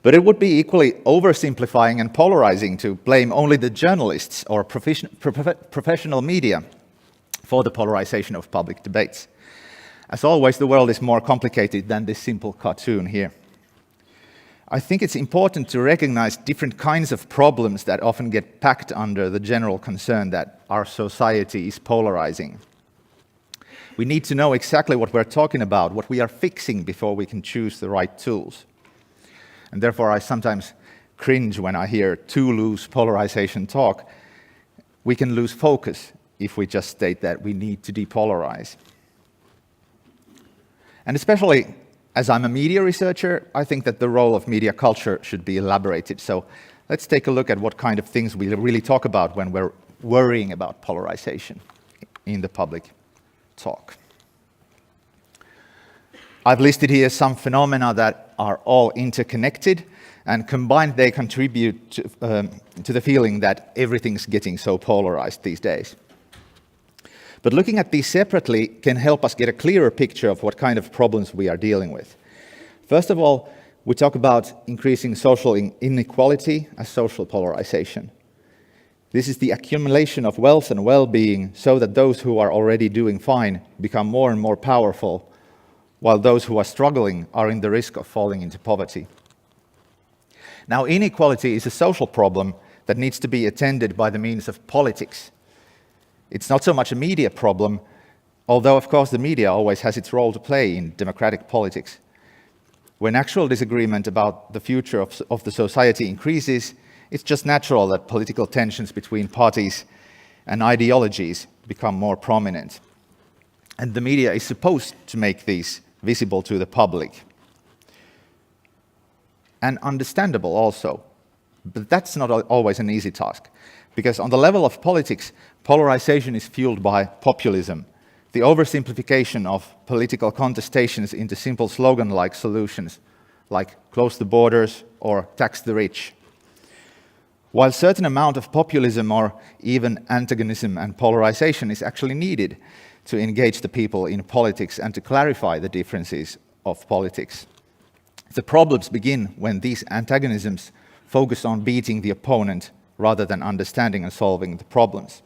But it would be equally oversimplifying and polarizing to blame only the journalists or professional media for the polarization of public debates. As always, the world is more complicated than this simple cartoon here. I think it's important to recognize different kinds of problems that often get packed under the general concern that our society is polarizing. We need to know exactly what we're talking about, what we are fixing before we can choose the right tools. And therefore, I sometimes cringe when I hear too loose polarization talk. We can lose focus if we just state that we need to depolarize. And especially as I'm a media researcher, I think that the role of media culture should be elaborated. So let's take a look at what kind of things we really talk about when we're worrying about polarization in the public talk. I've listed here some phenomena that are all interconnected, and combined they contribute to the feeling that everything's getting so polarized these days. But looking at these separately can help us get a clearer picture of what kind of problems we are dealing with. First of all, we talk about increasing social inequality as social polarization. This is the accumulation of wealth and well-being so that those who are already doing fine become more and more powerful, while those who are struggling are in the risk of falling into poverty. Now, inequality is a social problem that needs to be attended by the means of politics. It's not so much a media problem, although of course the media always has its role to play in democratic politics. When actual disagreement about the future of the society increases, it's just natural that political tensions between parties and ideologies become more prominent. And the media is supposed to make these visible to the public. And understandable also. But that's not always an easy task, because on the level of politics, polarization is fueled by populism, the oversimplification of political contestations into simple slogan-like solutions, like close the borders or tax the rich. While a certain amount of populism or even antagonism and polarization is actually needed to engage the people in politics and to clarify the differences of politics, the problems begin when these antagonisms focus on beating the opponent rather than understanding and solving the problems.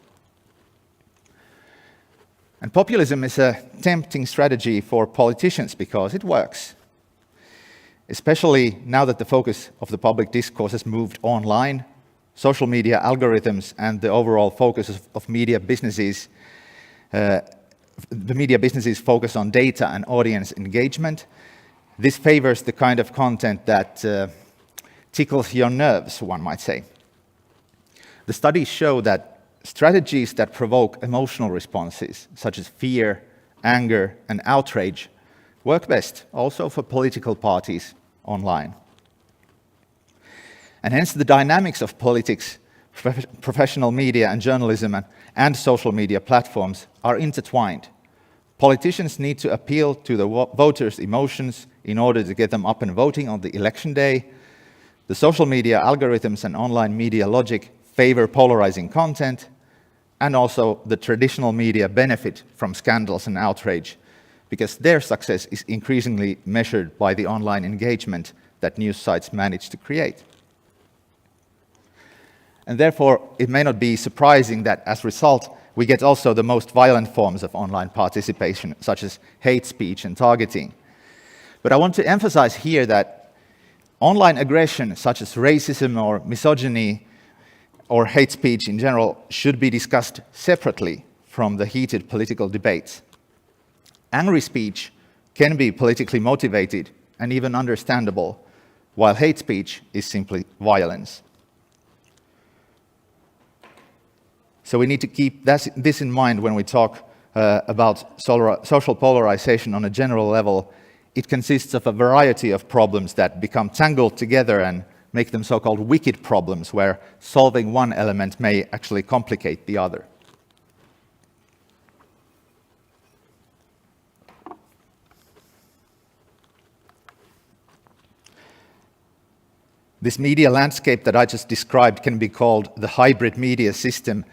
And populism is a tempting strategy for politicians because it works, especially now that the focus of the public discourse has moved online. Social media algorithms and the overall focus of media businesses, the media businesses focus on data and audience engagement. This favors the kind of content that tickles your nerves, one might say. The studies show that strategies that provoke emotional responses, such as fear, anger, and outrage, work best also for political parties online. And hence the dynamics of politics, professional media and journalism and social media platforms are intertwined. Politicians need to appeal to the voters' emotions in order to get them up and voting on the election day. The social media algorithms and online media logic favor polarizing content, and also the traditional media benefit from scandals and outrage, because their success is increasingly measured by the online engagement that news sites manage to create. And therefore, it may not be surprising that as a result, we get also the most violent forms of online participation, such as hate speech and targeting. But I want to emphasize here that online aggression, such as racism or misogyny or hate speech in general, should be discussed separately from the heated political debates. Angry speech can be politically motivated and even understandable, while hate speech is simply violence. So we need to keep this in mind when we talk about social polarization on a general level. It consists of a variety of problems that become tangled together and make them so-called wicked problems, where solving one element may actually complicate the other. This media landscape that I just described can be called the hybrid media system.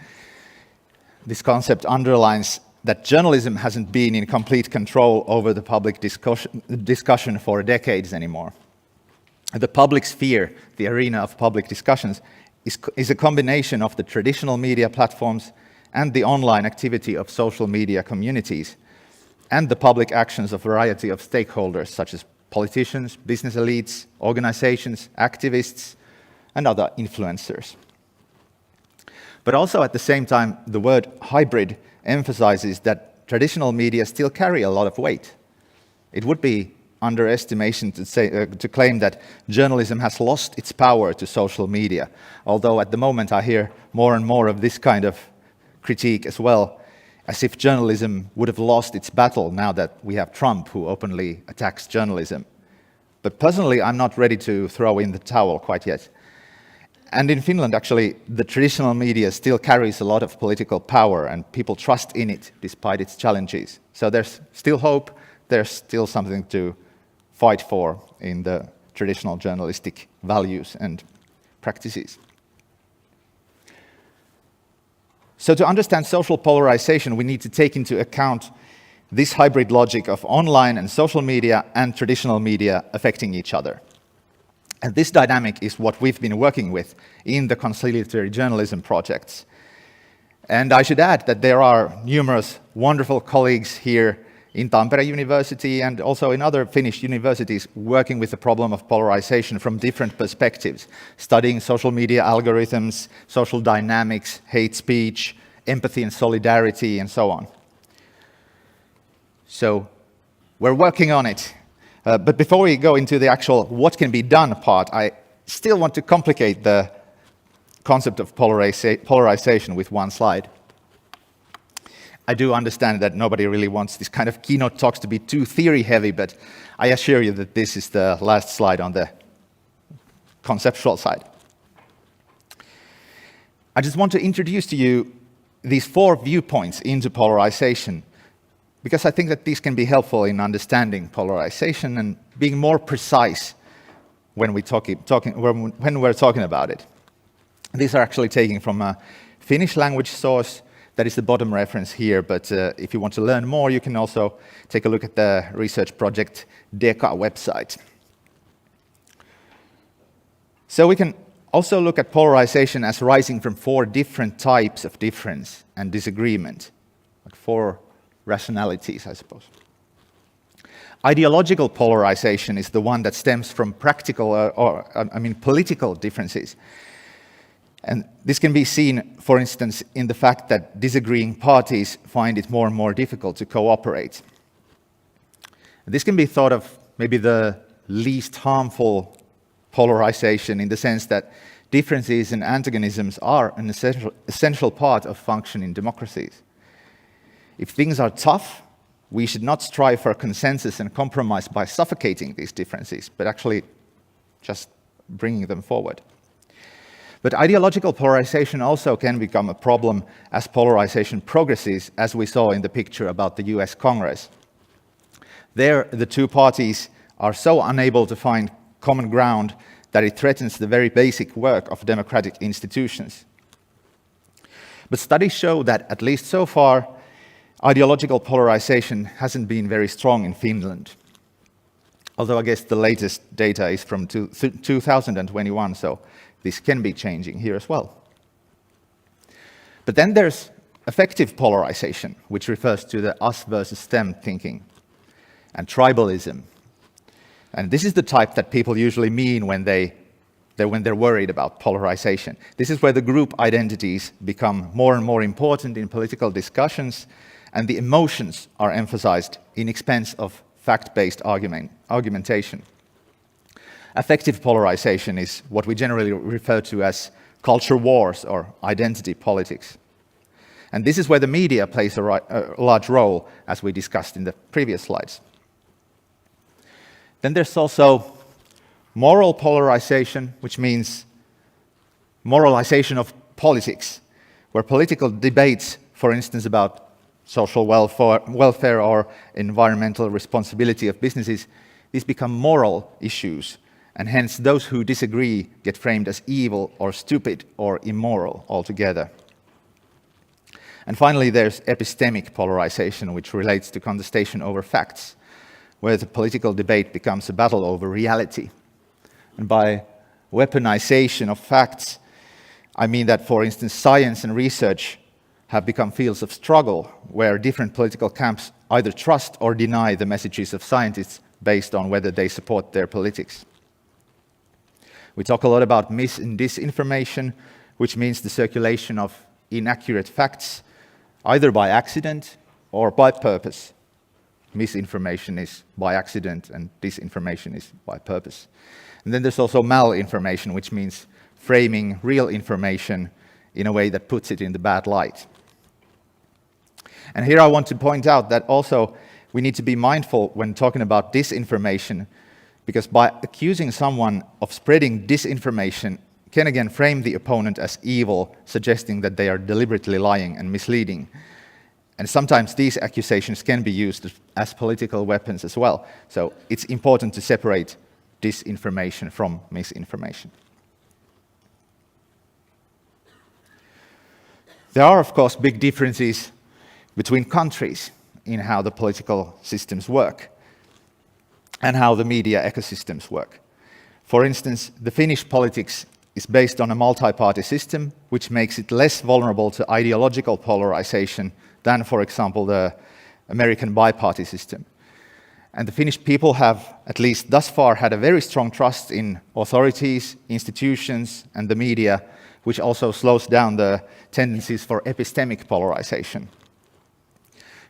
This concept underlines that journalism hasn't been in complete control over the public discussion for decades anymore. The public sphere, the arena of public discussions, is a combination of the traditional media platforms and the online activity of social media communities, and the public actions of a variety of stakeholders such as politicians, business elites, organizations, activists, and other influencers. But also at the same time, the word hybrid emphasizes that traditional media still carry a lot of weight. It would be underestimation to claim that journalism has lost its power to social media, although at the moment I hear more and more of this kind of critique as well, as if journalism would have lost its battle now that we have Trump who openly attacks journalism. But personally, I'm not ready to throw in the towel quite yet. And in Finland, actually, the traditional media still carries a lot of political power and people trust in it despite its challenges. So there's still hope, there's still something to fight for in the traditional journalistic values and practices. So to understand social polarization, we need to take into account this hybrid logic of online and social media and traditional media affecting each other. And this dynamic is what we've been working with in the conciliatory journalism projects. And I should add that there are numerous wonderful colleagues here in Tampere University and also in other Finnish universities working with the problem of polarization from different perspectives, studying social media algorithms, social dynamics, hate speech, empathy and solidarity, and so on. So we're working on it. But before we go into the actual what can be done part, I still want to complicate the concept of polarization with one slide. I do understand that nobody really wants this kind of keynote talks to be too theory-heavy, but I assure you that this is the last slide on the conceptual side. I just want to introduce to you these 4 viewpoints into polarization, because I think that these can be helpful in understanding polarization and being more precise when we're talking about it. These are actually taken from a Finnish language source. That is the bottom reference here, but if you want to learn more, you can also take a look at the research project DECA website. So we can also look at polarization as rising from 4 different types of difference and disagreement, like 4 rationalities, I suppose. Ideological polarization is the one that stems from political differences. And this can be seen, for instance, in the fact that disagreeing parties find it more and more difficult to cooperate. This can be thought of maybe the least harmful polarization in the sense that differences and antagonisms are an essential part of functioning democracies. If things are tough, we should not strive for consensus and compromise by suffocating these differences, but actually just bringing them forward. But ideological polarization also can become a problem as polarization progresses, as we saw in the picture about the US Congress. There, the 2 parties are so unable to find common ground that it threatens the very basic work of democratic institutions. But studies show that, at least so far, ideological polarization hasn't been very strong in Finland. Although I guess the latest data is from 2021, so this can be changing here as well. But then there's affective polarization, which refers to the us versus them thinking, and tribalism. And this is the type that people usually mean when they're worried about polarization. This is where the group identities become more and more important in political discussions, and the emotions are emphasized in expense of fact-based argumentation. Affective polarization is what we generally refer to as culture wars or identity politics. And this is where the media plays a large role, as we discussed in the previous slides. Then there's also moral polarization, which means moralization of politics, where political debates, for instance, about social welfare or environmental responsibility of businesses, these become moral issues. And hence those who disagree get framed as evil or stupid or immoral altogether. And finally, there's epistemic polarization, which relates to contestation over facts, where the political debate becomes a battle over reality. And by weaponization of facts, I mean that, for instance, science and research have become fields of struggle where different political camps either trust or deny the messages of scientists based on whether they support their politics. We talk a lot about mis- and disinformation, which means the circulation of inaccurate facts, either by accident or by purpose. Misinformation is by accident and disinformation is by purpose. And then there's also malinformation, which means framing real information in a way that puts it in the bad light. And here I want to point out that also we need to be mindful when talking about disinformation, because by accusing someone of spreading disinformation can again frame the opponent as evil, suggesting that they are deliberately lying and misleading. And sometimes these accusations can be used as political weapons as well. So it's important to separate disinformation from misinformation. There are, of course, big differences between countries in how the political systems work and how the media ecosystems work. For instance, the Finnish politics is based on a multi-party system, which makes it less vulnerable to ideological polarization than, for example, the American bi-party system. And the Finnish people have, at least thus far, had a very strong trust in authorities, institutions, and the media, which also slows down the tendencies for epistemic polarization.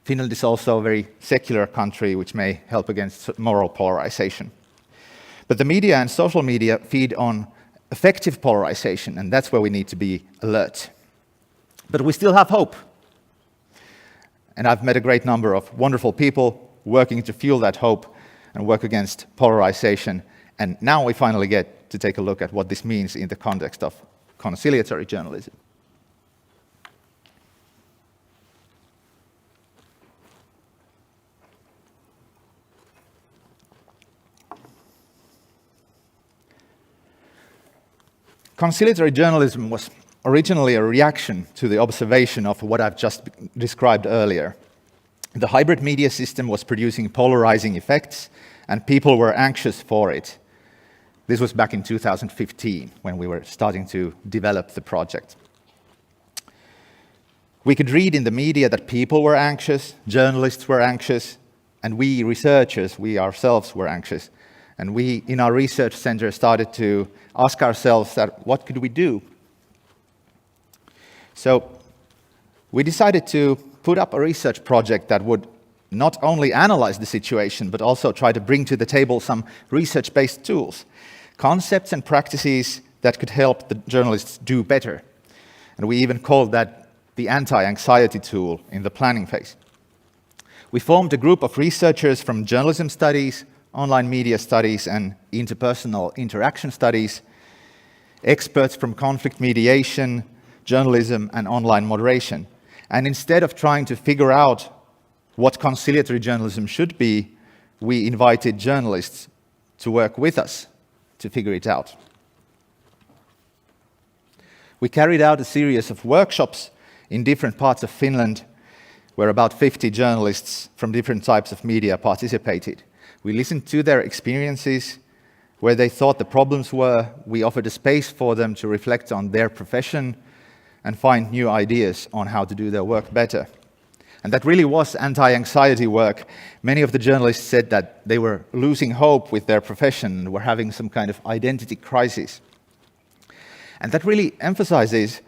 Finland is also a very secular country, which may help against moral polarization. But the media and social media feed on effective polarization, and that's where we need to be alert. But we still have hope. And I've met a great number of wonderful people working to fuel that hope and work against polarization. And now we finally get to take a look at what this means in the context of conciliatory journalism. Conciliatory journalism was originally a reaction to the observation of what I've just described earlier. The hybrid media system was producing polarizing effects, and people were anxious for it. This was back in 2015, when we were starting to develop the project. We could read in the media that people were anxious, journalists were anxious, and we researchers, we ourselves were anxious. And we, in our research center, started to ask ourselves that what could we do? So we decided to put up a research project that would not only analyze the situation, but also try to bring to the table some research-based tools, concepts and practices that could help the journalists do better. And we even called that the anti-anxiety tool in the planning phase. We formed a group of researchers from journalism studies, online media studies, and interpersonal interaction studies, experts from conflict mediation, journalism, and online moderation. And instead of trying to figure out what conciliatory journalism should be, we invited journalists to work with us to figure it out. We carried out a series of workshops in different parts of Finland, where about 50 journalists from different types of media participated. We listened to their experiences, where they thought the problems were. We offered a space for them to reflect on their profession and find new ideas on how to do their work better. And that really was anti-anxiety work. Many of the journalists said that they were losing hope with their profession and were having some kind of identity crisis. And that really emphasizes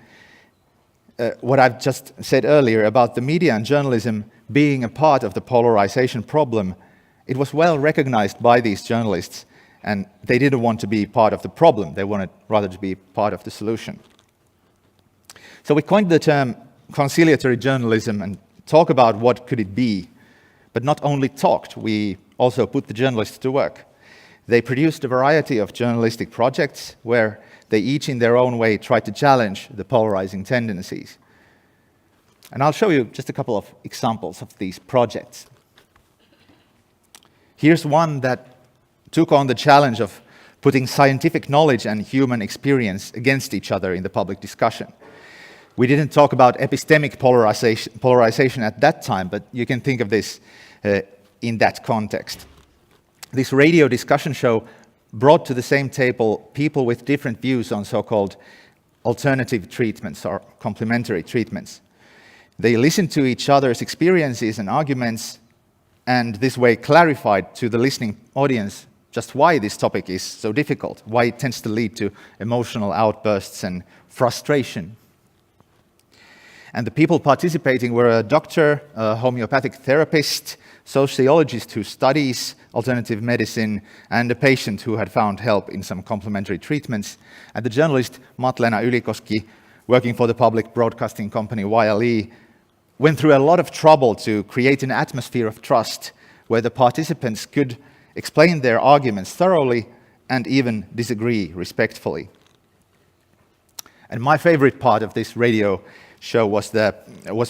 what I've just said earlier about the media and journalism being a part of the polarization problem. It was well recognized by these journalists, and they didn't want to be part of the problem. They wanted rather to be part of the solution. So we coined the term conciliatory journalism and talk about what could it be, but not only talked, we also put the journalists to work. They produced a variety of journalistic projects where they each in their own way tried to challenge the polarizing tendencies. And I'll show you just a couple of examples of these projects. Here's one that took on the challenge of putting scientific knowledge and human experience against each other in the public discussion. We didn't talk about epistemic polarization at that time, but you can think of this in that context. This radio discussion show brought to the same table people with different views on so-called alternative treatments or complementary treatments. They listened to each other's experiences and arguments, and this way clarified to the listening audience just why this topic is so difficult, why it tends to lead to emotional outbursts and frustration. And the people participating were a doctor, a homeopathic therapist, sociologist who studies alternative medicine, and a patient who had found help in some complementary treatments, and the journalist Matlena Ylikoski, working for the public broadcasting company YLE, went through a lot of trouble to create an atmosphere of trust where the participants could explain their arguments thoroughly and even disagree respectfully. And my favorite part of this radio show was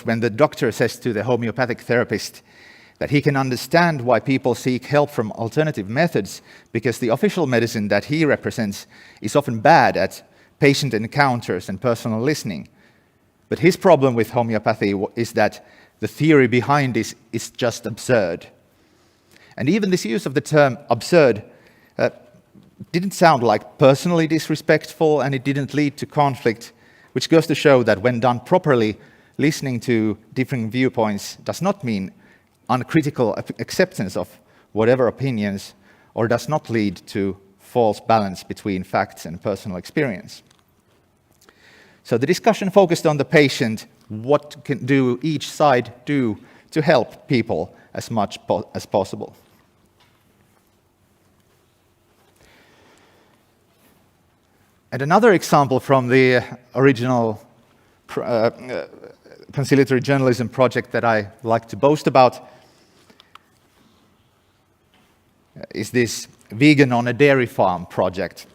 when the doctor says to the homeopathic therapist that he can understand why people seek help from alternative methods because the official medicine that he represents is often bad at patient encounters and personal listening. But his problem with homeopathy is that the theory behind this is just absurd. And even this use of the term absurd didn't sound like personally disrespectful, and it didn't lead to conflict, which goes to show that when done properly, listening to different viewpoints does not mean uncritical acceptance of whatever opinions, or does not lead to false balance between facts and personal experience. So the discussion focused on the patient, what can each side do to help people as much as possible. And another example from the original conciliatory journalism project that I like to boast about is this Vegan on a Dairy Farm project.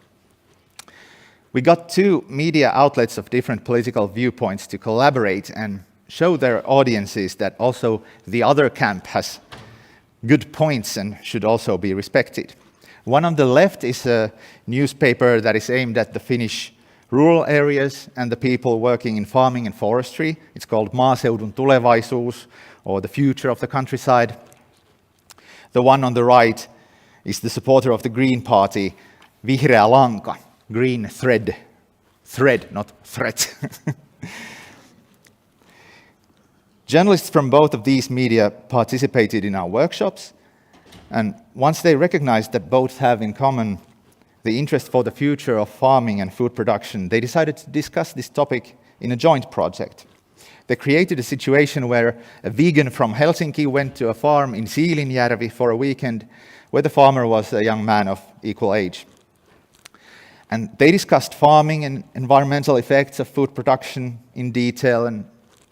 We got two media outlets of different political viewpoints to collaborate and show their audiences that also the other camp has good points and should also be respected. One on the left is a newspaper that is aimed at the Finnish rural areas and the people working in farming and forestry. It's called Maaseudun Tulevaisuus, or the future of the countryside. The one on the right is the supporter of the Green Party, Vihreä Lanka, green thread. Thread, not threat. Journalists from both of these media participated in our workshops, and once they recognized that both have in common the interest for the future of farming and food production, they decided to discuss this topic in a joint project. They created a situation where a vegan from Helsinki went to a farm in Siilinjärvi for a weekend, where the farmer was a young man of equal age. And they discussed farming and environmental effects of food production in detail and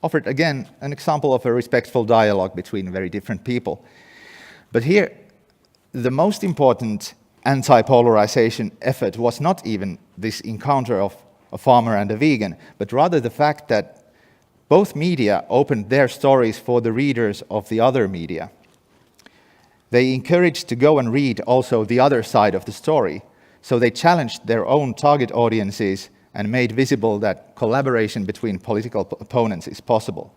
offered, again, an example of a respectful dialogue between very different people. But here, the most important anti-polarization effort was not even this encounter of a farmer and a vegan, but rather the fact that both media opened their stories for the readers of the other media. They encouraged to go and read also the other side of the story, so they challenged their own target audiences and made visible that collaboration between political opponents is possible.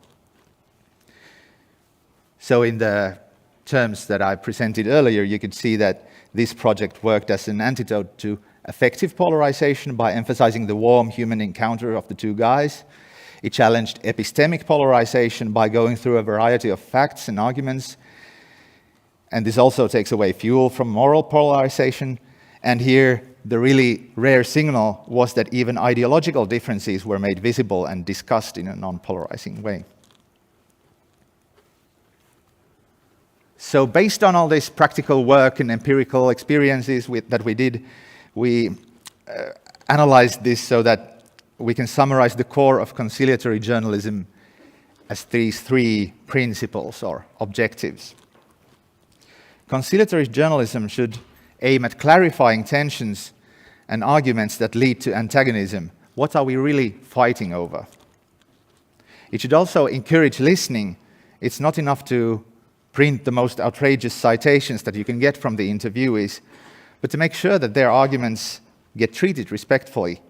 So in the terms that I presented earlier, you could see that this project worked as an antidote to affective polarization by emphasizing the warm human encounter of the two guys. It challenged epistemic polarization by going through a variety of facts and arguments. And this also takes away fuel from moral polarization. And here, the really rare signal was that even ideological differences were made visible and discussed in a non-polarizing way. So based on all this practical work and empirical experiences that we did, we analyzed this so that we can summarize the core of conciliatory journalism as these three principles or objectives. Conciliatory journalism should aim at clarifying tensions and arguments that lead to antagonism. What are we really fighting over? It should also encourage listening. It's not enough to print the most outrageous citations that you can get from the interviewees, but to make sure that their arguments get treated respectfully,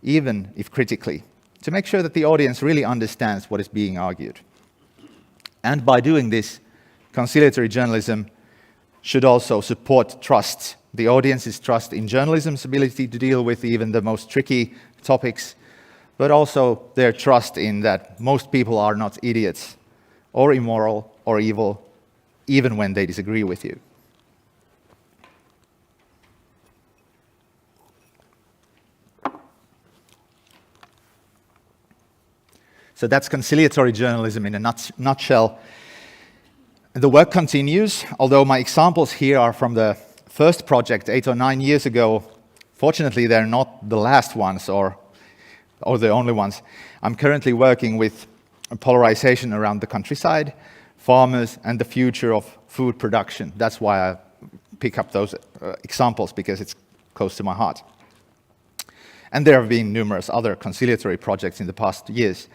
even if critically, to make sure that the audience really understands what is being argued. And by doing this, conciliatory journalism should also support trust the audience's trust in journalism's ability to deal with even the most tricky topics, but also their trust in that most people are not idiots or immoral or evil, even when they disagree with you. So that's conciliatory journalism in a nutshell. The work continues, although my examples here are from the first project 8 or 9 years ago. Fortunately, they're not the last ones or the only ones. I'm currently working with polarization around the countryside, farmers, and the future of food production. That's why I pick up those examples, because it's close to my heart. And there have been numerous other conciliatory projects in the past years.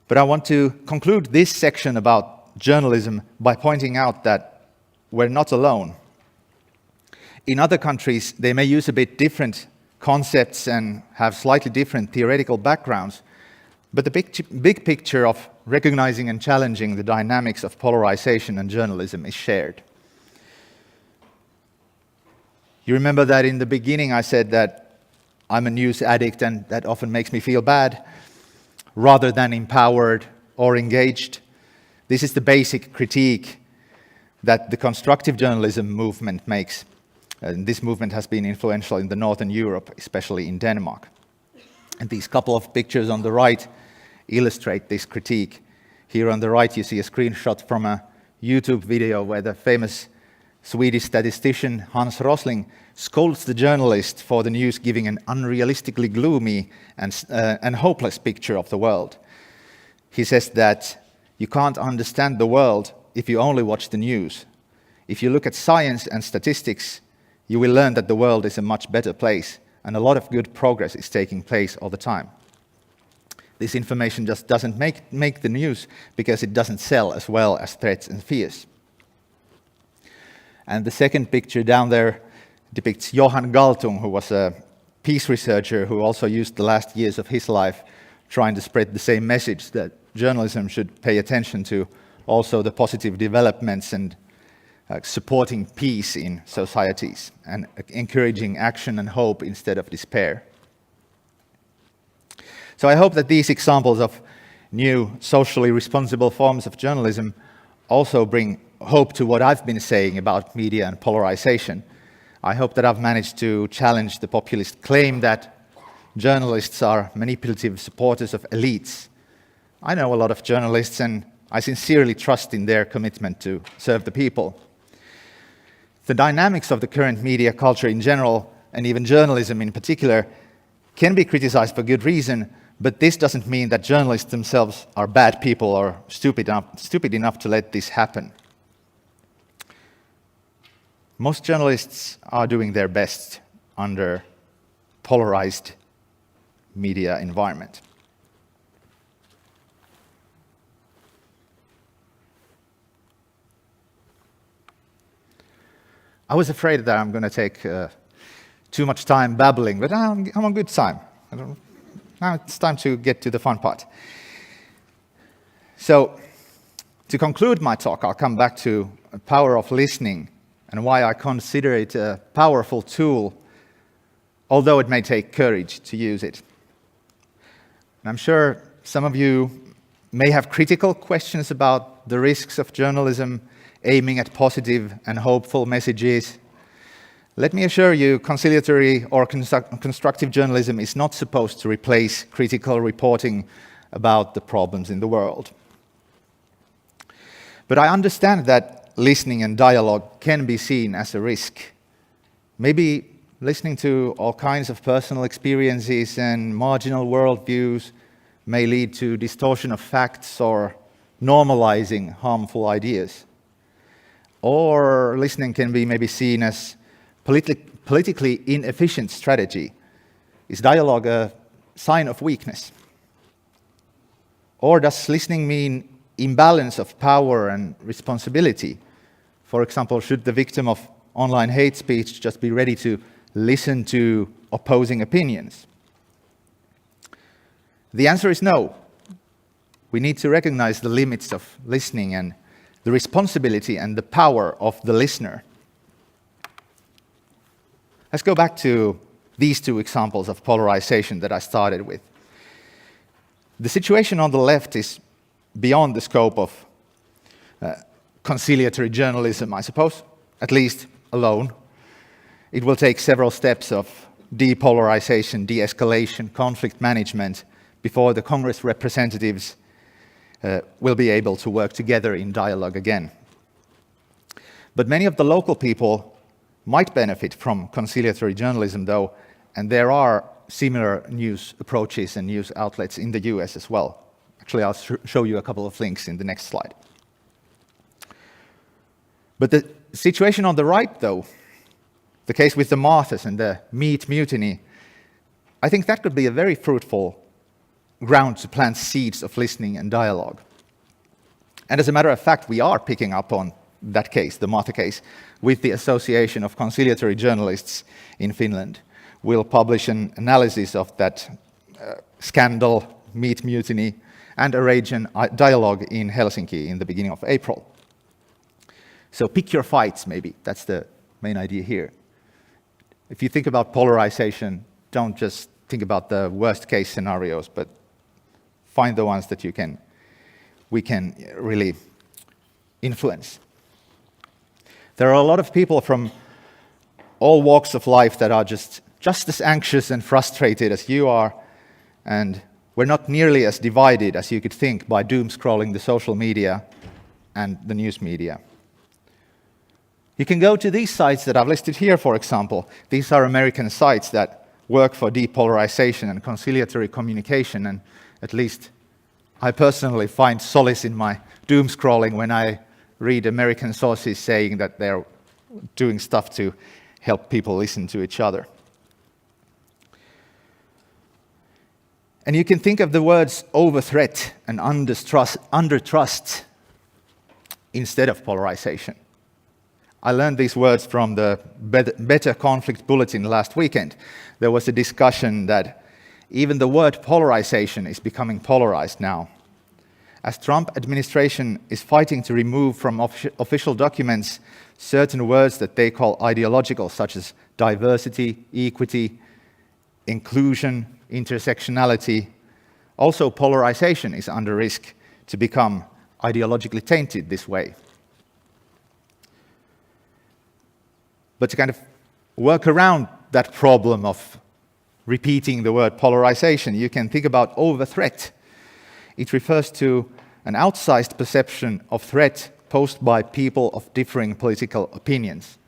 But I want to conclude this section about journalism by pointing out that we're not alone. In other countries, they may use a bit different concepts and have slightly different theoretical backgrounds, but the big picture of recognizing and challenging the dynamics of polarization and journalism is shared. You remember that in the beginning I said that I'm a news addict and that often makes me feel bad, rather than empowered or engaged. This is the basic critique that the constructive journalism movement makes. And this movement has been influential in the Northern Europe, especially in Denmark. And these couple of pictures on the right illustrate this critique. Here on the right you see a screenshot from a YouTube video where the famous Swedish statistician Hans Rosling scolds the journalist for the news giving an unrealistically gloomy and hopeless picture of the world. He says that you can't understand the world if you only watch the news. If you look at science and statistics, you will learn that the world is a much better place and a lot of good progress is taking place all the time. This information just doesn't make the news because it doesn't sell as well as threats and fears. And the second picture down there depicts Johan Galtung, who was a peace researcher who also used the last years of his life trying to spread the same message that journalism should pay attention to also the positive developments and supporting peace in societies and encouraging action and hope instead of despair. So I hope that these examples of new socially responsible forms of journalism also bring hope to what I've been saying about media and polarization. I hope that I've managed to challenge the populist claim that journalists are manipulative supporters of elites. I know a lot of journalists and I sincerely trust in their commitment to serve the people. The dynamics of the current media culture in general, and even journalism in particular, can be criticized for good reason, but this doesn't mean that journalists themselves are bad people or stupid enough to let this happen. Most journalists are doing their best under polarized media environment. I was afraid that I'm going to take too much time babbling, but I'm on good time. Now it's time to get to the fun part. So, to conclude my talk, I'll come back to the power of listening and why I consider it a powerful tool, although it may take courage to use it. And I'm sure some of you may have critical questions about the risks of journalism aiming at positive and hopeful messages. Let me assure you, conciliatory or constructive journalism is not supposed to replace critical reporting about the problems in the world. But I understand that listening and dialogue can be seen as a risk. Maybe listening to all kinds of personal experiences and marginal worldviews may lead to distortion of facts or normalizing harmful ideas. Or listening can be maybe seen as politically inefficient strategy. Is dialogue a sign of weakness? Or does listening mean imbalance of power and responsibility? For example, should the victim of online hate speech just be ready to listen to opposing opinions? The answer is no. We need to recognize the limits of listening and the responsibility and the power of the listener. Let's go back to these two examples of polarization that I started with. The situation on the left is beyond the scope of conciliatory journalism, I suppose, at least alone. It will take several steps of depolarization, de-escalation, conflict management before the Congress representatives will be able to work together in dialogue again. But many of the local people might benefit from conciliatory journalism, though, and there are similar news approaches and news outlets in the US as well. Actually, I'll show you a couple of links in the next slide. But the situation on the right, though, the case with the Marthas and the meat mutiny, I think that could be a very fruitful ground to plant seeds of listening and dialogue. And as a matter of fact, we are picking up on that case, the Martha case, with the Association of Conciliatory Journalists in Finland. We'll publish an analysis of that scandal, meat mutiny, and arrange a dialogue in Helsinki in the beginning of April. So pick your fights, maybe. That's the main idea here. If you think about polarization, don't just think about the worst case scenarios, but find the ones that we can really influence. There are a lot of people from all walks of life that are just as anxious and frustrated as you are, and we're not nearly as divided as you could think by doom scrolling the social media and the news media. You can go to these sites that I've listed here, for example. These are American sites that work for depolarization and conciliatory communication, and at least I personally find solace in my doom scrolling when I read American sources saying that they're doing stuff to help people listen to each other. And you can think of the words overthreat and undertrust instead of polarization. I learned these words from the Better Conflict Bulletin last weekend. There was a discussion that even the word polarization is becoming polarized now. As Trump administration is fighting to remove from official documents certain words that they call ideological, such as diversity, equity, inclusion, intersectionality, also polarization is under risk to become ideologically tainted this way. But to kind of work around that problem of repeating the word polarization, you can think about overthreat. It refers to an outsized perception of threat posed by people of differing political opinions.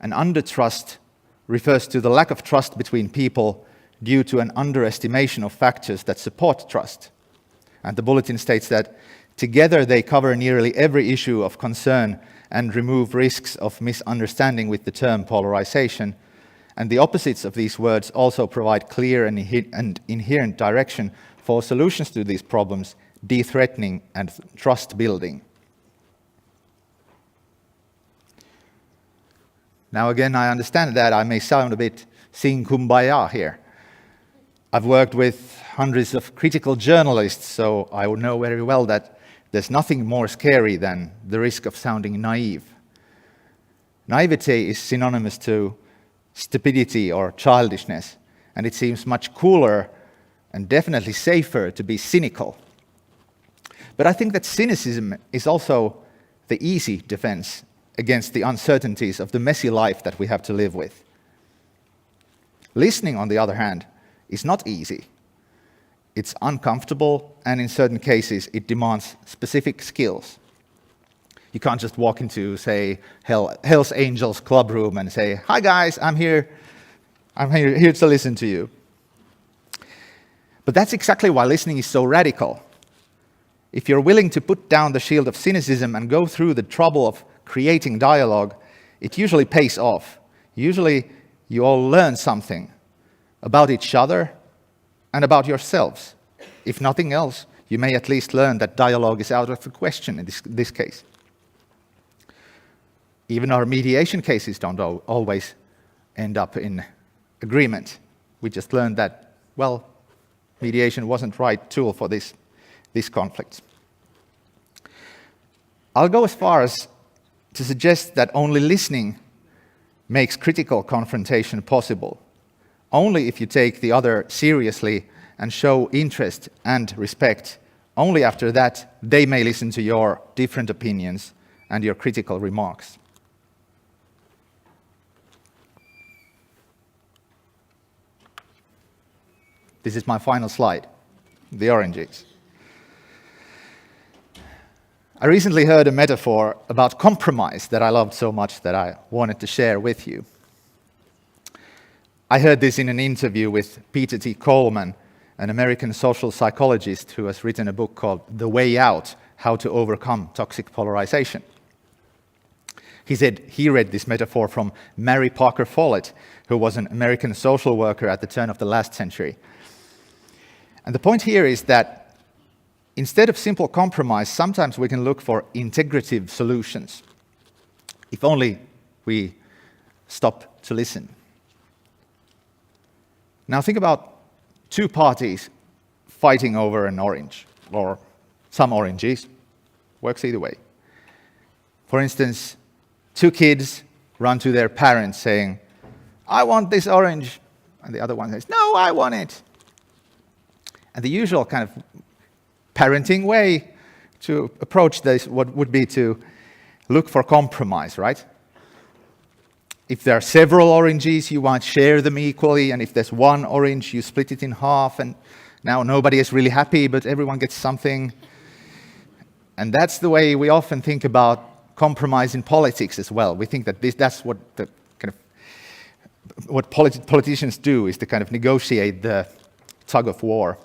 And undertrust refers to the lack of trust between people due to an underestimation of factors that support trust. And the bulletin states that together they cover nearly every issue of concern and remove risks of misunderstanding with the term polarization. And the opposites of these words also provide clear and inherent direction for solutions to these problems, de-threatening and trust building. Now again, I understand that I may sound a bit sing kumbaya here. I've worked with hundreds of critical journalists, so I would know very well that there's nothing more scary than the risk of sounding naive. Naivete is synonymous to stupidity or childishness, and it seems much cooler and definitely safer to be cynical. But I think that cynicism is also the easy defense against the uncertainties of the messy life that we have to live with. Listening, on the other hand, is not easy. It's uncomfortable, and in certain cases, it demands specific skills. You can't just walk into, say, Hell's Angels club room and say, "Hi guys, I'm here to listen to you." But that's exactly why listening is so radical. If you're willing to put down the shield of cynicism and go through the trouble of creating dialogue, it usually pays off. Usually, you all learn something about each other and about yourselves. If nothing else, you may at least learn that dialogue is out of the question in this case. Even our mediation cases don't always end up in agreement. We just learned that, well, mediation wasn't the right tool for this conflict. I'll go as far as to suggest that only listening makes critical confrontation possible. Only if you take the other seriously and show interest and respect, only after that they may listen to your different opinions and your critical remarks. This is my final slide, the oranges. I recently heard a metaphor about compromise that I loved so much that I wanted to share with you. I heard this in an interview with Peter T. Coleman, an American social psychologist who has written a book called The Way Out: How to Overcome Toxic Polarization. He said he read this metaphor from Mary Parker Follett, who was an American social worker at the turn of the last century. And the point here is that instead of simple compromise, sometimes we can look for integrative solutions, if only we stop to listen. Now think about two parties fighting over an orange, or some oranges. Works either way. For instance, two kids run to their parents saying, "I want this orange," and the other one says, "No, I want it." And the usual kind of parenting way to approach this would be to look for compromise, right? If there are several oranges, you might share them equally, and if there's one orange, you split it in half, and now nobody is really happy, but everyone gets something. And that's the way we often think about compromise in politics as well. We think that that's what the kind of what politicians do, is to kind of negotiate the tug of war.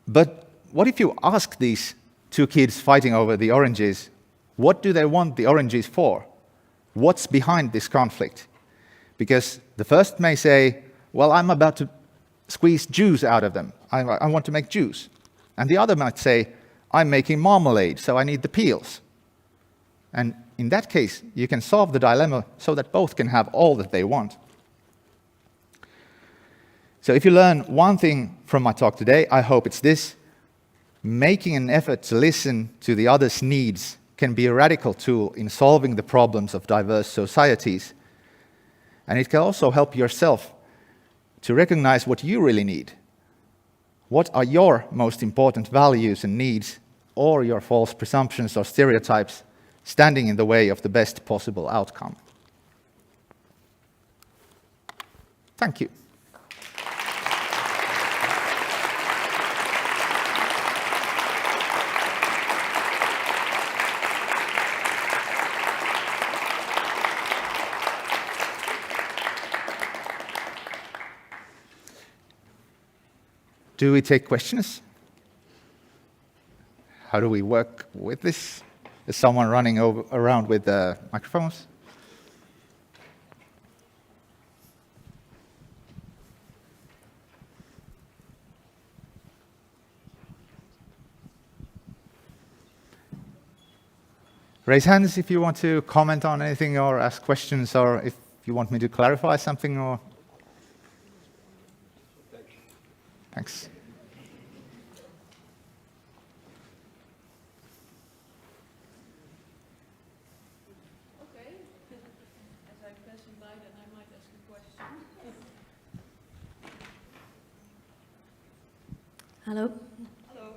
But what if you ask these two kids fighting over the oranges, what do they want the oranges for? What's behind this conflict? Because the first may say, well, I'm about to squeeze juice out of them. I want to make juice. And the other might say, I'm making marmalade, so I need the peels. And in that case, you can solve the dilemma so that both can have all that they want. So if you learn one thing from my talk today, I hope it's this: making an effort to listen to the other's needs can be a radical tool in solving the problems of diverse societies. And it can also help yourself to recognize what you really need. What are your most important values and needs, or your false presumptions or stereotypes standing in the way of the best possible outcome? Thank you. Do we take questions? How do we work with this? Is someone running around with microphones? Raise hands if you want to comment on anything or ask questions, or if you want me to clarify something. Or thanks. Okay. As I'm passing by, then I might ask a question. Hello. Hello.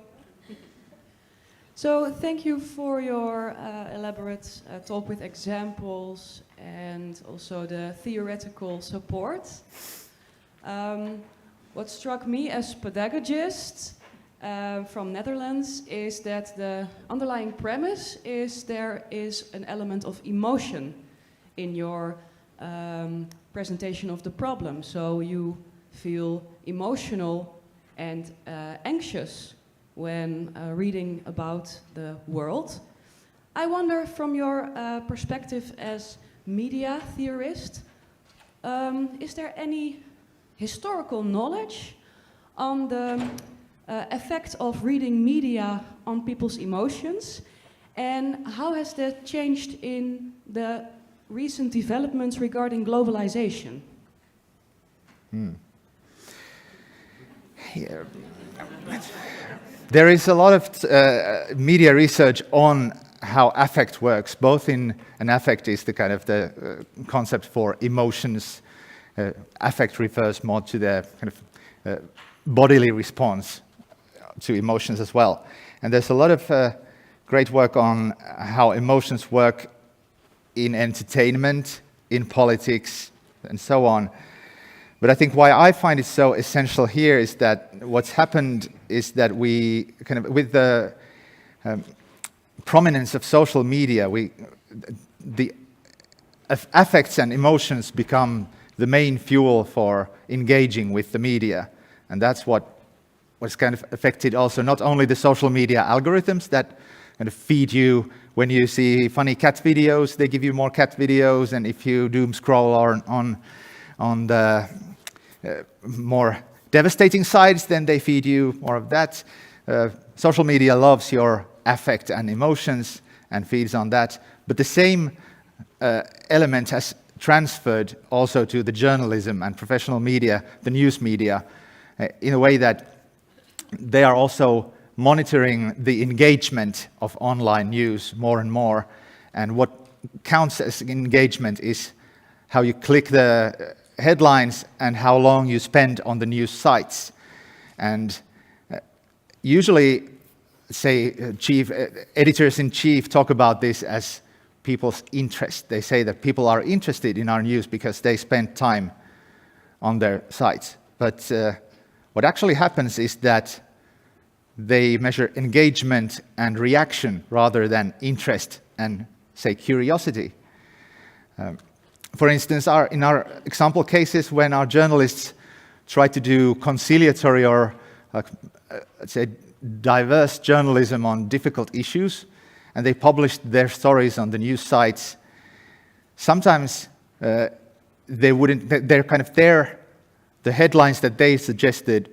So thank you for your elaborate talk with examples and also the theoretical support. What struck me as pedagogist from Netherlands is that the underlying premise is there is an element of emotion in your presentation of the problem. So you feel emotional and anxious when reading about the world. I wonder, from your perspective as media theorist, is there any historical knowledge on the effect of reading media on people's emotions, and how has that changed in the recent developments regarding globalization? There is a lot of media research on how affect works, both in, and affect is the kind of the concept for emotions. Affect refers more to the kind of bodily response to emotions as well. And there's a lot of great work on how emotions work in entertainment, in politics, and so on. But I think why I find it so essential here is that what's happened is that we kind of, with the prominence of social media, the affects and emotions become the main fuel for engaging with the media. And that's what's kind of affected also not only the social media algorithms that kind of feed you when you see funny cat videos, they give you more cat videos, and if you doom scroll on the more devastating sides, then they feed you more of that. Social media loves your affect and emotions and feeds on that, but the same element has transferred also to the journalism and professional media, the news media, in a way that they are also monitoring the engagement of online news more and more. And what counts as engagement is how you click the headlines and how long you spend on the news sites. And usually, say, editors-in-chief talk about this as people's interest. They say that people are interested in our news because they spend time on their sites. But what actually happens is that they measure engagement and reaction rather than interest and, say, curiosity. For instance, in our example cases, when our journalists try to do conciliatory or, let's say, diverse journalism on difficult issues, and they published their stories on the news sites, sometimes they wouldn't. The headlines that they suggested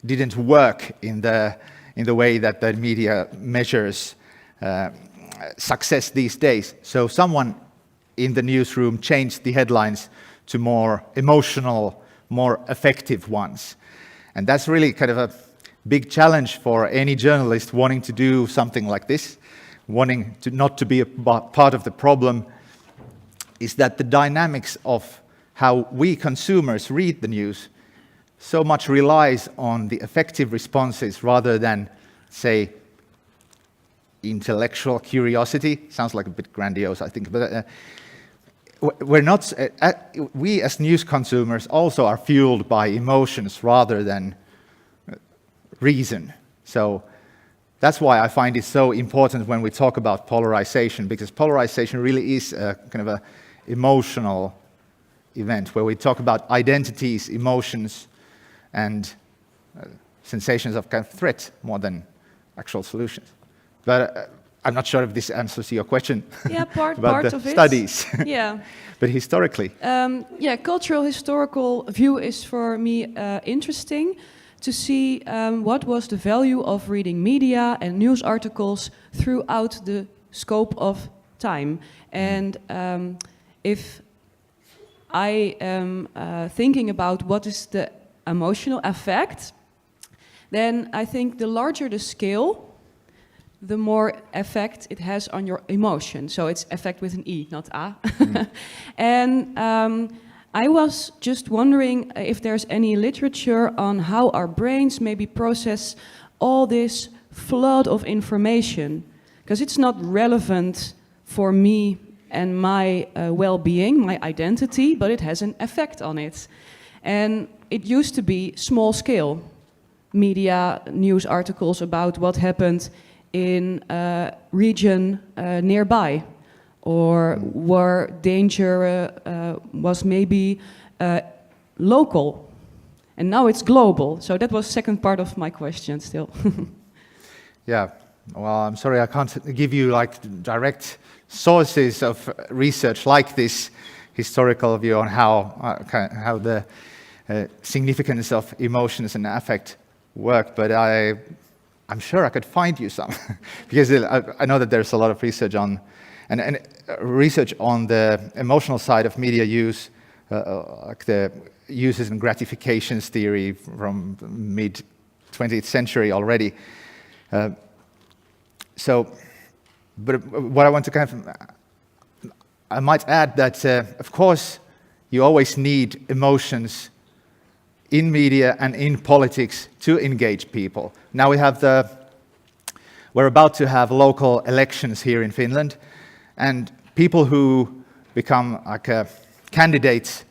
didn't work in the way that the media measures success these days. So someone in the newsroom changed the headlines to more emotional, more effective ones. And that's really kind of a big challenge for any journalist wanting to do something like this, wanting to not to be a part of the problem, is that the dynamics of how we consumers read the news so much relies on the effective responses rather than, say, intellectual curiosity. Sounds like a bit grandiose, I think, but we as news consumers also are fueled by emotions rather than reason. So that's why I find it so important when we talk about polarization, because polarization really is a kind of an emotional event where we talk about identities, emotions, and sensations of kind of threat more than actual solutions. But I'm not sure if this answers your question. Yeah, about part the of it. Studies. Yeah. But historically. Cultural historical view is for me interesting to see what was the value of reading media and news articles throughout the scope of time. And if I am thinking about what is the emotional effect, then I think the larger the scale, the more effect it has on your emotion. So it's effect with an E, not A. And I was just wondering if there's any literature on how our brains maybe process all this flood of information, because it's not relevant for me and my well-being, my identity, but it has an effect on it. And it used to be small scale media news articles about what happened in a region nearby, or where danger was maybe local, and now it's global. So that was the second part of my question still. Yeah, well, I'm sorry I can't give you like direct sources of research like this historical view on how the significance of emotions and affect work, but I'm sure I could find you some, because I know that there's a lot of research on, and research on the emotional side of media use, like the uses and gratifications theory from mid-20th century already. So But what I want to I might add that, of course, you always need emotions in media and in politics to engage people. Now we're about to have local elections here in Finland, and people who become candidates,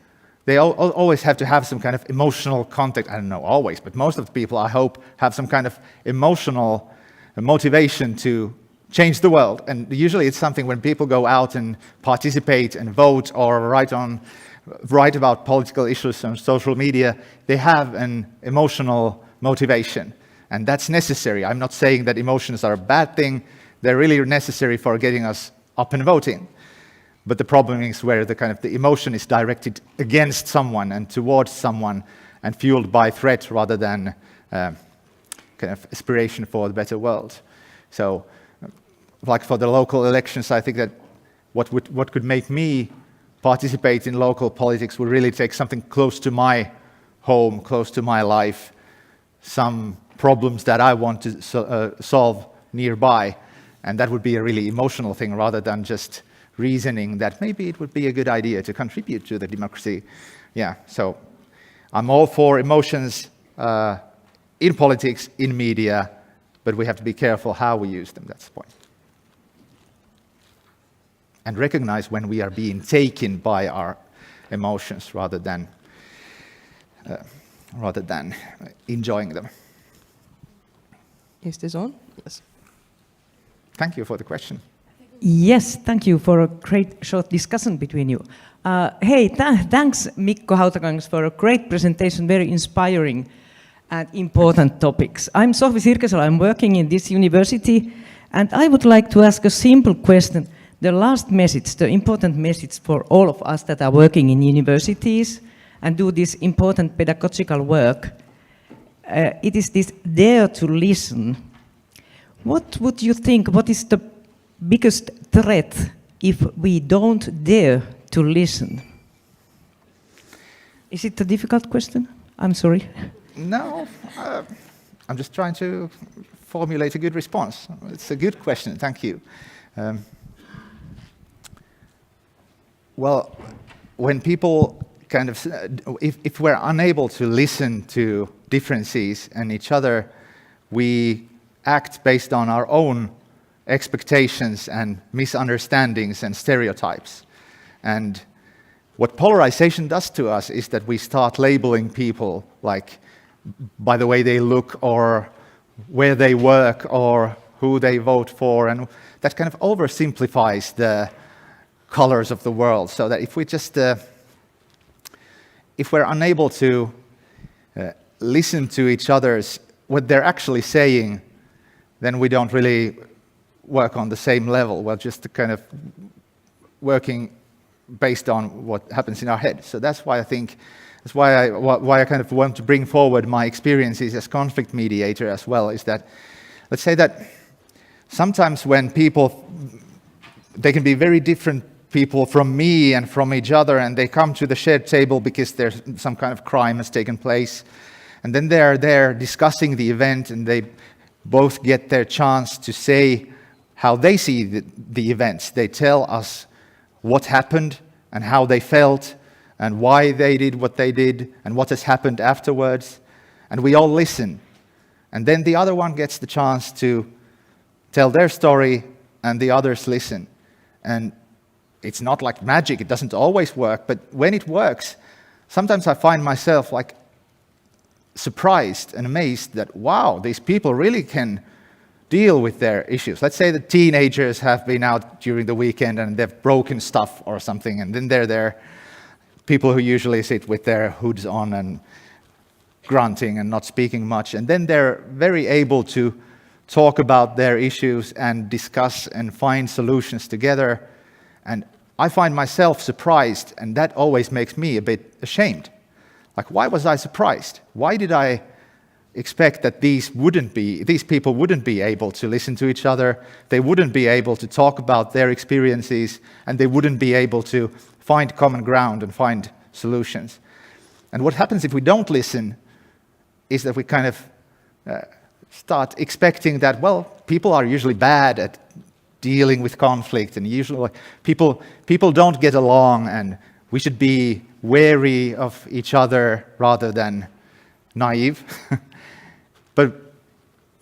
they always have to have some kind of emotional contact. I don't know always, but most of the people, I hope, have some kind of emotional motivation to change the world. And usually it's something when people go out and participate and vote or write about political issues on social media, they have an emotional motivation. And that's necessary. I'm not saying that emotions are a bad thing. They're really necessary for getting us up and voting. But the problem is where the emotion is directed against someone and towards someone and fueled by threat rather than aspiration for a better world. So, like for the local elections, I think that what could make me participate in local politics would really take something close to my home, close to my life, some problems that I want to solve nearby, and that would be a really emotional thing rather than just reasoning that maybe it would be a good idea to contribute to the democracy. Yeah, so I'm all for emotions in politics, in media, but we have to be careful how we use them, that's the point. And recognize when we are being taken by our emotions rather than enjoying them. Is this on? Yes. Thank you for the question. Yes, thank you for a great short discussion between you. Thanks Mikko Hautakangas for a great presentation, very inspiring and important topics. I'm Sohvi Sirkesalo, I'm working in this university, and I would like to ask a simple question. The last message, the important message for all of us that are working in universities and do this important pedagogical work, it is this dare to listen. What would you think, what is the biggest threat if we don't dare to listen? Is it a difficult question? I'm sorry. No, I'm just trying to formulate a good response. It's a good question, thank you. Well, when people if we're unable to listen to differences and each other, we act based on our own expectations and misunderstandings and stereotypes. And what polarization does to us is that we start labeling people like by the way they look or where they work or who they vote for, and that kind of oversimplifies the colors of the world, so that if we just if we're unable to listen to each other's what they're actually saying, then we don't really work on the same level. We're just kind of working based on what happens in our head. So that's why I think, that's why I kind of want to bring forward my experiences as conflict mediator as well, is that, let's say that sometimes when people, they can be very different people from me and from each other, and they come to the shared table because there's some kind of crime has taken place, and then they're there discussing the event, and they both get their chance to say how they see the events. They tell us what happened and how they felt and why they did what they did and what has happened afterwards, and we all listen. And then the other one gets the chance to tell their story and the others listen. And it's not like magic, it doesn't always work, but when it works, sometimes I find myself like surprised and amazed that, wow, these people really can deal with their issues. Let's say the teenagers have been out during the weekend and they've broken stuff or something, and then they're there, people who usually sit with their hoods on and grunting and not speaking much, and then they're very able to talk about their issues and discuss and find solutions together. And I find myself surprised, and that always makes me a bit ashamed. Like, why was I surprised? Why did I expect that these people wouldn't be able to listen to each other, they wouldn't be able to talk about their experiences, and they wouldn't be able to find common ground and find solutions? And what happens if we don't listen is that we kind of start expecting that, well, people are usually bad at dealing with conflict, and usually people don't get along, and we should be wary of each other rather than naive. But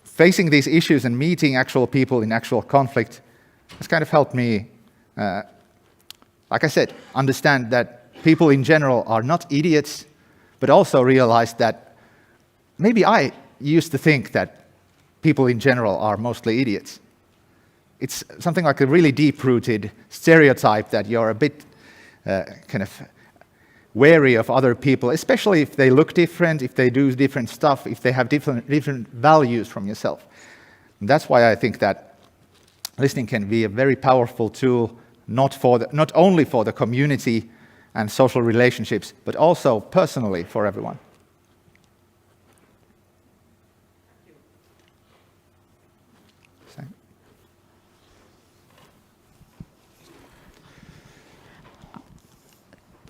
facing these issues and meeting actual people in actual conflict has kind of helped me, like I said, understand that people in general are not idiots, but also realize that maybe I used to think that people in general are mostly idiots. It's something like a really deep-rooted stereotype that you're a bit kind of wary of other people, especially if they look different, if they do different stuff, if they have different values from yourself. And that's why I think that listening can be a very powerful tool, not only for the community and social relationships, but also personally for everyone.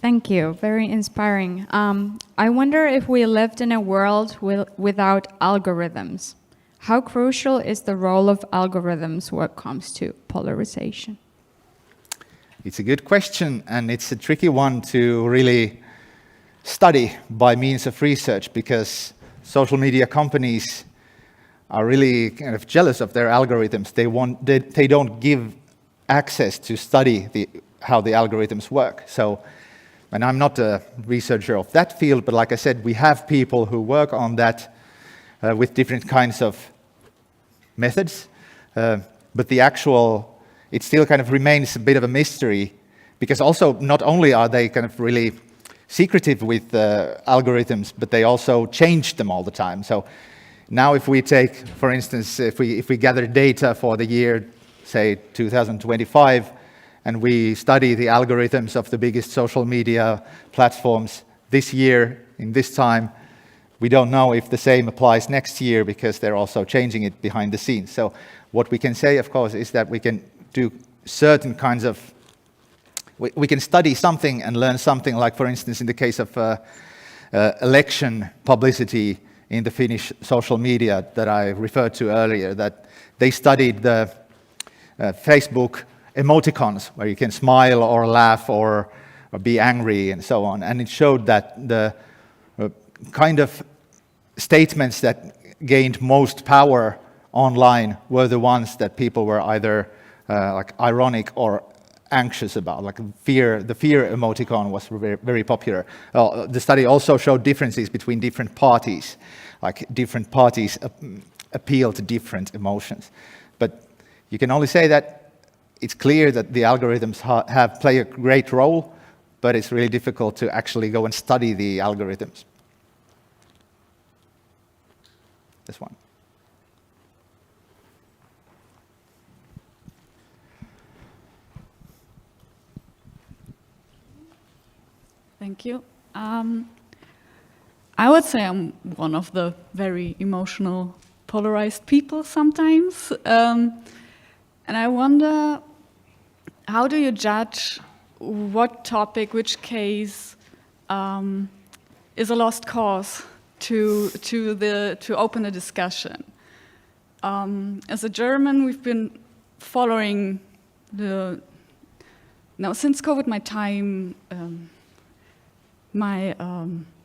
Thank you, very inspiring. I wonder if we lived in a world without algorithms. How crucial is the role of algorithms when it comes to polarization? It's a good question, and it's a tricky one to really study by means of research, because social media companies are really kind of jealous of their algorithms. They don't give access to study how the algorithms work. So, and I'm not a researcher of that field, but like I said, we have people who work on that with different kinds of methods. But it still kind of remains a bit of a mystery, because also not only are they kind of really secretive with algorithms, but they also change them all the time. So now if we take, for instance, if we gather data for the year, say 2025, and we study the algorithms of the biggest social media platforms this year, in this time, we don't know if the same applies next year, because they're also changing it behind the scenes. So what we can say, of course, is that we can do certain kinds of, we can study something and learn something, like, for instance, in the case of election publicity in the Finnish social media that I referred to earlier, that they studied the Facebook emoticons, where you can smile or laugh or be angry and so on. And it showed that the kind of statements that gained most power online were the ones that people were either like ironic or anxious about. Like the fear emoticon was very, very popular. The study also showed differences between different parties. Like different parties appeal to different emotions. But you can only say that it's clear that the algorithms play a great role, but it's really difficult to actually go and study the algorithms. This one. Thank you. I would say I'm one of the very emotional, polarized people sometimes. And I wonder, how do you judge what topic, which case is a lost cause to open a discussion? As a German, we've been following since COVID, my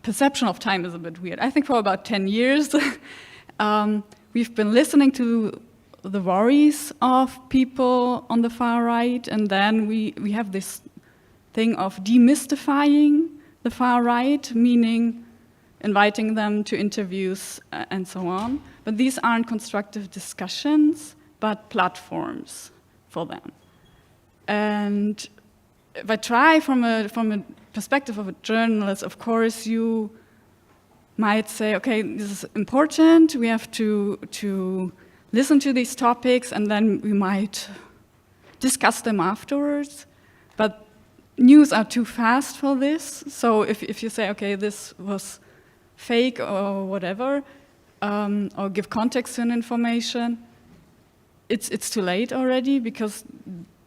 perception of time is a bit weird. I think for about 10 years, we've been listening to the worries of people on the far right, and then we have this thing of demystifying the far right, meaning inviting them to interviews and so on. But these aren't constructive discussions, but platforms for them. And if I try from a perspective of a journalist, of course, you might say, okay, this is important, we have to listen to these topics, and then we might discuss them afterwards. But news are too fast for this. So if you say, okay, this was fake or whatever, or give context to an information, it's too late already, because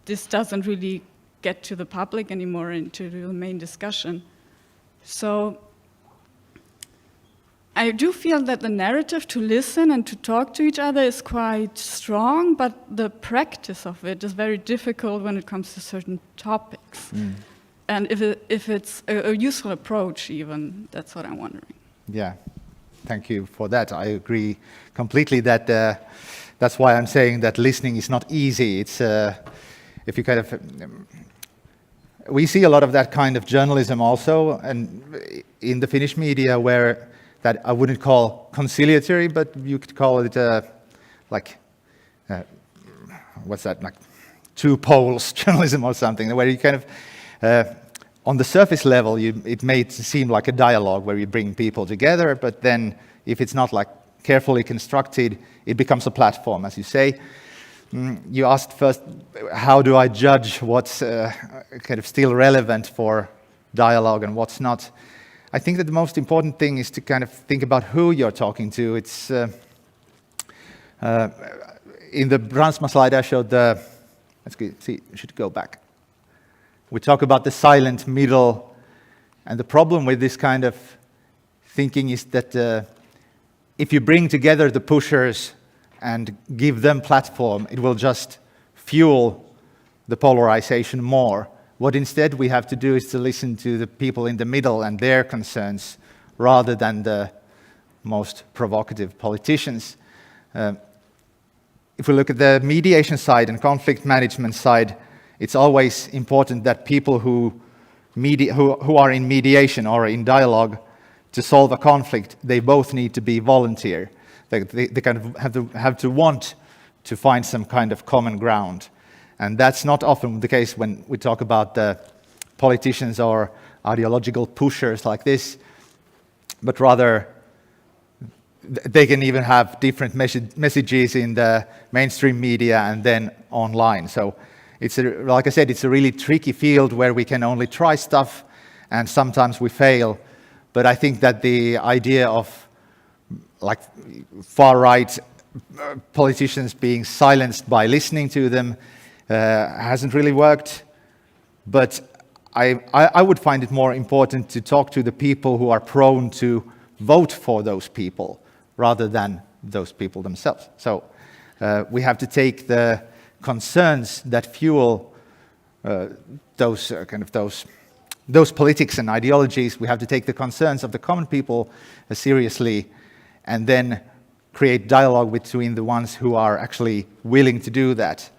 this doesn't really get to the public anymore, into the main discussion. So I do feel that the narrative to listen and to talk to each other is quite strong, but the practice of it is very difficult when it comes to certain topics. And if it's a useful approach even, that's what I'm wondering. Yeah, thank you for that. I agree completely that that's why I'm saying that listening is not easy. It's if you kind of we see a lot of that kind of journalism also, and in the Finnish media, where that I wouldn't call conciliatory, but you could call it like what's that, like two poles journalism or something, where you kind of on the surface level, it may seem like a dialogue where you bring people together, but then if it's not like carefully constructed, it becomes a platform, as you say. You asked first, how do I judge what's kind of still relevant for dialogue and what's not? I think that the most important thing is to kind of think about who you're talking to. It's in the Bransma slide I showed the, let's see, you should go back. We talk about the silent middle, and the problem with this kind of thinking is that if you bring together the pushers and give them platform, it will just fuel the polarization more. What instead we have to do is to listen to the people in the middle and their concerns rather than the most provocative politicians. If we look at the mediation side and conflict management side, it's always important that people who are in mediation or in dialogue to solve a conflict, they both need to be volunteer. They kind of have to want to find some kind of common ground. And that's not often the case when we talk about the politicians or ideological pushers like this, but rather they can even have different messages in the mainstream media and then online. So it's like I said, it's a really tricky field where we can only try stuff and sometimes we fail. But I think that the idea of like far-right politicians being silenced by listening to them hasn't really worked. But I would find it more important to talk to the people who are prone to vote for those people rather than those people themselves. So we have to take the concerns that fuel those politics and ideologies. We have to take the concerns of the common people seriously, and then create dialogue between the ones who are actually willing to do that.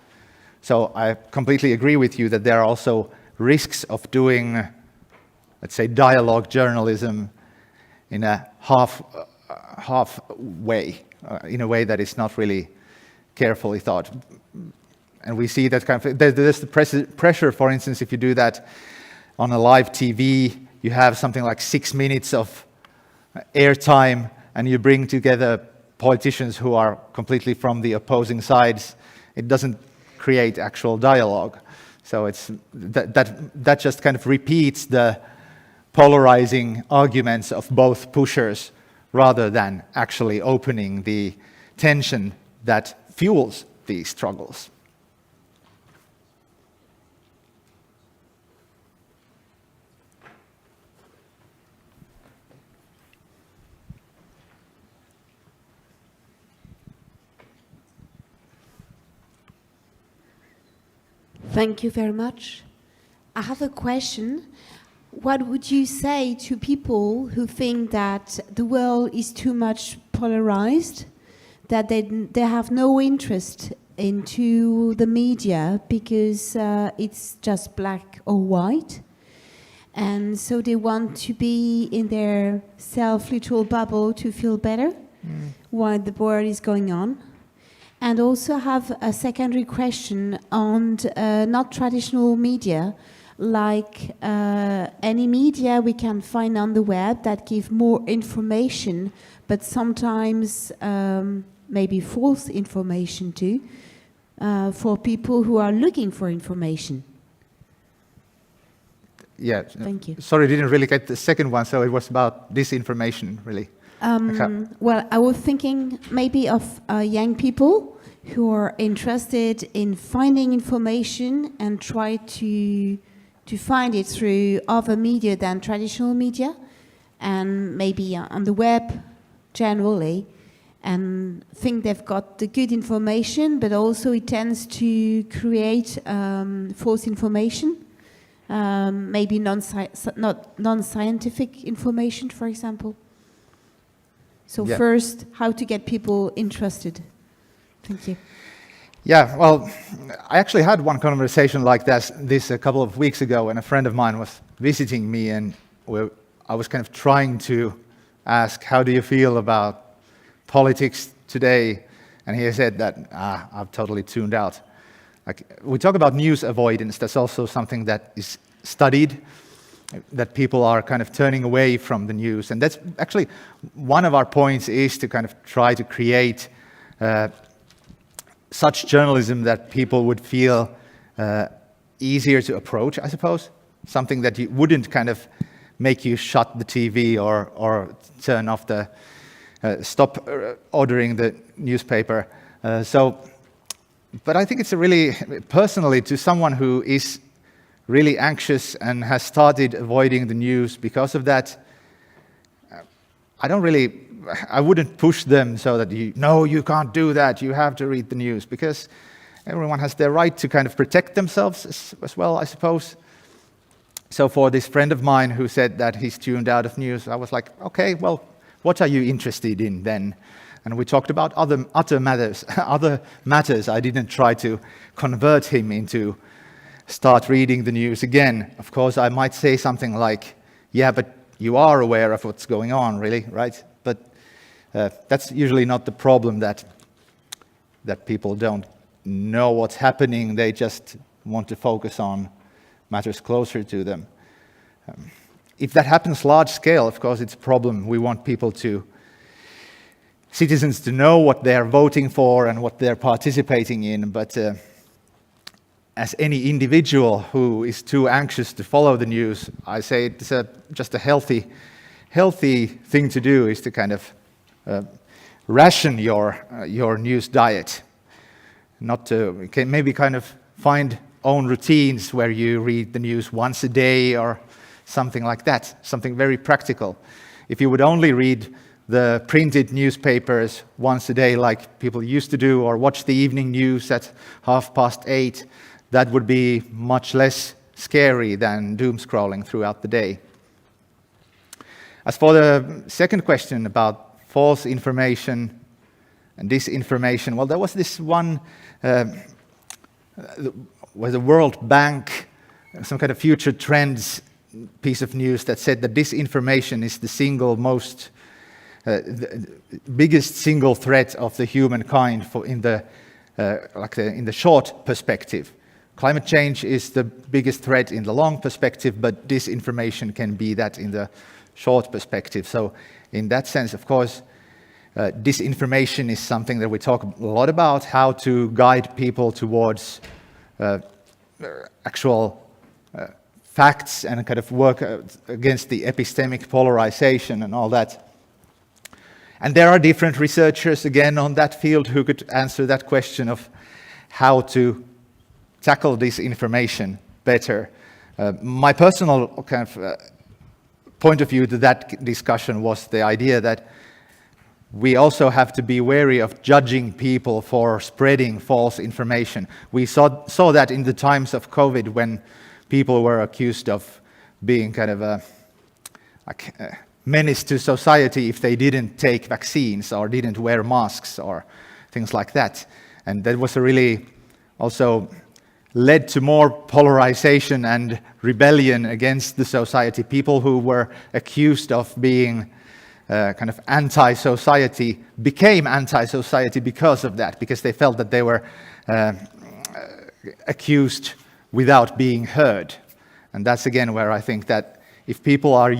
So I completely agree with you that there are also risks of doing, let's say, dialogue journalism in a half way, in a way that is not really carefully thought. And we see that kind of, there's the pressure, for instance, if you do that on a live TV, you have something like 6 minutes of airtime, and you bring together politicians who are completely from the opposing sides. It doesn't create actual dialogue. So it's that just kind of repeats the polarizing arguments of both pushers rather than actually opening the tension that fuels these struggles. Thank you very much. I have a question. What would you say to people who think that the world is too much polarized, that they have no interest into the media because it's just black or white, and so they want to be in their self-literal bubble to feel better while the world is going on? And also have a secondary question on not traditional media, like any media we can find on the web that give more information, but sometimes maybe false information too, for people who are looking for information. Yeah. Thank you. Sorry, I didn't really get the second one, so it was about disinformation, really. Well, I was thinking maybe of young people who are interested in finding information and try to find it through other media than traditional media, and maybe on the web generally, and think they've got the good information, but also it tends to create false information, maybe non-scientific information, for example. So Yeah. first, how to get people interested. Thank you. Yeah, well, I actually had one conversation like this a couple of weeks ago when a friend of mine was visiting me, and I was kind of trying to ask, how do you feel about politics today? And he said that, I've totally tuned out. Like, we talk about news avoidance, that's also something that is studied, that people are kind of turning away from the news. And that's actually one of our points, is to kind of try to create such journalism that people would feel easier to approach, I suppose. Something that you wouldn't kind of make you shut the TV or turn off the, stop ordering the newspaper. But I think it's a really, personally, to someone who is really anxious and has started avoiding the news because of that, I wouldn't push them so that you can't do that, you have to read the news, because everyone has their right to kind of protect themselves as well, I suppose. So for this friend of mine who said that he's tuned out of news, I was like, okay, well, what are you interested in then? And we talked about other matters. I didn't try to convert him into start reading the news again. Of course, I might say something like, yeah, but you are aware of what's going on, really, right? But that's usually not the problem, that people don't know what's happening. They just want to focus on matters closer to them. If that happens large scale, of course, it's a problem. We want citizens to know what they're voting for and what they're participating in. But as any individual who is too anxious to follow the news, I say it's just a healthy thing to do, is to kind of ration your news diet. Not to maybe kind of find own routines where you read the news once a day or something like that, something very practical. If you would only read the printed newspapers once a day like people used to do, or watch the evening news at 8:30, that would be much less scary than doom scrolling throughout the day. As for the second question about false information and disinformation, well, there was this one where the World Bank, some kind of future trends piece of news that said that disinformation is the single most, the biggest single threat of the humankind in the short perspective. Climate change is the biggest threat in the long perspective, but disinformation can be that in the short perspective. So in that sense, of course, disinformation is something that we talk a lot about, how to guide people towards actual facts and kind of work against the epistemic polarization and all that. And there are different researchers, again, on that field who could answer that question of how to tackle disinformation better. My personal kind of point of view to that discussion was the idea that we also have to be wary of judging people for spreading false information. We saw that in the times of COVID, when people were accused of being kind of a menace to society if they didn't take vaccines or didn't wear masks or things like that. And that was really also led to more polarization and rebellion against the society. People who were accused of being kind of anti-society became anti-society because of that, because they felt that they were accused without being heard. And that's again where I think that if people are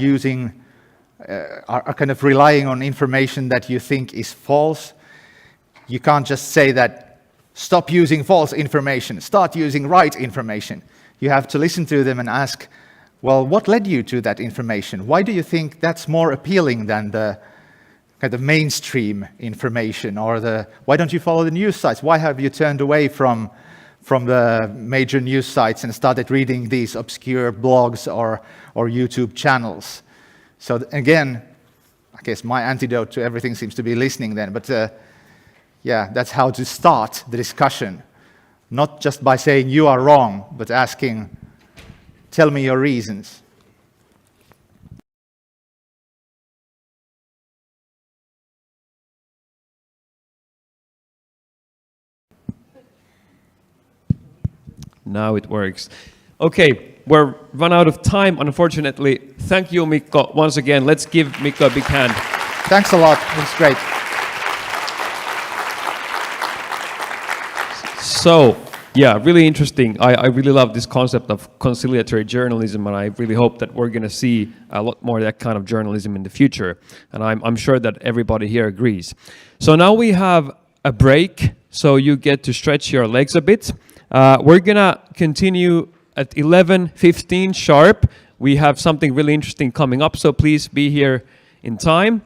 are kind of relying on information that you think is false, you can't just say that, stop using false information, start using right information. You have to listen to them and ask, well, what led you to that information? Why do you think that's more appealing than the kind of mainstream information? Or why don't you follow the news sites? Why have you turned away from the major news sites and started reading these obscure blogs or YouTube channels? So again, guess my antidote to everything seems to be listening then. But yeah, that's how to start the discussion. Not just by saying you are wrong, but asking, tell me your reasons. Now it works. Okay, we're run out of time, unfortunately. Thank you, Mikko. Once again, let's give Mikko a big hand. Thanks a lot. It was great. So, yeah, really interesting. I really love this concept of conciliatory journalism, and I really hope that we're going to see a lot more of that kind of journalism in the future. And I'm sure that everybody here agrees. So now we have a break, so you get to stretch your legs a bit. We're going to continue at 11:15 sharp. We have something really interesting coming up, so please be here in time.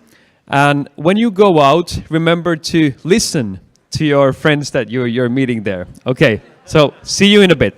And when you go out, remember to listen to your friends that you're meeting there. Okay, so see you in a bit.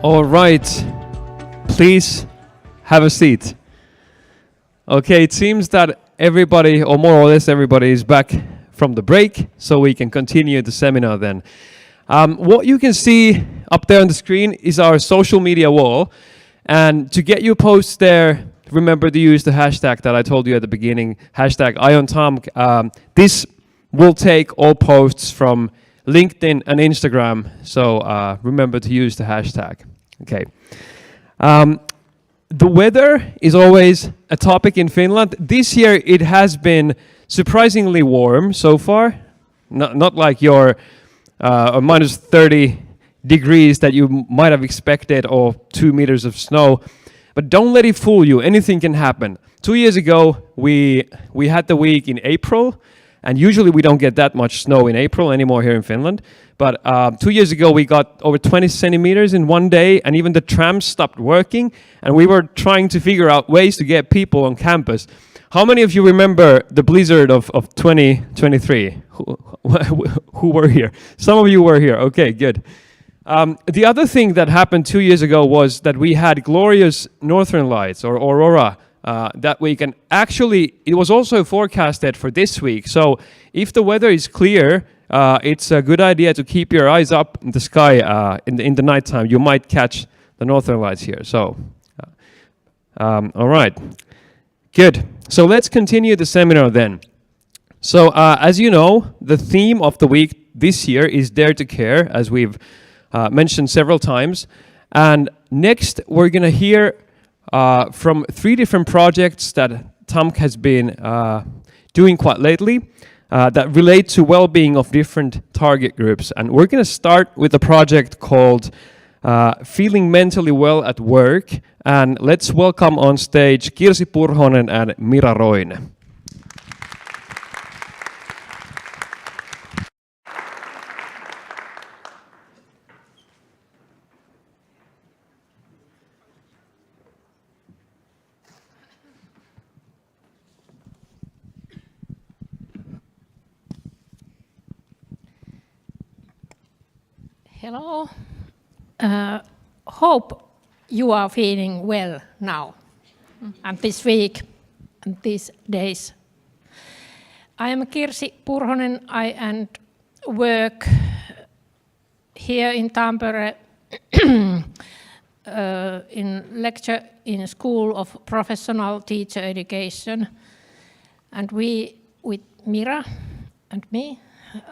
All right, please have a seat. Okay, it seems that everybody, or more or less everybody, is back from the break, so we can continue the seminar then. What you can see up there on the screen is our social media wall, and to get your posts there, remember to use the hashtag that I told you at the beginning, hashtag #IonTAMK. This will take all posts from LinkedIn and Instagram, so remember to use the hashtag. Okay. The weather is always a topic in Finland. This year it has been surprisingly warm so far. Not like your minus 30 degrees that you might have expected or 2 meters of snow. But don't let it fool you. Anything can happen. 2 years ago, we had the week in April, and usually we don't get that much snow in April anymore here in Finland. But 2 years ago, we got over 20 centimeters in one day, and even the trams stopped working, and we were trying to figure out ways to get people on campus. How many of you remember the blizzard of 2023? Who were here? Some of you were here. Okay, good. The other thing that happened 2 years ago was that we had glorious northern lights, or aurora, that week. And actually, it was also forecasted for this week. So if the weather is clear, it's a good idea to keep your eyes up in the sky in the nighttime. You might catch the northern lights here. So, all right. Good. So let's continue the seminar then. So as you know, the theme of the week this year is Dare to Care, as we've mentioned several times. And next, we're going to hear from 3 different projects that TAMK has been doing quite lately that relate to well-being of different target groups. And we're going to start with a project called Feeling Mentally Well at Work. And let's welcome on stage Kirsi Purhonen and Mira Roine. Hello. Hope you are feeling well now and this week and these days. I am Kirsi Purhonen. I work here in Tampere in lecture in School of Professional Teacher Education. And we, with Mira and me,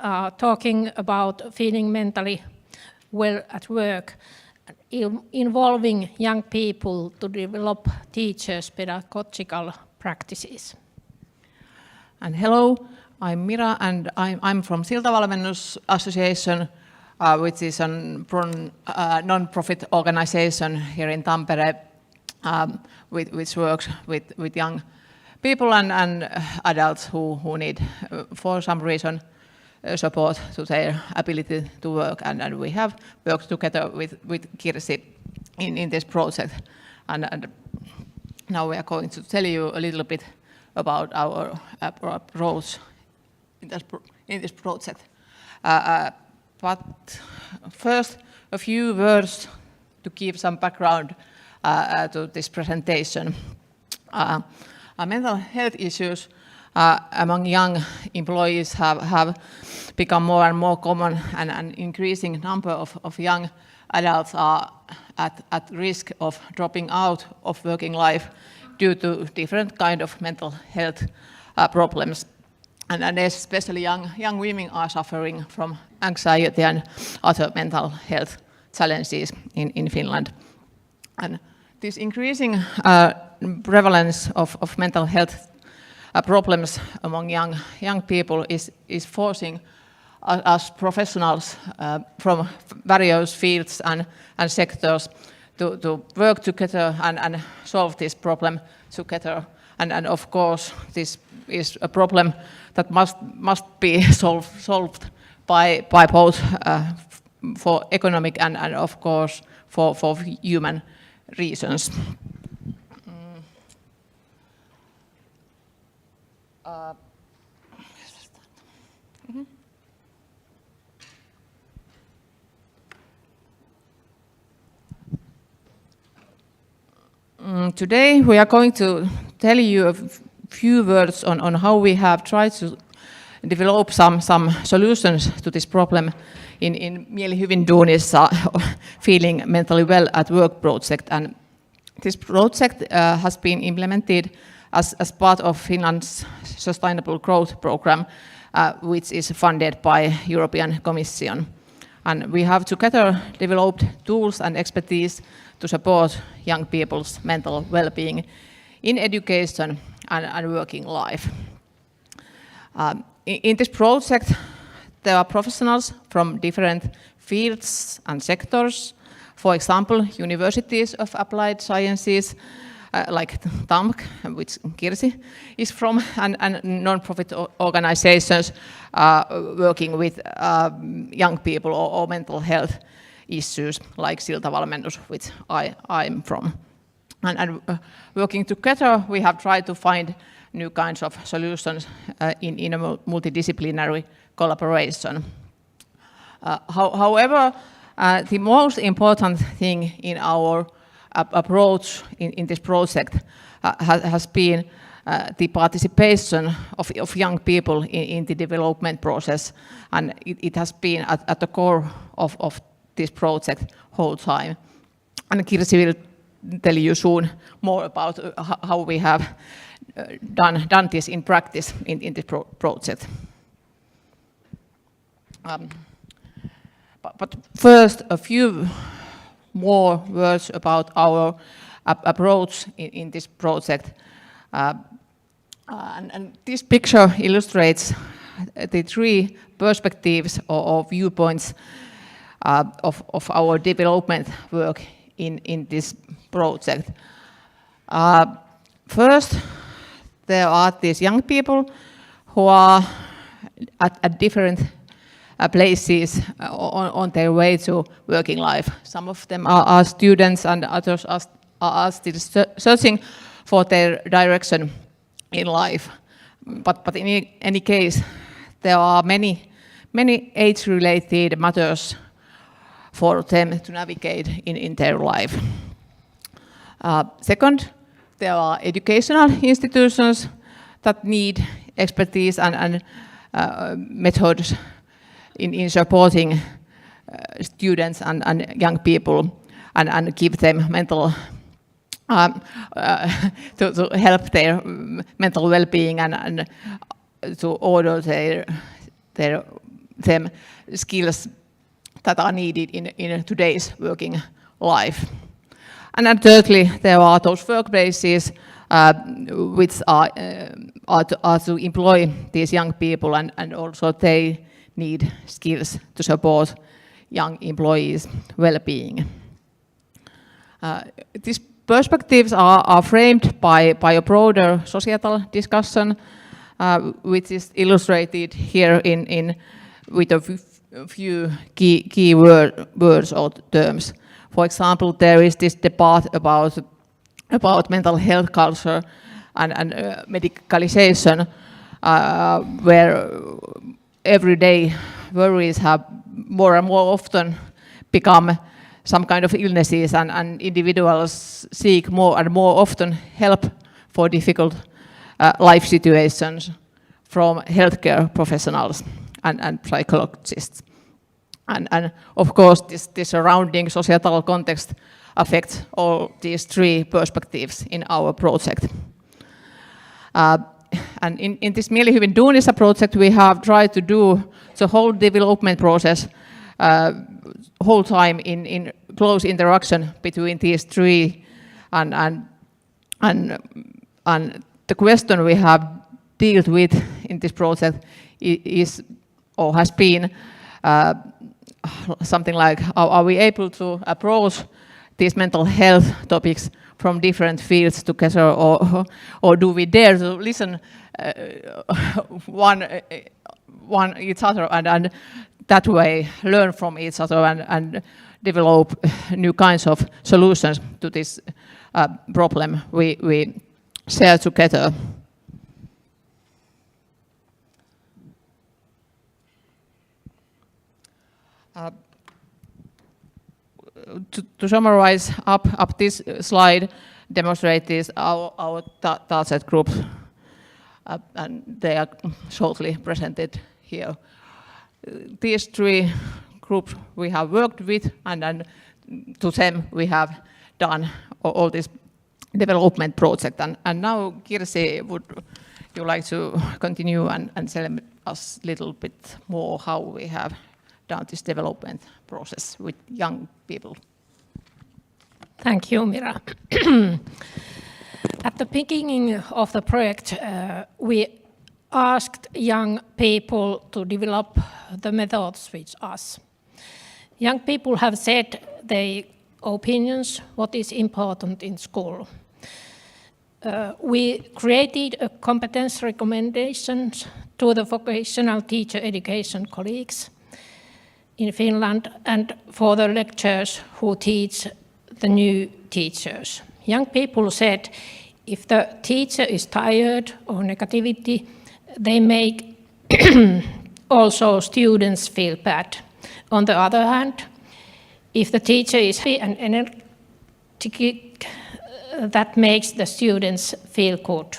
are talking about feeling mentally well at work, involving young people to develop teachers' pedagogical practices. And hello, I'm Mira, and I'm from Siltavalmennus Association, which is a non-profit organization here in Tampere, which works with young people and adults who need, for some reason, support to their ability to work, and we have worked together with Kirsi in this project, and now we are going to tell you a little bit about our approach in this project. But first, a few words to give some background to this presentation. Mental health issues among young employees have become more and more common, and an increasing number of young adults are at risk of dropping out of working life due to different kind of mental health problems. And especially young women are suffering from anxiety and other mental health challenges in Finland. And this increasing prevalence of mental health problems among young people is forcing us professionals from various fields and sectors to work together and solve this problem together. And of course, this is a problem that must be solved by both for economic and of course for human reasons. today we are going to tell you a few words on how we have tried to develop some solutions to this problem in Mielihyvin duunissa feeling mentally well at work project. And this project has been implemented as part of Finland's Sustainable Growth Program, which is funded by European Commission. And we have together developed tools and expertise to support young people's mental well-being in education and working life. In this project, there are professionals from different fields and sectors. For example, universities of applied sciences, like TAMK, which Kirsi is from, and non-profit organizations working with young people or mental health issues, like Siltavalmennus, which I'm from. And working together, we have tried to find new kinds of solutions in a multidisciplinary collaboration. However, the most important thing in our approach in this project has been the participation of young people in the development process, and it has been at the core of this project whole time. And Kirsi will tell you soon more about how we have done this in practice in this project. But first, a few more words about our approach in this project. And this picture illustrates the three perspectives or viewpoints of our development work in this project. First, there are these young people who are at different places on their way to working life. Some of them are students and others are still searching for their direction in life. But in any case, there are many age-related matters for them to navigate in their life. Second, there are educational institutions that need expertise and methods in supporting students and young people and give them mental to help their mental well-being and to order them skills that are needed in today's working life. And then thirdly, there are those workplaces which are to employ these young people, and also they need skills to support young employees' well-being. These perspectives are framed by a broader societal discussion, which is illustrated here with a few key words or terms. For example, there is this debate about mental health culture and medicalization, where everyday worries have more and more often become some kind of illnesses, and individuals seek more and more often help for difficult life situations from healthcare professionals and psychologists. And of course, this surrounding societal context affects all these three perspectives in our project. And in this Mielihyvin duunissa project, we have tried to do the whole development process whole time in close interaction between these three, and the question we have dealt with in this project is or has been something like, are we able to approach these mental health topics from different fields together, or do we dare to listen one each other and that way learn from each other and develop new kinds of solutions to this problem we share together. To summarize up this slide, demonstrate these our target groups, and they are shortly presented here. These 3 groups we have worked with, and then to them we have done all this development project. And now, Kirsi, would you like to continue and tell us a little bit more how we have done this development process with young people? Thank you, Mira. At the beginning of the project, we asked young people to develop the methods with us. Young people have said their opinions, what is important in school. We created a competence recommendations to the vocational teacher education colleagues in Finland and for the lecturers who teach the new teachers. Young people said if the teacher is tired or negativity, they make also students feel bad. On the other hand, if the teacher is happy and energetic, that makes the students feel good.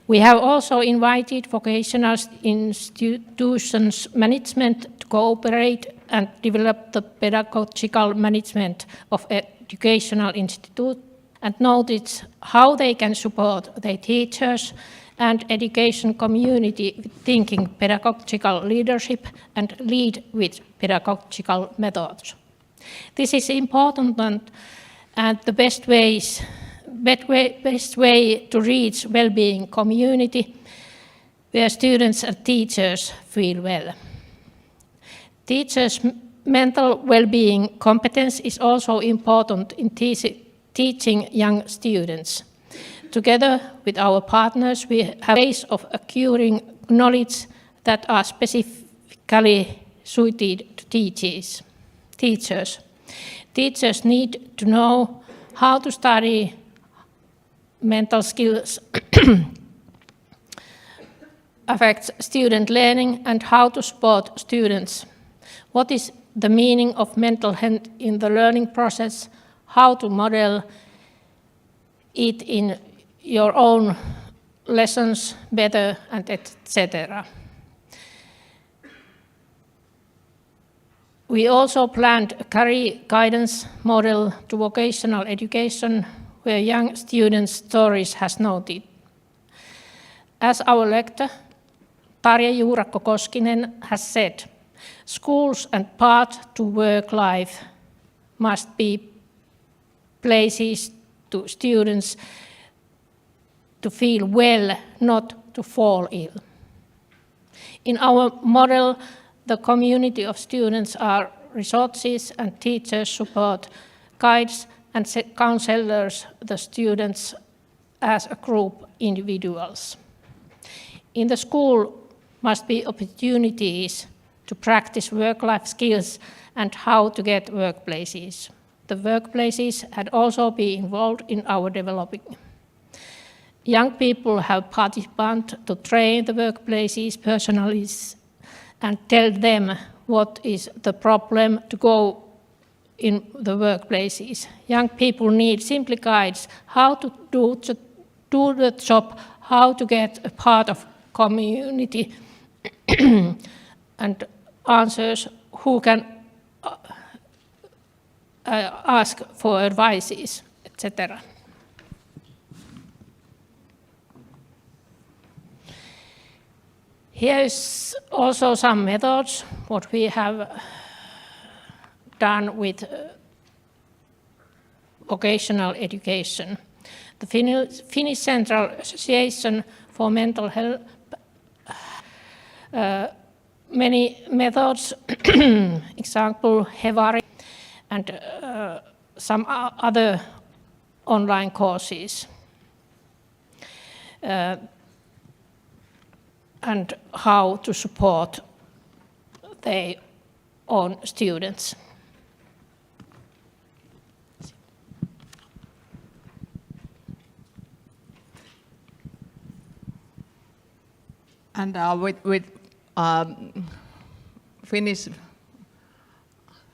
We have also invited vocational institutions management to cooperate and develop the pedagogical management of educational institutes and notice how they can support their teachers and education community with thinking pedagogical leadership and lead with pedagogical methods. This is important and the best way to reach well-being community where students and teachers feel well. Teachers' mental well-being competence is also important in teaching young students. Together with our partners, we have ways of acquiring knowledge that are specifically suited to teachers. Teachers need to know how to study mental skills affects student learning and how to support students. What is the meaning of mental health in the learning process, how to model it in your own lessons better, and etc. We also planned a career guidance model to vocational education where young students' stories has noted. As our lecturer, Tarja Juurakko-Koskinen has said, schools and path to work life must be places to students to feel well, not to fall ill. In our model, the community of students are resources and teachers support, guides and counselors the students as a group individuals. In the school must be opportunities to practice work-life skills and how to get workplaces. The workplaces had also been involved in our developing. Young people have participated to train the workplaces personalities and tell them what is the problem to go in the workplaces. Young people need simple guides how to do the job, how to get a part of community and answers who can ask for advices, etc. Here is also some methods, what we have done with vocational education. The Finnish Central Association for Mental Health, many methods, example, Hevari, and some other online courses. And how to support their own students. And with Finnish,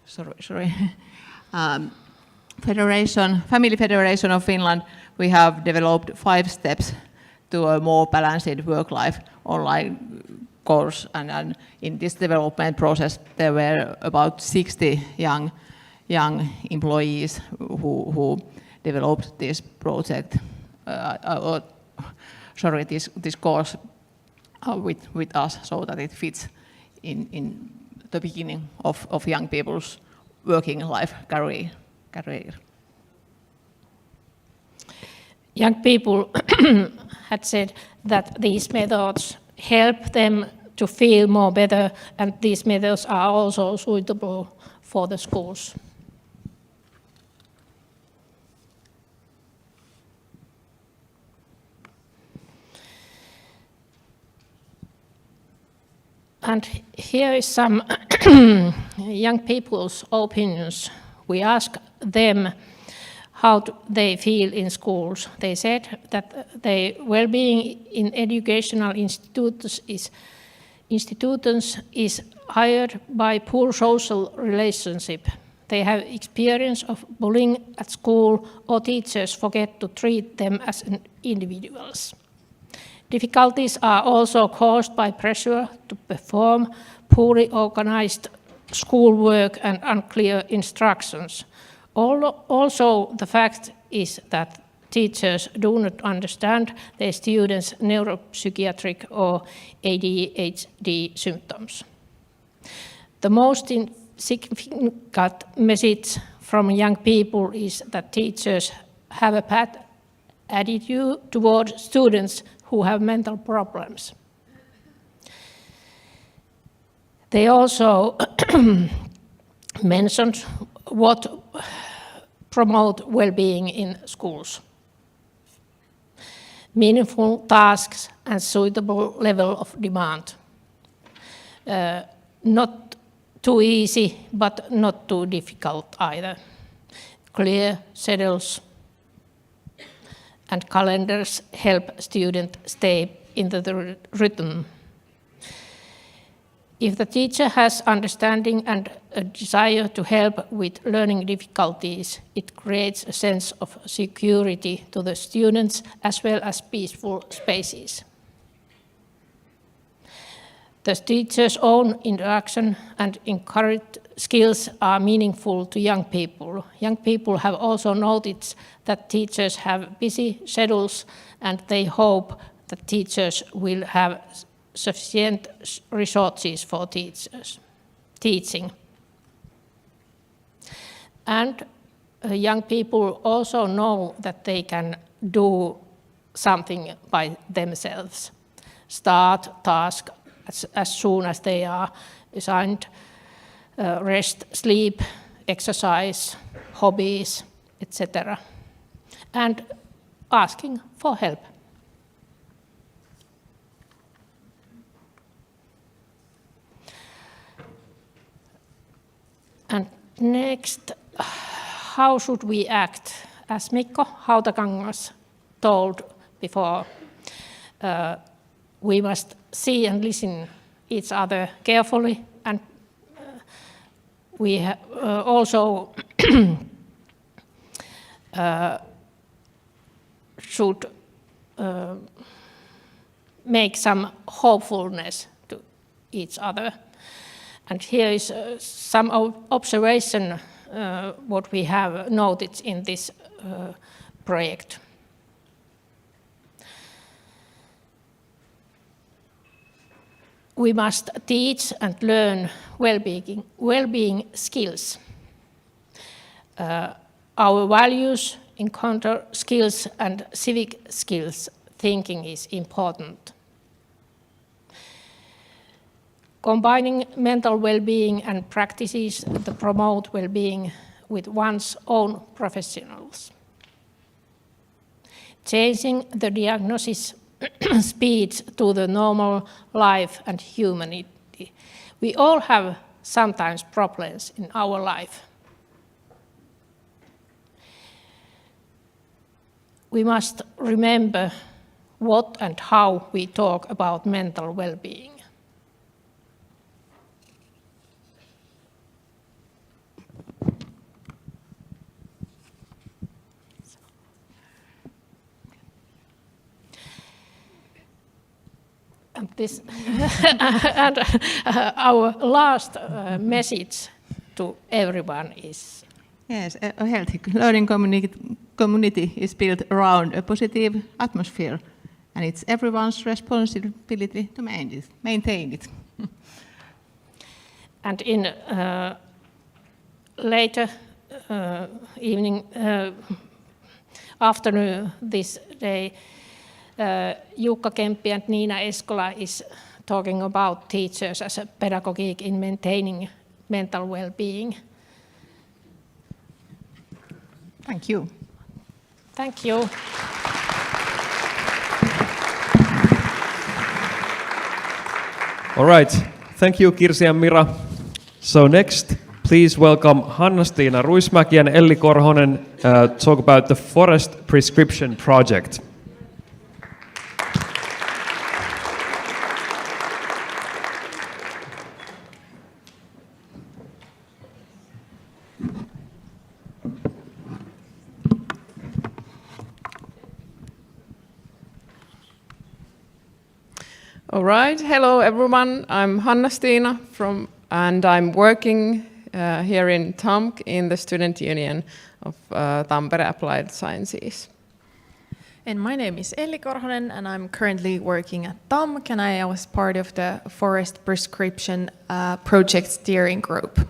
sorry, Family Federation of Finland, we have developed 5 steps to a more balanced work-life online course. And in this development process, there were about 60 young employees who developed this project, this course with us, so that it fits in the beginning of young people's working life career. Young people had said that these methods help them to feel more better, and these methods are also suitable for the schools. And here is some young people's opinions. We asked them how they feel in schools. They said that their well-being in educational institutions is hired by poor social relationship. They have experience of bullying at school, or teachers forget to treat them as individuals. Difficulties are also caused by pressure to perform, poorly organized schoolwork and unclear instructions. Also, the fact is that teachers do not understand their students' neuropsychiatric or ADHD symptoms. The most significant message from young people is that teachers have a bad attitude towards students who have mental problems. They also mentioned what promote well-being in schools. Meaningful tasks and suitable level of demand. Not too easy, but not too difficult either. Clear schedules and calendars help students stay in the rhythm. If the teacher has understanding and a desire to help with learning difficulties, it creates a sense of security to the students as well as peaceful spaces. The teacher's own interaction and encouraged skills are meaningful to young people. Young people have also noticed that teachers have busy schedules, and they hope that teachers will have sufficient resources for teaching. And young people also know that they can do something by themselves. Start task as soon as they are assigned, rest, sleep, exercise, hobbies, etc. And asking for help. And next, how should we act? As Mikko Hautakangas told before, we must see and listen each other carefully, and we also should make some hopefulness to each other. And here is some observation what we have noted in this project. We must teach and learn well-being skills. Our values, encounter skills, and civic skills thinking is important. Combining mental well-being and practices to promote well-being with one's own professionals. Changing the diagnosis speeds to the normal life and humanity. We all have sometimes problems in our life. We must remember what and how we talk about mental well-being. this and our last message to everyone is. Yes, a healthy learning community is built around a positive atmosphere, and it's everyone's responsibility to maintain it. And in later evening, afternoon this day, Jukka Kemppi and Nina Eskola is talking about teachers as a pedagogic in maintaining mental well-being. Thank you. Thank you. All right. Thank you, Kirsi and Mira. So next, please welcome Hanna-Stiina Ruismäki and Elli Korhonen talk about the Forest Prescription Project. All right, hello everyone. I'm Hanna-Stiina and I'm working here in TAMK in the Student Union of Tampere Applied Sciences. And my name is Elli Korhonen and I'm currently working at TAMK and I was part of the Forest Prescription Project Steering Group.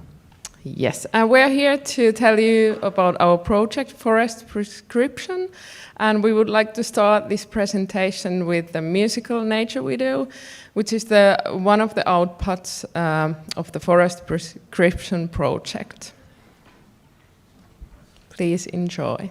Yes, and we're here to tell you about our project Forest Prescription, and we would like to start this presentation with the musical nature we do, which is one of the outputs of the Forest Prescription project. Please enjoy.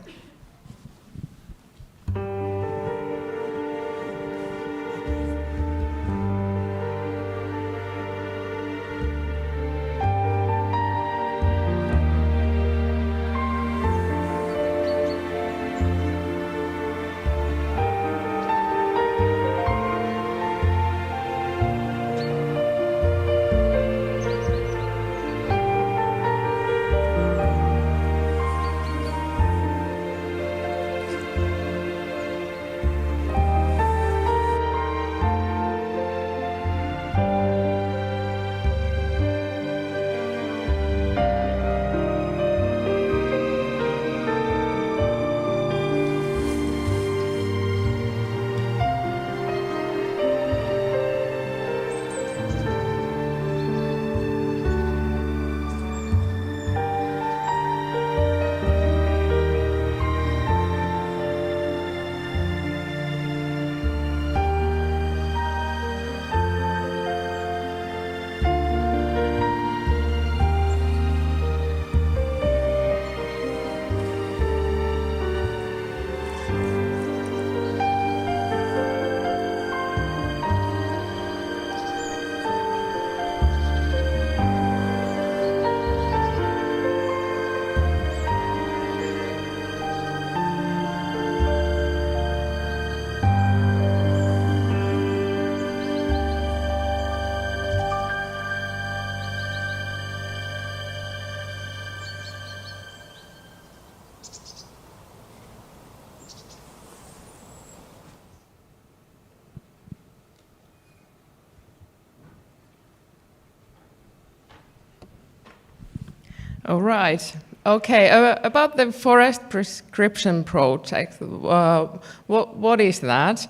All right. Okay, about the Forest Prescription Project, what is that?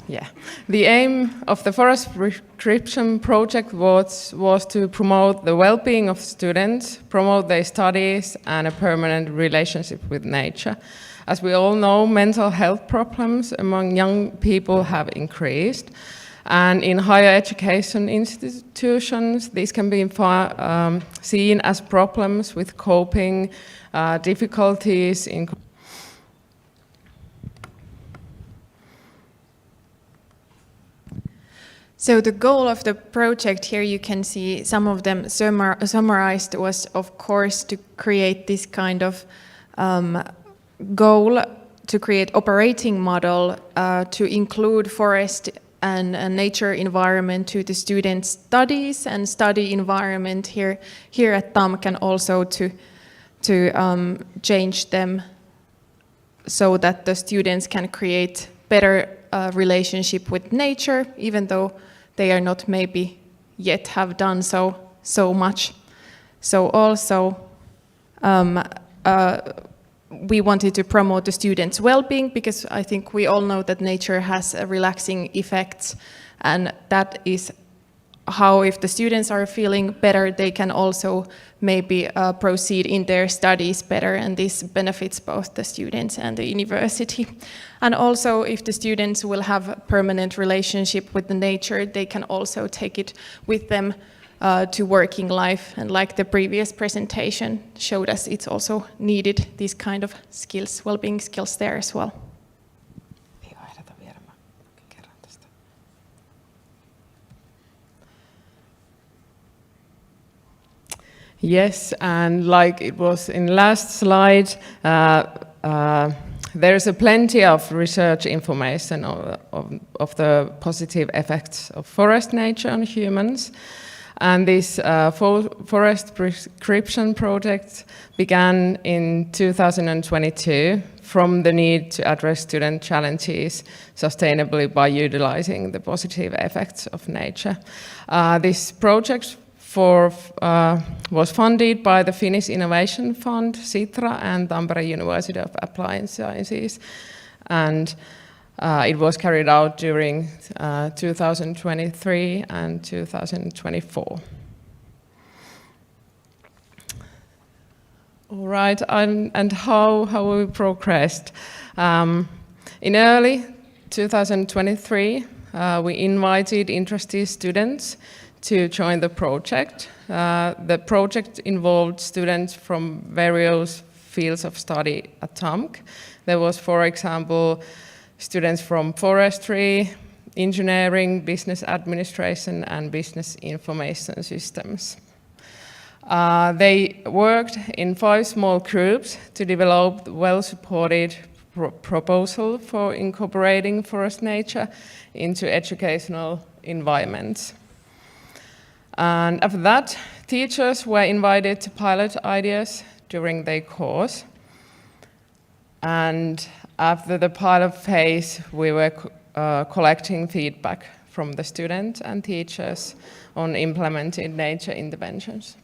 Yeah, the aim of the Forest Prescription Project was to promote the well-being of students, promote their studies and a permanent relationship with nature. As we all know, mental health problems among young people have increased. And in higher education institutions, these can be seen as problems with coping, difficulties in. So the goal of the project here, you can see some of them summarized, was of course to create this kind of goal, to create operating model, to include forest and nature environment to the students' studies and study environment here at TAMK, and also to change them so that the students can create better relationship with nature, even though they are not maybe yet have done so much. So also we wanted to promote the students' well-being, because I think we all know that nature has a relaxing effect, and that is how, if the students are feeling better, they can also maybe proceed in their studies better, and this benefits both the students and the university. And also, if the students will have a permanent relationship with the nature, they can also take it with them to working life. And like the previous presentation showed us, it's also needed, these kind of skills, well-being skills there as well. Yes, and like it was in last slide, there's a plenty of research information of the positive effects of forest nature on humans. And this forest prescription project began in 2022 from the need to address student challenges sustainably by utilizing the positive effects of nature. This project was funded by the Finnish Innovation Fund, Sitra, and Tampere University of Applied Sciences. And it was carried out during 2023 and 2024. All right, and how we progressed. In early 2023, we invited interested students to join the project. The project involved students from various fields of study at TAMK. There was, for example, students from forestry, engineering, business administration, and business information systems. They worked in 5 small groups to develop well-supported proposal for incorporating forest nature into educational environments. And after that, teachers were invited to pilot ideas during their course. And after the pilot phase, we were collecting feedback from the students and teachers on implementing nature interventions.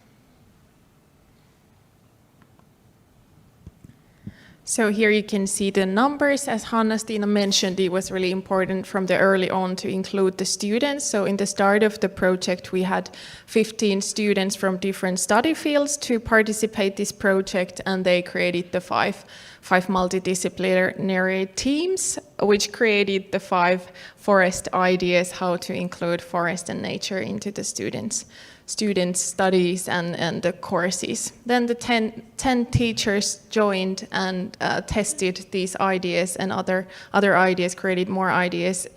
So here you can see the numbers. As Hanna-Stina mentioned, it was really important from the early on to include the students. So in the start of the project, we had 15 students from different study fields to participate this project, and they created the five multidisciplinary teams, which created the 5 forest ideas, how to include forest and nature into the students' studies and the courses. Then the 10 teachers joined and tested these ideas, and other ideas, created more ideas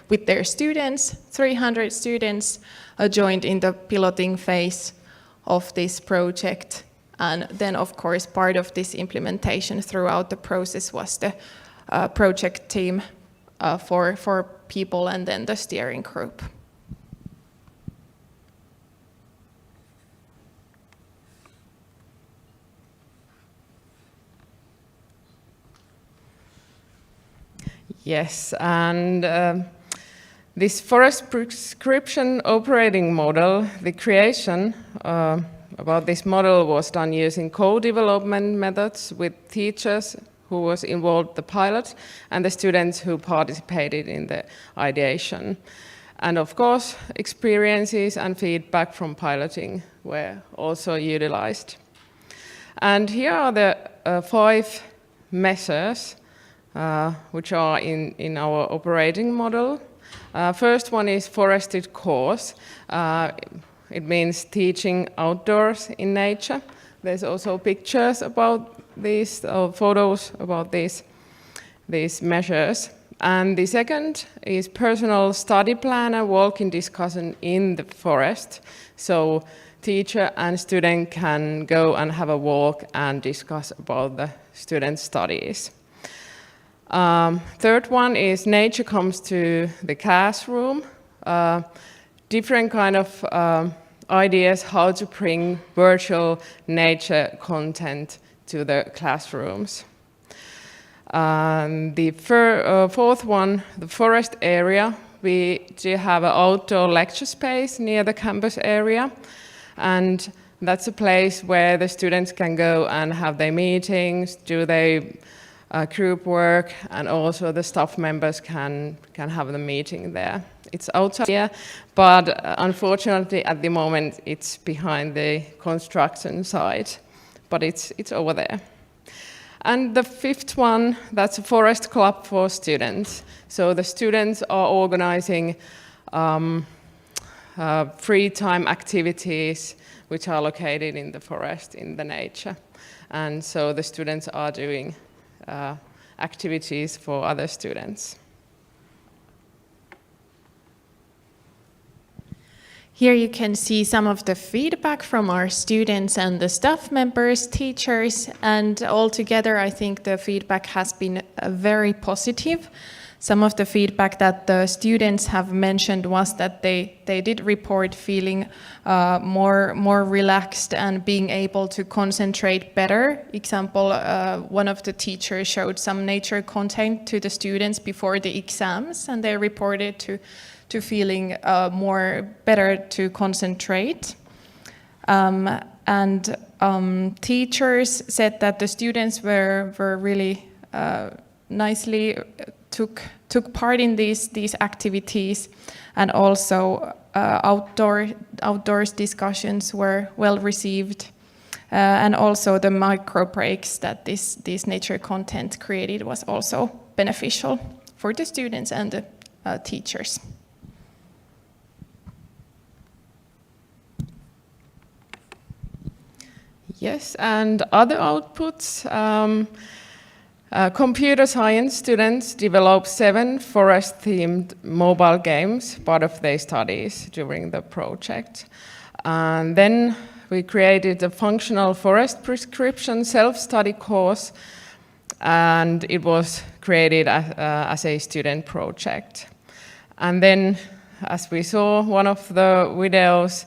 with their students. 300 students joined in the piloting phase of this project. And then, of course, part of this implementation throughout the process was the project team for people, and then the steering group. Yes, and this forest prescription operating model, the creation about this model was done using co-development methods with teachers who was involved in the pilot and the students who participated in the ideation. And of course, experiences and feedback from piloting were also utilized. And here are the 5 measures which are in our operating model. First one is forested course. It means teaching outdoors in nature. There's also pictures about these, photos about these measures. And the second is personal study plan and walking discussion in the forest. So teacher and student can go and have a walk and discuss about the student studies. Third one is nature comes to the classroom. Different kind of ideas how to bring virtual nature content to the classrooms. The fourth one, the forest area, we do have an outdoor lecture space near the campus area, and that's a place where the students can go and have their meetings, do their group work, and also the staff members can have the meeting there. It's outside here, but unfortunately at the moment it's behind the construction site, but it's over there. And the fifth one, that's a forest club for students. So the students are organizing free time activities which are located in the forest, in the nature. And so the students are doing activities for other students. Here you can see some of the feedback from our students and the staff members, teachers, and altogether I think the feedback has been very positive. Some of the feedback that the students have mentioned was that they did report feeling more relaxed and being able to concentrate better. Example, one of the teachers showed some nature content to the students before the exams, and they reported to feeling better to concentrate. Teachers said that the students were really nicely took part in these activities, and also outdoors discussions were well received, and also the micro breaks that this nature content created was also beneficial for the students and the teachers. Yes, and other outputs. Computer science students developed 7 forest-themed mobile games, part of their studies during the project. And then we created a functional forest prescription self-study course, and it was created as a student project. And then, as we saw one of the videos,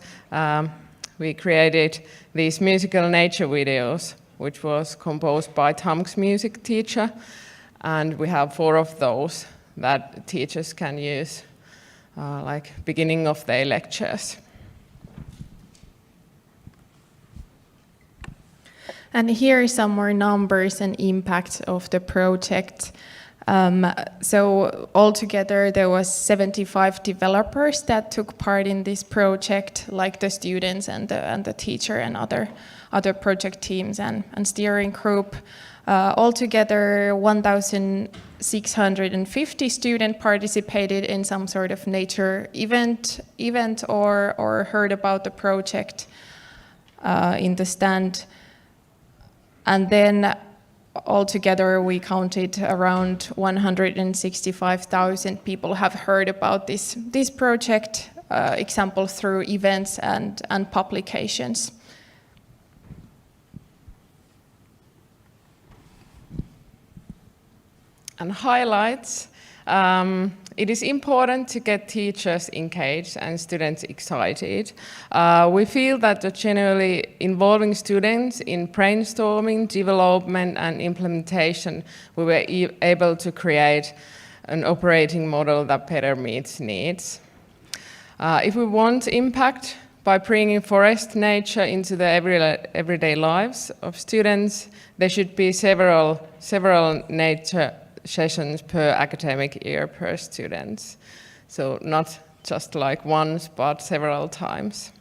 we created these musical nature videos, which was composed by TAMK's music teacher, and we have 4 of those that teachers can use, like beginning of their lectures. And here are some more numbers and impact of the project. So altogether there was 75 developers that took part in this project, like the students and the teacher and other project teams and steering group. Altogether 1,650 students participated in some sort of nature event or heard about the project in the stand. And then altogether we counted around 165,000 people have heard about this project, example through events and publications. And highlights. It is important to get teachers engaged and students excited. We feel that generally involving students in brainstorming, development and implementation, we were able to create an operating model that better meets needs. If we want impact by bringing forest nature into the everyday lives of students, there should be several nature sessions per academic year per student. So not just like once, but several times.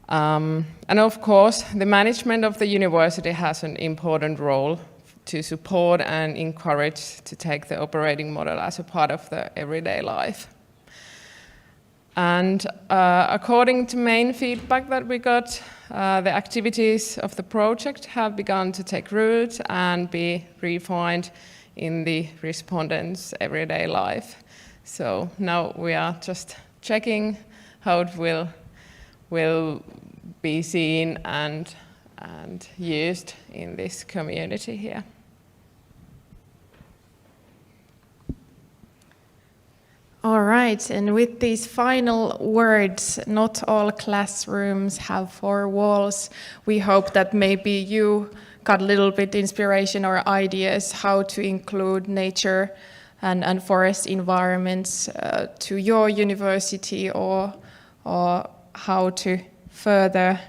And of course, the management of the university has an important role to support and encourage to take the operating model as a part of the everyday life. And according to main feedback that we got, the activities of the project have begun to take root and be refined in the respondents' everyday life. So now we are just checking how it will be seen and used in this community here. All right, and with these final words, not all classrooms have four walls. We hope that maybe you got a little bit inspiration or ideas how to include nature and forest environments to your university, or how to further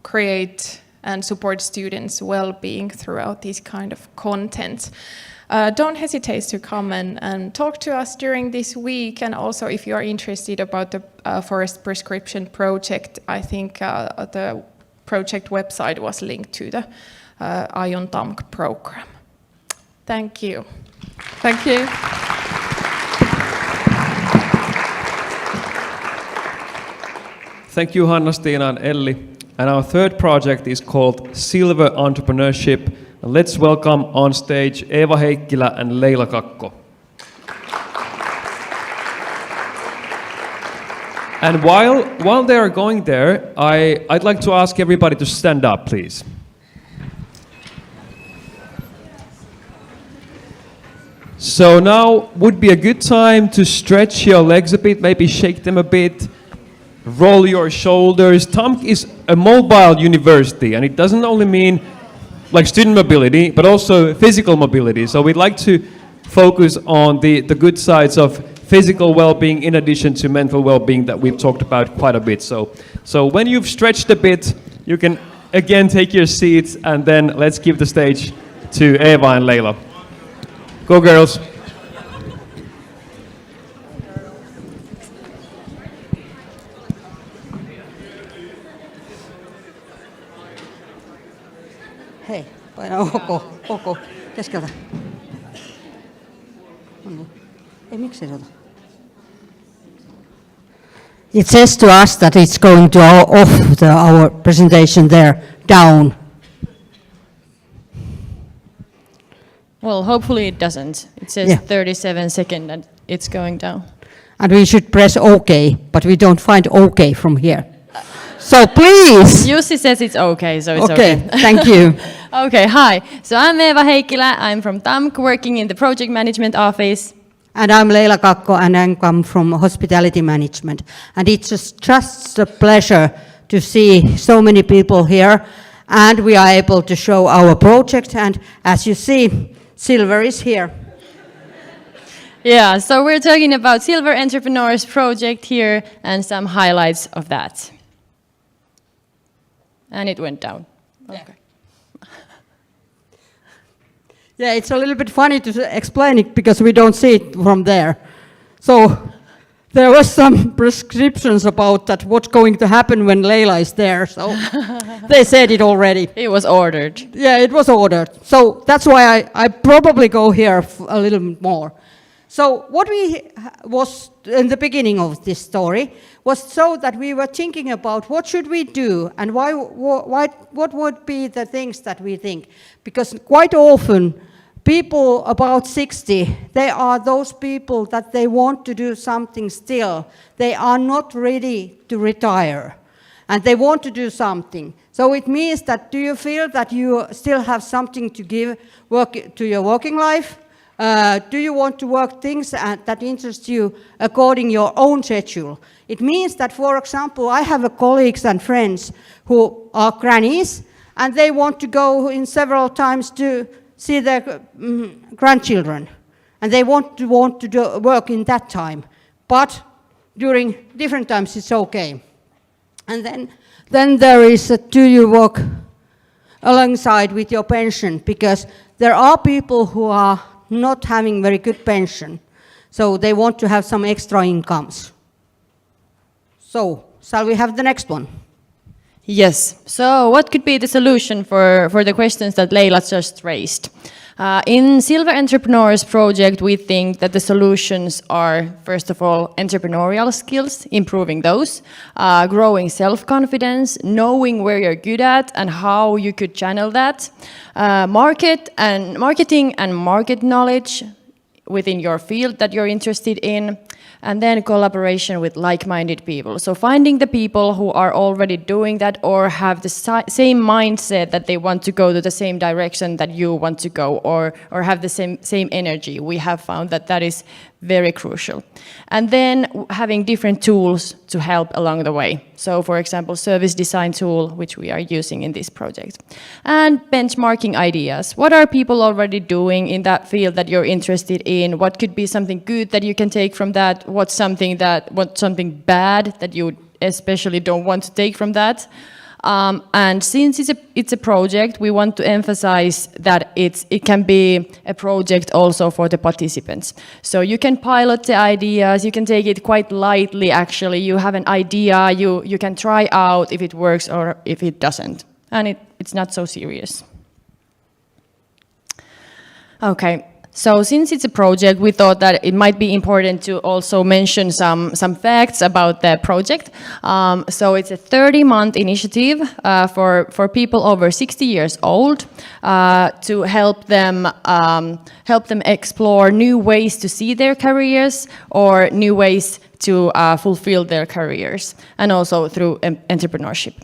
create and support students' well-being throughout these kind of content. Don't hesitate to come and talk to us during this week, and also if you are interested about the forest prescription project, I think the project website was linked to the ION TAMK program. Thank you. Thank you. Thank you, Hanna-Stina and Elli. And our third project is called Silver Entrepreneurship. Let's welcome on stage Eeva Heikkilä and Leila Kakko. And while they are going there, I'd like to ask everybody to stand up, please. So now would be a good time to stretch your legs a bit, maybe shake them a bit, roll your shoulders. TAMK is a mobile university, and it doesn't only mean like student mobility, but also physical mobility. So we'd like to focus on the good sides of physical well-being in addition to mental well-being that we've talked about quite a bit. So when you've stretched a bit, you can again take your seats, and then let's give the stage to Eeva and Leila. Go girls. Hei, paina OK, keskeltä. Ei, miksi ei ota? It says to us that it's going to off our presentation there, down. Well, hopefully it doesn't. It says 37 seconds and it's going down. And we should press OK, but we don't find OK from here. So please! Jussi says it's okay, so it's okay. okay. Thank you. Okay, hi. So I'm Eeva Heikkilä. I'm from TAMK, working in the project management office. And I'm Leila Kakko, and I come from hospitality management. And it's just a pleasure to see so many people here, and we are able to show our project. And as you see, Silver is here. Yeah, so we're talking about Silver Entrepreneurs project here and some highlights of that. And it went down. Okay. Yeah, it's a little bit funny to explain it because we don't see it from there. So there was some prescriptions about that what's going to happen when Leila is there. So they said it already. It was ordered. Yeah, it was ordered. So that's why I probably go here a little bit more. So what we was in the beginning of this story was so that we were thinking about what should we do and what would be the things that we think. Because quite often people about 60, they are those people that they want to do something still. They are not ready to retire and they want to do something. So it means that do you feel that you still have something to give to your working life? Do you want to work things that interest you according your own schedule? It means that, for example, I have colleagues and friends who are grannies, and they want to go in several times to see their grandchildren, and they want to do work in that time. But during different times, it's okay. And then there is do you work alongside with your pension? Because there are people who are not having very good pension, so they want to have some extra incomes. So, shall we have the next one? Yes. So what could be the solution for the questions that Leila just raised? In Silver Entrepreneurs project, we think that the solutions are, first of all, entrepreneurial skills, improving those, growing self-confidence, knowing where you're good at and how you could channel that, marketing and market knowledge within your field that you're interested in, And then collaboration with like-minded people. So finding the people who are already doing that or have the same mindset that they want to go to the same direction that you want to go, or have the same energy. We have found that that is very crucial. And then having different tools to help along the way. So for example, service design tool, which we are using in this project. And benchmarking ideas. What are people already doing in that field that you're interested in? What could be something good that you can take from that? What's something bad that you especially don't want to take from that? And since it's a project, we want to emphasize that it can be a project also for the participants. So you can pilot the ideas, you can take it quite lightly actually. You have an idea, you can try out if it works or if it doesn't. And it's not so serious. Okay. So since it's a project, we thought that it might be important to also mention some facts about the project. So it's a 30-month initiative for people over 60 years old to help them explore new ways to see their careers or new ways to fulfill their careers, and also through entrepreneurship.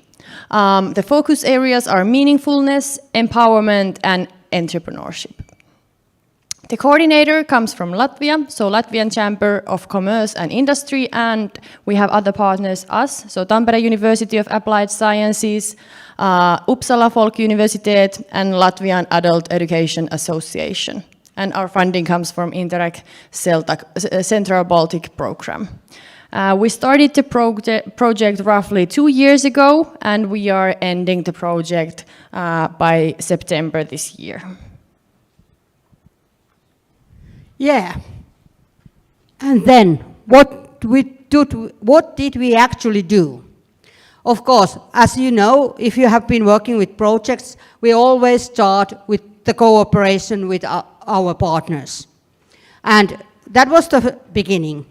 The focus areas are meaningfulness, empowerment, and entrepreneurship. The coordinator comes from Latvia, so Latvian Chamber of Commerce and Industry, and we have other partners, us, so Tampere University of Applied Sciences, Uppsala Folkuniversitet, and Latvian Adult Education Association. And our funding comes from Interreg Central Baltic Program. We started the project roughly 2 years ago, and we are ending the project by September this year. Yeah. And then, what did we actually do? Of course, as you know, if you have been working with projects, we always start with the cooperation with our partners. And that was the beginning.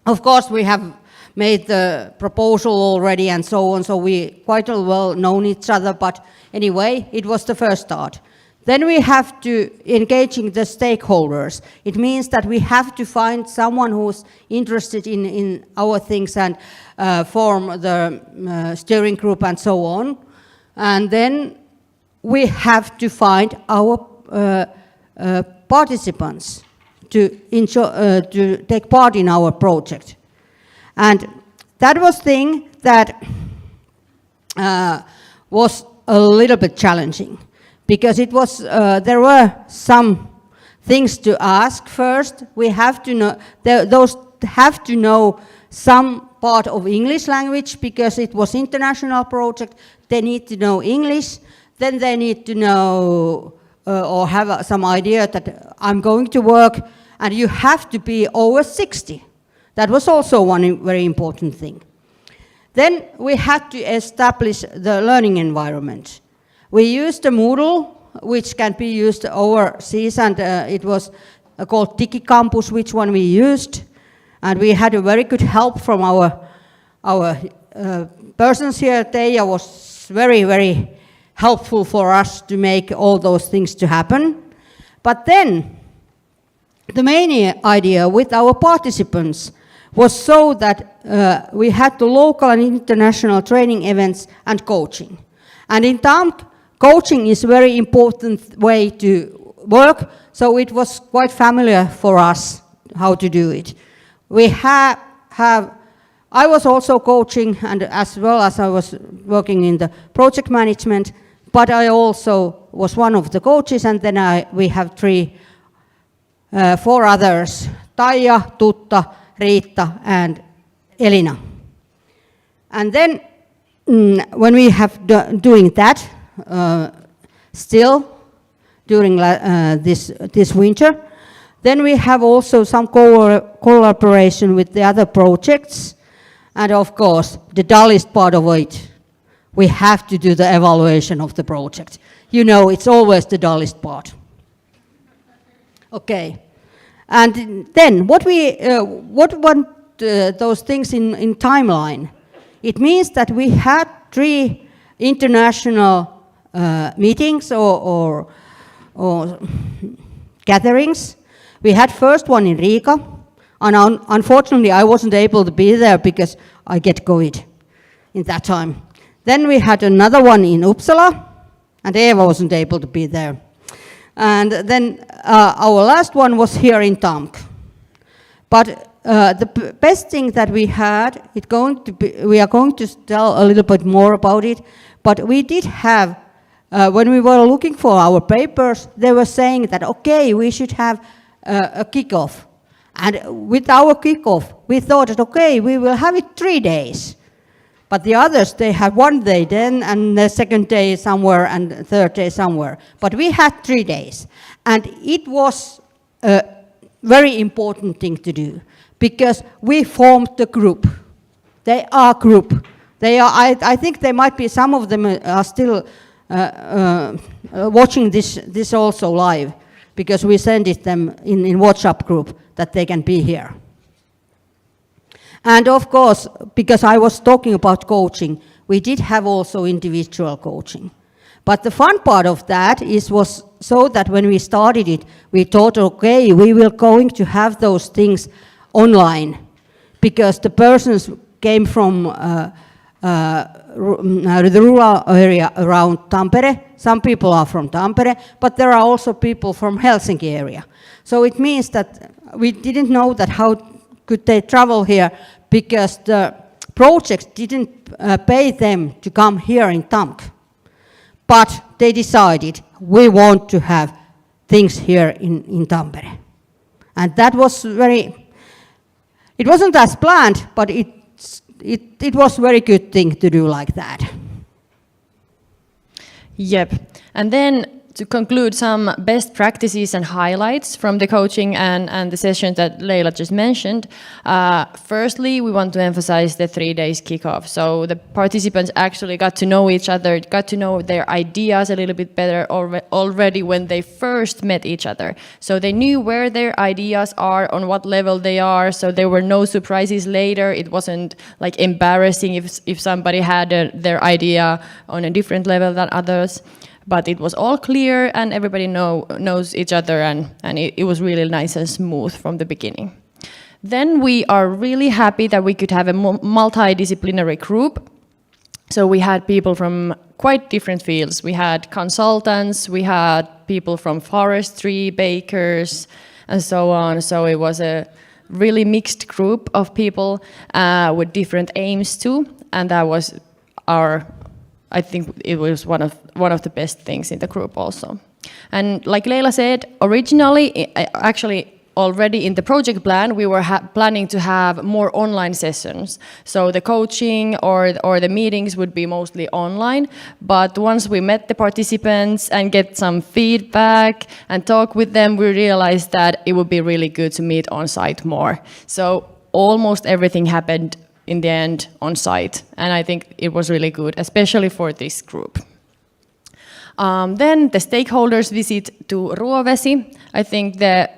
Of course, we have made the proposal already and so on, so we quite well known each other, but anyway, it was the first start. Then we have to engaging the stakeholders. It means that we have to find someone who's interested in our things and form the steering group and so on. And then we have to find our participants to take part in our project. And that was thing that was a little bit challenging. Because it was, there were some things to ask first. We have to know, those have to know some part of English language because it was international project. They need to know English. Then they need to know or have some idea that I'm going to work, and you have to be over 60. That was also one very important thing. Then we had to establish the learning environment. We used a Moodle, which can be used overseas, and it was called DigiCampus, which one we used. And we had a very good help from our persons here. Teija was very, very helpful for us to make all those things to happen. But then, the main idea with our participants was so that we had the local and international training events and coaching. And in TAMK, coaching is a very important way to work, so it was quite familiar for us how to do it. We I was also coaching, and as well as I was working in the project management, but I also was one of the coaches, and then we have four others, Taija, Tutta, Riitta, and Elina. And then when we have doing that, still during this winter. Then we have also some collaboration with the other projects, and of course the dullest part of it, we have to do the evaluation of the project. You know, it's always the dullest part. Okay, and then what want those things in timeline? It means that we had 3 international meetings or gatherings. We had first one in Riga And unfortunately, I wasn't able to be there because I get COVID in that time. Then we had another one in Uppsala, and Eva wasn't able to be there. And then our last one was here in TAMK. But the best thing that we had, we are going to tell a little bit more about it, but we did have, when we were looking for our papers, they were saying that, okay, we should have a kickoff. And with our kickoff, we thought that, okay, we will have it 3 days. But the others, they had 1 day then, and the second day somewhere, and the third day somewhere. But we had 3 days. And it was a very important thing to do, because we formed the group. They are a group. They are, I think there might be some of them are still watching this also live, because we send it them in WhatsApp group that they can be here. And of course, because I was talking about coaching, we did have also individual coaching. But the fun part of that was so that when we started it, we thought, okay, we will going to have those things online, because the persons came from the rural area around Tampere. Some people are from Tampere, but there are also people from Helsinki area. So it means that we didn't know that how could they travel here, because the project didn't pay them to come here in TAMK. But they decided, we want to have things here in Tampere. And that was it wasn't as planned, but it was a very good thing to do like that. Yep. And then to conclude, some best practices and highlights from the coaching and the session that Leila just mentioned. Firstly, we want to emphasize the 3 days kickoff. So the participants actually got to know each other, got to know their ideas a little bit better already when they first met each other. So they knew where their ideas are, on what level they are, so there were no surprises later. It wasn't like embarrassing if somebody had their idea on a different level than others. But it was all clear and everybody knows each other, and it was really nice and smooth from the beginning. Then we are really happy that we could have a multidisciplinary group. So we had people from quite different fields. We had consultants, we had people from forestry, bakers, and so on. So it was a really mixed group of people with different aims too, and that was I think it was one of the best things in the group also. And like Leila said, originally, actually already in the project plan, we were planning to have more online sessions. So the coaching or the meetings would be mostly online. But once we met the participants and get some feedback and talk with them, we realized that it would be really good to meet on site more. So almost everything happened in the end on site, and I think it was really good, especially for this group. Then the stakeholders visit to Ruovesi. I think the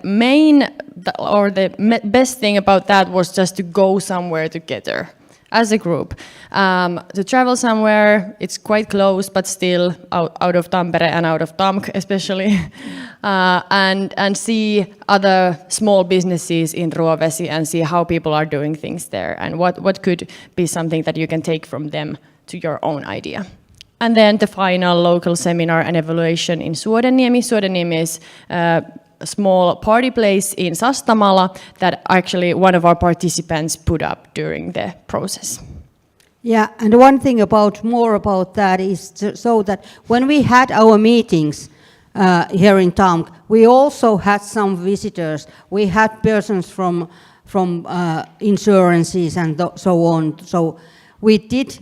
best thing about that was just to go somewhere together as a group. To travel somewhere, it's quite close, but still out of Tampere and out of TAMK especially, and see other small businesses in Ruovesi and see how people are doing things there, and what could be something that you can take from them to your own idea. And then the final local seminar and evaluation in Suodenniemi. Suodenniemi is a small party place in Sastamala that actually one of our participants put up during the process. Yeah, and one thing more about that is so that when we had our meetings here in TAMK, we also had some visitors. We had persons from insurances and so on. So we did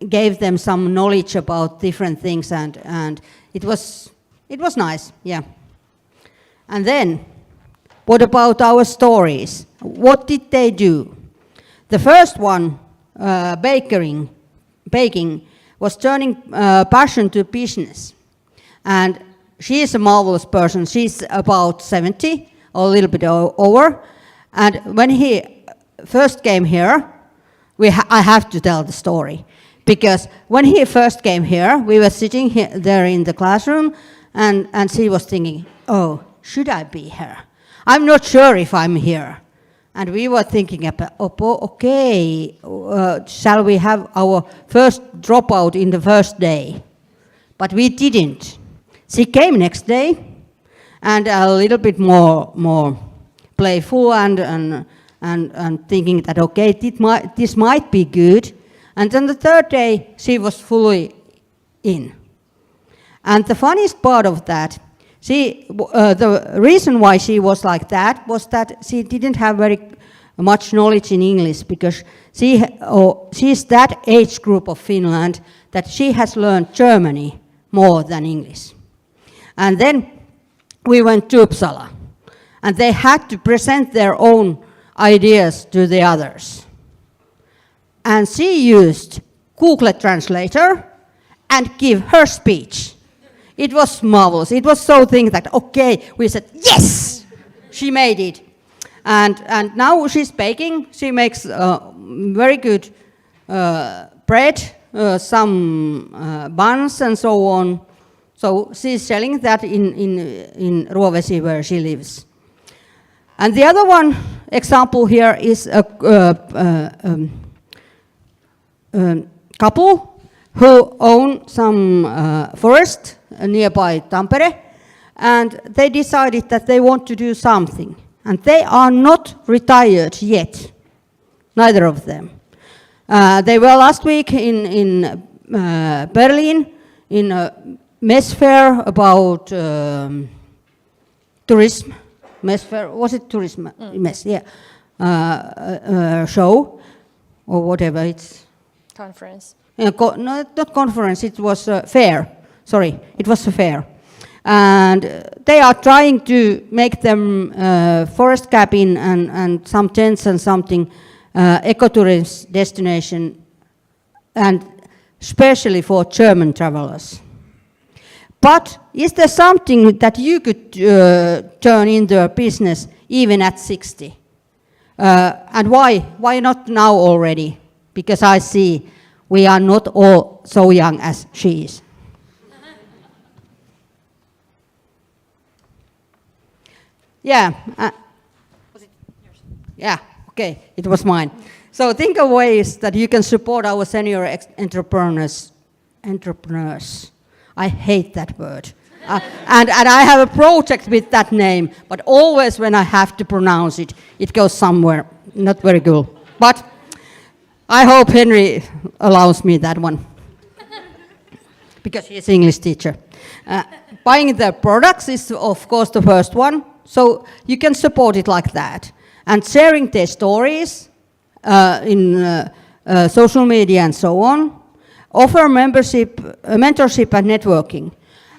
gave them some knowledge about different things, and it was nice, yeah. And then, what about our stories? What did they do? The first one, baking, was turning passion to business. And she is a marvelous person. She's about 70, or a little bit over. And when he first came here, I have to tell the story. Because when he first came here, we were sitting there in the classroom, and she was thinking, oh, should I be here? I'm not sure if I'm here. And we were thinking about, okay, shall we have our first dropout in the first day? But we didn't. She came next day, and a little bit more playful and thinking that, okay, this might be good. And then the third day, she was fully in. And the funniest part of that, the reason why she was like that was that she didn't have very much knowledge in English, because she's that age group of Finland that she has learned Germany more than English. And then we went to Uppsala, and they had to present their own ideas to the others. And she used Google Translator and give her speech. It was marvelous. It was so thing that, okay, we said, yes, she made it. And now she's baking. She makes very good bread, some buns and so on. So she's selling that in Ruovesi, where she lives. And the other one example here is a couple who own some forest nearby Tampere, and they decided that they want to do something. And they are not retired yet, neither of them. They were last week in Berlin in a mess fair about tourism. Mess fair, was it tourism? Mess, yeah. Show, or whatever it's. Conference. No, not conference, it was a fair. Sorry, it was a fair. And they are trying to make them forest cabin and some tents and something ecotourism destination, and especially for German travelers. But is there something that you could turn into a business even at 60? And why? Why not now already? Because I see we are not all so young as she is. Yeah. Was it yours? Yeah, okay, it was mine. So think of ways that you can support our senior entrepreneurs. I hate that word. And I have a project with that name, but always when I have to pronounce it, it goes somewhere not very good. But I hope Henry allows me that one, because he's an English teacher. Buying their products is, of course, the first one. So you can support it like that. And sharing their stories in social media and so on. Offer mentorship and networking.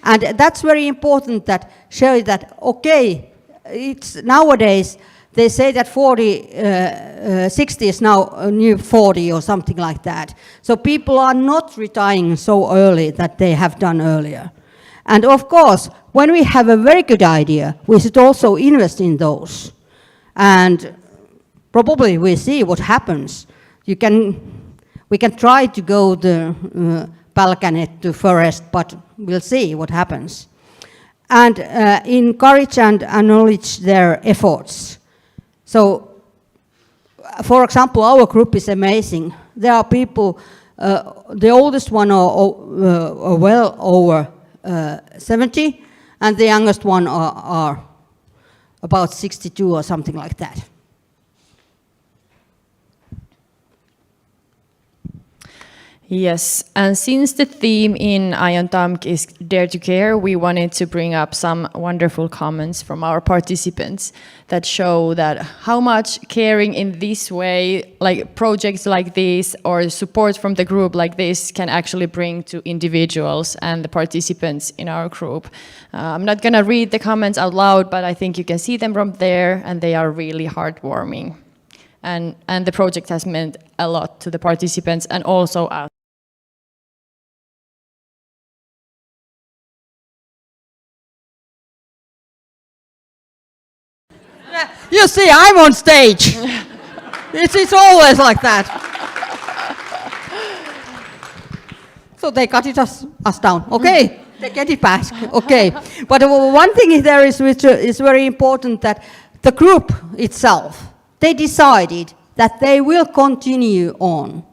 And that's very important, that show that, okay, it's nowadays, they say that 60 is now a new 40 or something like that. So people are not retiring so early that they have done earlier. And of course, when we have a very good idea, we should also invest in those. And probably we see what happens. We can try to go the Pälkäne to forest, but we'll see what happens. And encourage and acknowledge their efforts. So, for example, our group is amazing. There are people, the oldest one are well over 70, and the youngest one are about 62 or something like that. Yes, and since the theme in Ion TAMK is Dare to Care, we wanted to bring up some wonderful comments from our participants that show that how much caring in this way, like projects like this or support from the group like this, can actually bring to individuals and the participants in our group. I'm not going to read the comments out loud, but I think you can see them from there, and they are really heartwarming. And the project has meant a lot to the participants and also us. You see, I'm on stage. It's always like that. So they cut us down. Okay, they get it back. Okay, but one thing there is which is very important, that the group itself they decided that they will continue on.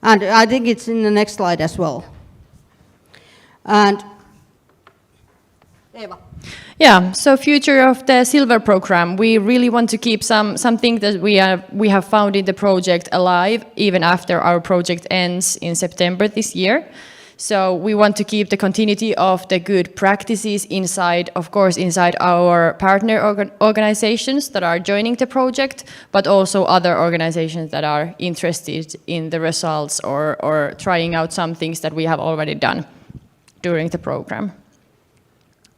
And I think it's in the next slide as well. And Eva. Yeah, so future of the Silver program, we really want to keep something that we have found in the project alive even after our project ends in September this year. So we want to keep the continuity of the good practices inside, of course, inside our partner organizations that are joining the project, but also other organizations that are interested in the results or trying out some things that we have already done during the program.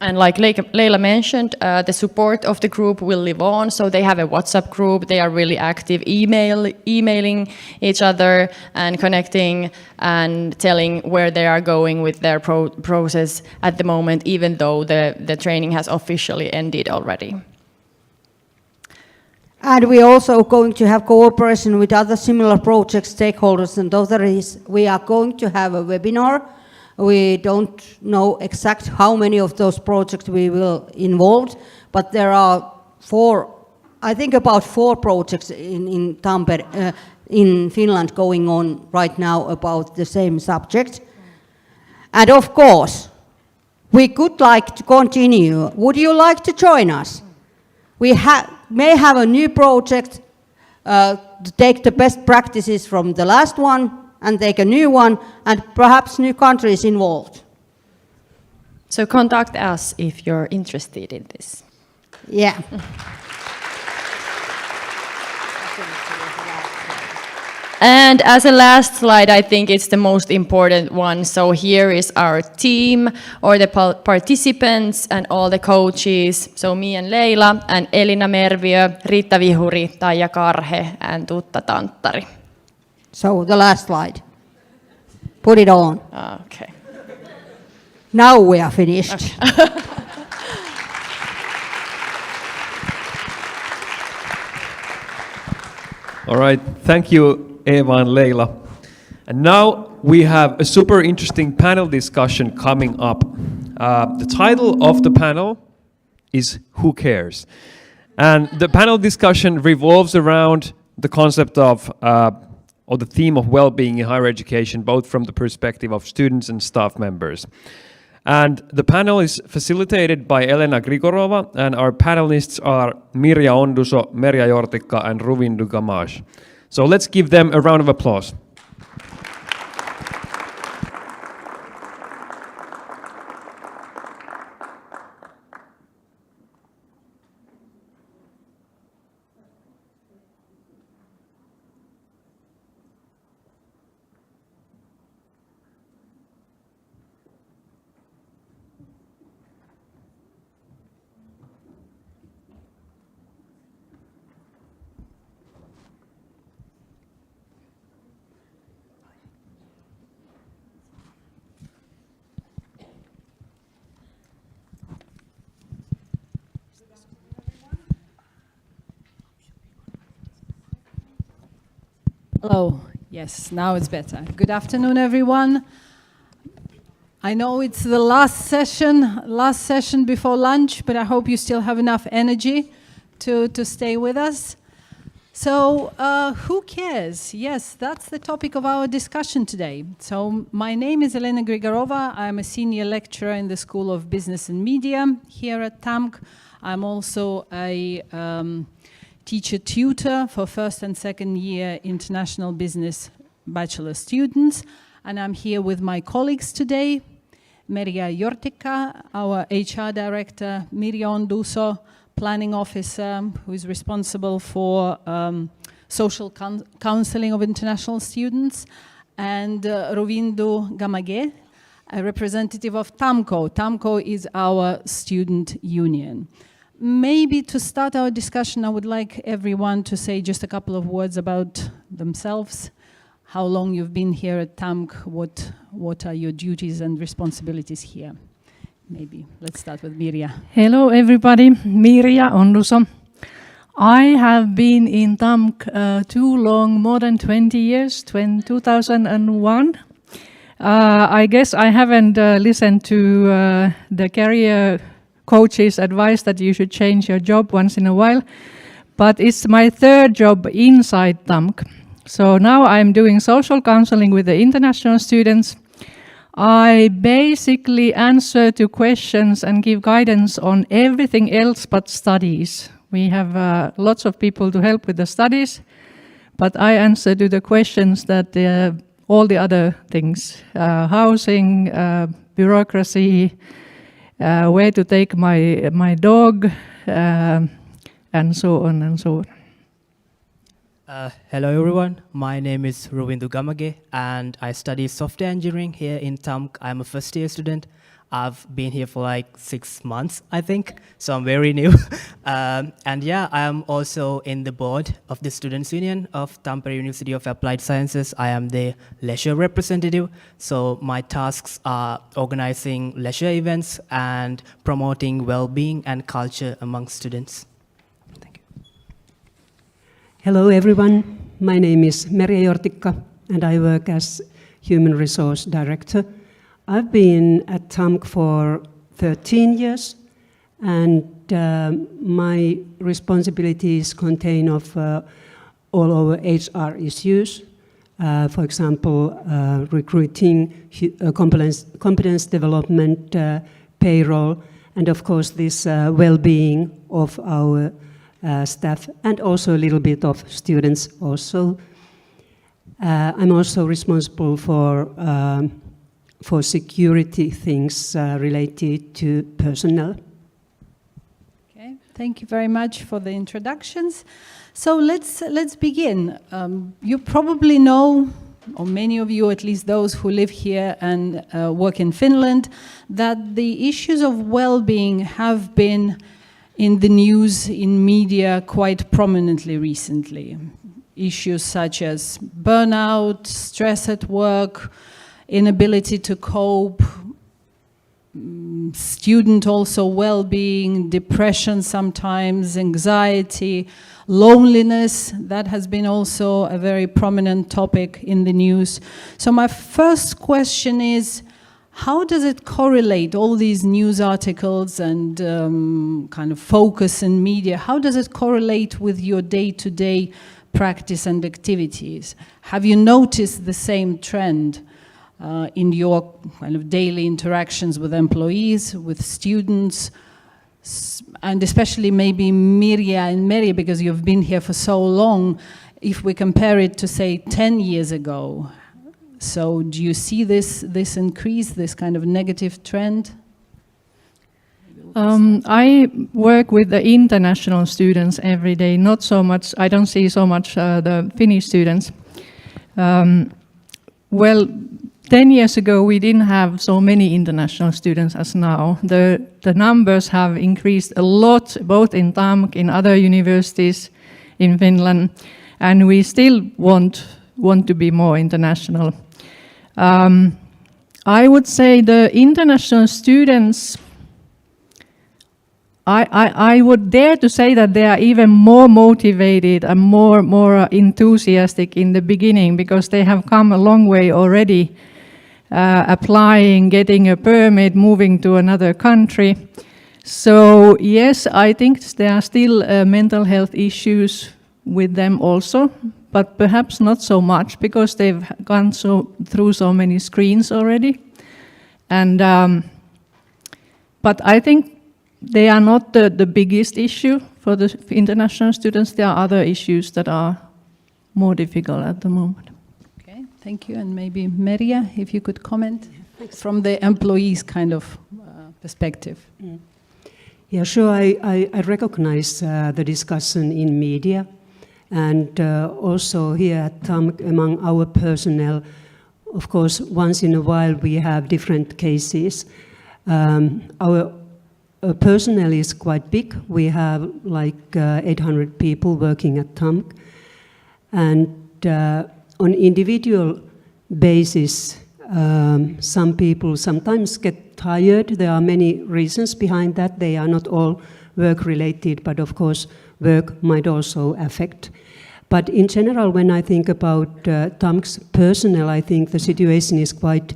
And like Leila mentioned, the support of the group will live on. So they have a WhatsApp group. They are really active, emailing each other and connecting and telling where they are going with their process at the moment, even though the training has officially ended already. And we're also going to have cooperation with other similar project stakeholders, and we are going to have a webinar. We don't know exact how many of those projects we will involve, but there are about four projects in Tampere, in Finland going on right now about the same subject. And of course, we could like to continue. Would you like to join us? We may have a new project to take the best practices from the last one and take a new one, and perhaps new countries involved. So contact us if you're interested in this. Yeah. And as a last slide, I think it's the most important one. So here is our team, or the participants and all the coaches. So me and Leila, and Elina Merviö, Riitta Vihuri, Taija Karhe, and Tutta Tanttari. So the last slide. Put it on. Okay. Now we are finished. Okay. All right, thank you, Eva and Leila. And now we have a super interesting panel discussion coming up. The title of the panel is Who Cares? And the panel discussion revolves around the concept of or the theme of well-being in higher education, both from the perspective of students and staff members. And the panel is facilitated by Elena Grigorova, and our panelists are Mirja Onduso, Merja Jortikka, and Ruvindu Gamache. So let's give them a round of applause. Hello. Yes, now it's better. Good afternoon, everyone. I know it's the last session before lunch, but I hope you still have enough energy to stay with us. So, who cares? Yes, that's the topic of our discussion today. So, my name is Elena Grigorova. I'm a senior lecturer in the School of Business and Media here at TAMK. I'm also a teacher tutor for first and second year international business bachelor students. And I'm here with my colleagues today, Merja Jortikka, our HR director, Mirja Onduso, planning officer, who is responsible for social counseling of international students, and Ruvindu Gamache, a representative of TAMKO. TAMKO is our student union. Maybe to start our discussion, I would like everyone to say just a couple of words about themselves, how long you've been here at TAMK, what are your duties and responsibilities here. Maybe let's start with Mirja. Hello everybody, Mirja Onduso. I have been in TAMK too long, more than 20 years, 2001. I guess I haven't listened to the career coach's advice that you should change your job once in a while. but it's my third job inside TAMK. So now I'm doing social counseling with the international students. I basically answer to questions and give guidance on everything else but studies. We have lots of people to help with the studies, but I answer to the questions that all the other things, housing, bureaucracy, where to take my dog, and so on and so on. Hello everyone, my name is Rovindu Gamage and I study software engineering here in TAMK. I'm a first year student. I've been here for like 6 months, I think, so I'm very new. And yeah, I am also in the board of the Students' Union of Tampere University of Applied Sciences. I am the leisure representative, so my tasks are organizing leisure events and promoting well-being and culture among students. Hello everyone, my name is Merja Jortikka and I work as Human Resource Director. I've been at TAMK for 13 years and my responsibilities contain of all our HR issues, for example, recruiting, competence development, payroll, and of course this well-being of our staff and also a little bit of students also. I'm also responsible for security things related to personnel. Okay, thank you very much for the introductions. So let's begin. You probably know, or many of you, at least those who live here and work in Finland, that the issues of well-being have been in the news, in media, quite prominently recently. Issues such as burnout, stress at work, inability to cope, student also well-being, depression sometimes, anxiety, loneliness, that has been also a very prominent topic in the news. So my first question is, how does it correlate, all these news articles and kind of focus in media, how does it correlate with your day-to-day practice and activities? Have you noticed the same trend in your kind of daily interactions with employees, with students, and especially maybe Mirja and Merja, because you've been here for so long, if we compare it to, say, 10 years ago? So do you see this increase, this kind of negative trend? I work with the international students every day, not so much, I don't see so much the Finnish students. Well, 10 years ago we didn't have so many international students as now. The numbers have increased a lot, both in TAMK, in other universities in Finland, and we still want to be more international. I would say the international students, I would dare to say that they are even more motivated and more enthusiastic in the beginning, because they have come a long way already, applying, getting a permit, moving to another country. So yes, I think there are still mental health issues with them also, but perhaps not so much because they've gone through so many screens already. And but I think they are not the biggest issue for the international students. There are other issues that are more difficult at the moment. Okay, thank you. And maybe Merja, if you could comment from the employees' kind of perspective. Yeah, sure. I recognize the discussion in media. And also here at TAMK, among our personnel, of course, once in a while we have different cases. Our personnel is quite big. We have like 800 people working at TAMK. And on individual basis, some people sometimes get tired. There are many reasons behind that. They are not all work-related, but of course, work might also affect. But in general, when I think about TAMK's personnel, I think the situation is quite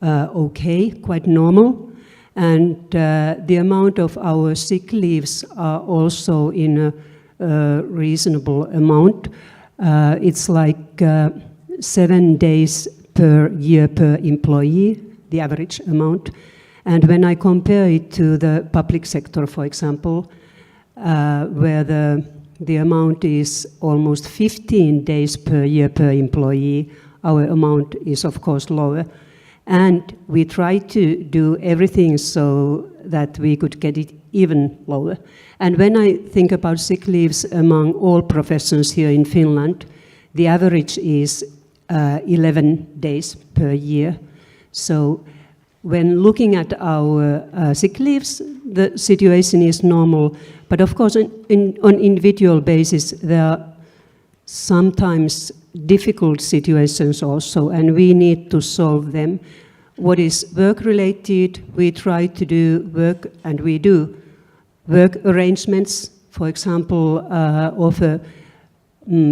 okay, quite normal. And the amount of our sick leaves are also in reasonable amount. It's like 7 days per year per employee, the average amount. And when I compare it to the public sector, for example, where the amount is almost 15 days per year per employee, our amount is of course lower. And we try to do everything so that we could get it even lower. And when I think about sick leaves among all professions here in Finland, the average is 11 days per year. So when looking at our sick leaves, the situation is normal. But of course, on individual basis, there are sometimes difficult situations also, and we need to solve them. What is work-related, we try to do work, and we do work arrangements, for example, offer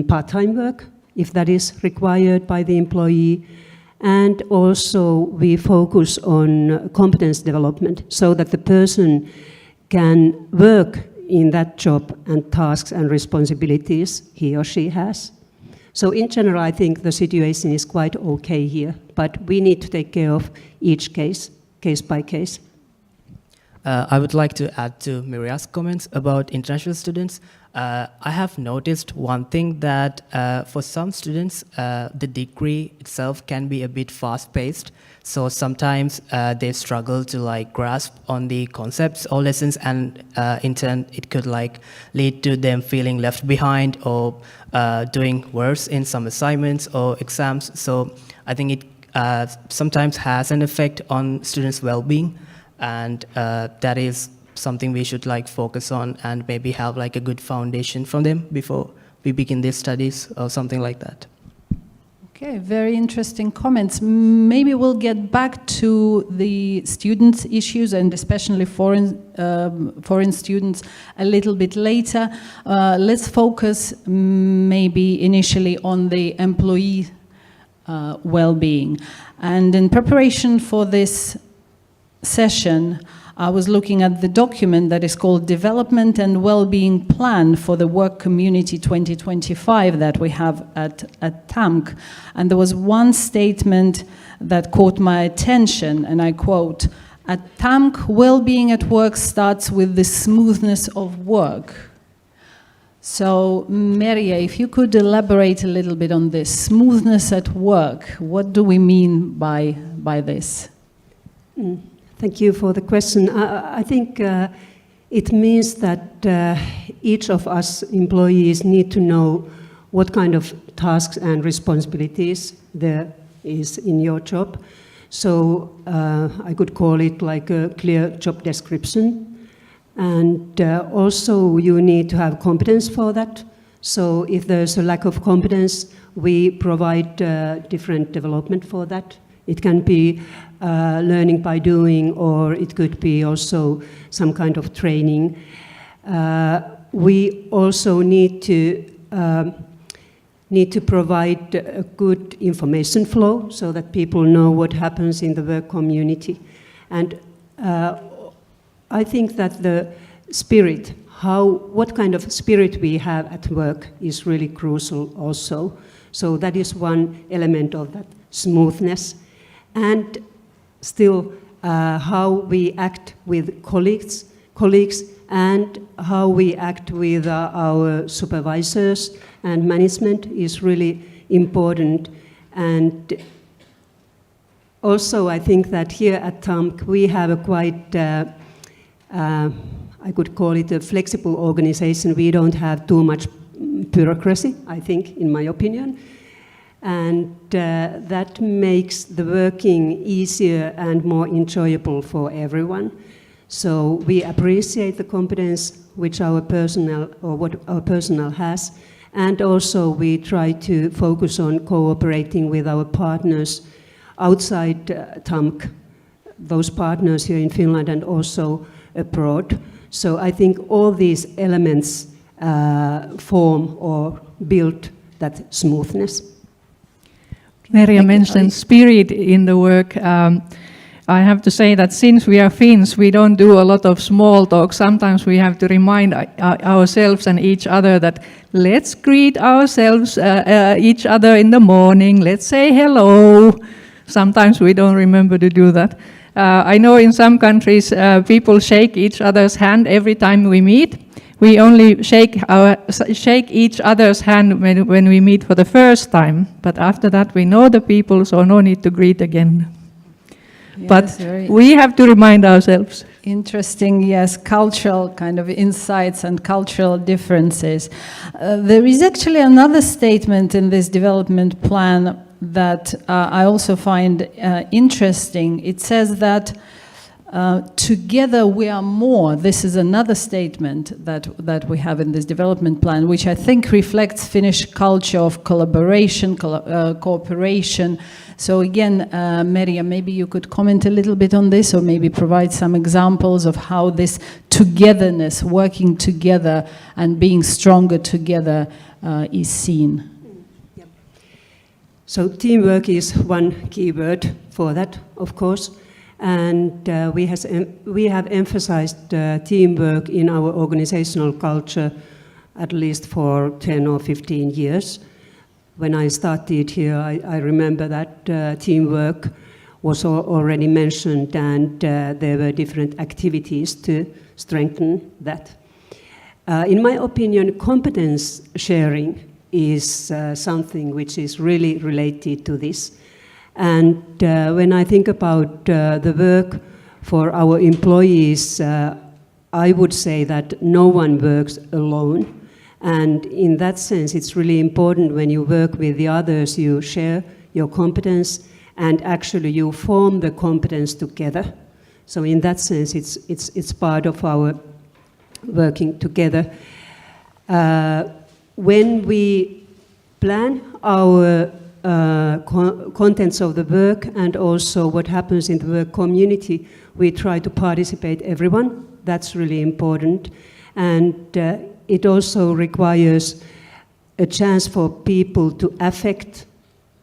part-time work, if that is required by the employee. And also we focus on competence development so that the person can work in that job and tasks and responsibilities he or she has. So in general, I think the situation is quite okay here, but we need to take care of each case by case. I would like to add to Miria's comments about international students. I have noticed one thing that for some students, the degree itself can be a bit fast-paced. So sometimes they struggle to grasp on the concepts or lessons, and in turn it could lead to them feeling left behind or doing worse in some assignments or exams. So I think it sometimes has an effect on students' well-being. And that is something we should focus on and maybe have a good foundation from them before we begin their studies or something like that. Okay, very interesting comments. Maybe we'll get back to the students' issues and especially foreign students a little bit later. Let's focus maybe initially on the employee well-being. And in preparation for this session, I was looking at the document that is called Development and Wellbeing Plan for the Work Community 2025 that we have at TAMK. And there was one statement that caught my attention, and I quote, "At TAMK, well-being at work starts with the smoothness of work." So, Merja, if you could elaborate a little bit on this, smoothness at work, what do we mean by this? Thank you for the question. I think it means that each of us employees need to know what kind of tasks and responsibilities there is in your job. So I could call it like a clear job description. And also you need to have competence for that. So if there's a lack of competence, we provide different development for that. It can be learning by doing, or it could be also some kind of training. We also need to provide a good information flow so that people know what happens in the work community. And I think that the spirit, what kind of spirit we have at work is really crucial also. So that is one element of that smoothness. And still how we act with colleagues and how we act with our supervisors and management is really important. And also I think that here at TAMK we have a quite, I could call it a flexible organization. We don't have too much bureaucracy, I think, in my opinion. And that makes the working easier and more enjoyable for everyone. So we appreciate the competence which our personnel, or what our personnel has, and also we try to focus on cooperating with our partners outside TAMK, those partners here in Finland and also abroad. So I think all these elements form or build that smoothness. Merja mentioned spirit in the work. I have to say that since we are Finns, we don't do a lot of small talk. Sometimes we have to remind ourselves and each other that let's greet ourselves, each other in the morning. Let's say hello. Sometimes we don't remember to do that. I know in some countries people shake each other's hand every time we meet. We only shake each other's hand when we meet for the first time. But after that we know the people, so no need to greet again. Yes, but we have to remind ourselves. Interesting, yes, cultural kind of insights and cultural differences. There is actually another statement in this development plan that I also find interesting. It says that together we are more. This is another statement that we have in this development plan, which I think reflects Finnish culture of collaboration, cooperation. So again, Merja, maybe you could comment a little bit on this, or maybe provide some examples of how this togetherness, working together and being stronger together is seen. So teamwork is one key word for that, of course. And we have emphasized teamwork in our organizational culture at least for 10 or 15 years. When I started here, I remember that teamwork was already mentioned, and there were different activities to strengthen that. In my opinion, competence sharing is something which is really related to this. And when I think about the work for our employees, I would say that no one works alone. And in that sense, it's really important when you work with the others, you share your competence and actually you form the competence together. So in that sense, it's part of our working together. When we plan our contents of the work and also what happens in the work community, we try to participate everyone. That's really important. And it also requires a chance for people to affect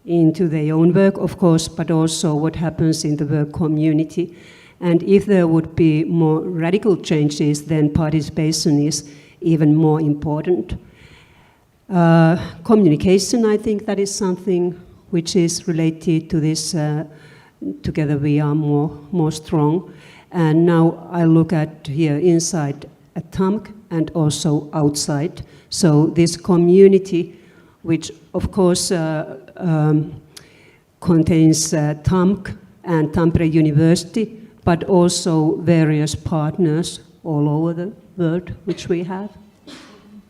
into their own work, of course, but also what happens in the work community. And if there would be more radical changes, then participation is even more important. Communication, I think that is something which is related to this. Together we are more strong. And now I look at here inside at TAMK and also outside. So this community, which of course contains TAMK and Tampere University, but also various partners all over the world, which we have.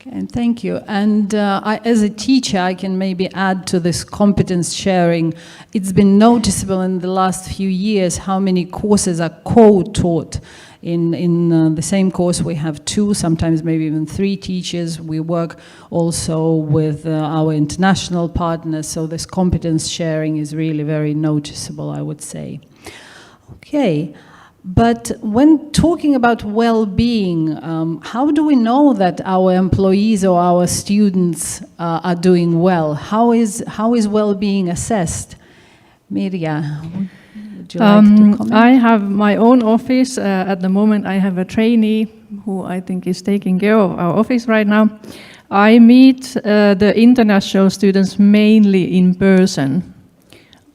And thank you. And as a teacher, I can maybe add to this competence sharing. It's been noticeable in the last few years how many courses are co-taught. In the same course, we have 2, sometimes maybe even 3 teachers. We work also with our international partners, so this competence sharing is really very noticeable, I would say. Okay. But when talking about well-being, how do we know that our employees or our students are doing well? How is well-being assessed? Merja, would you like to comment? I have my own office. At the moment, I have a trainee who I think is taking care of our office right now. I meet the international students mainly in person.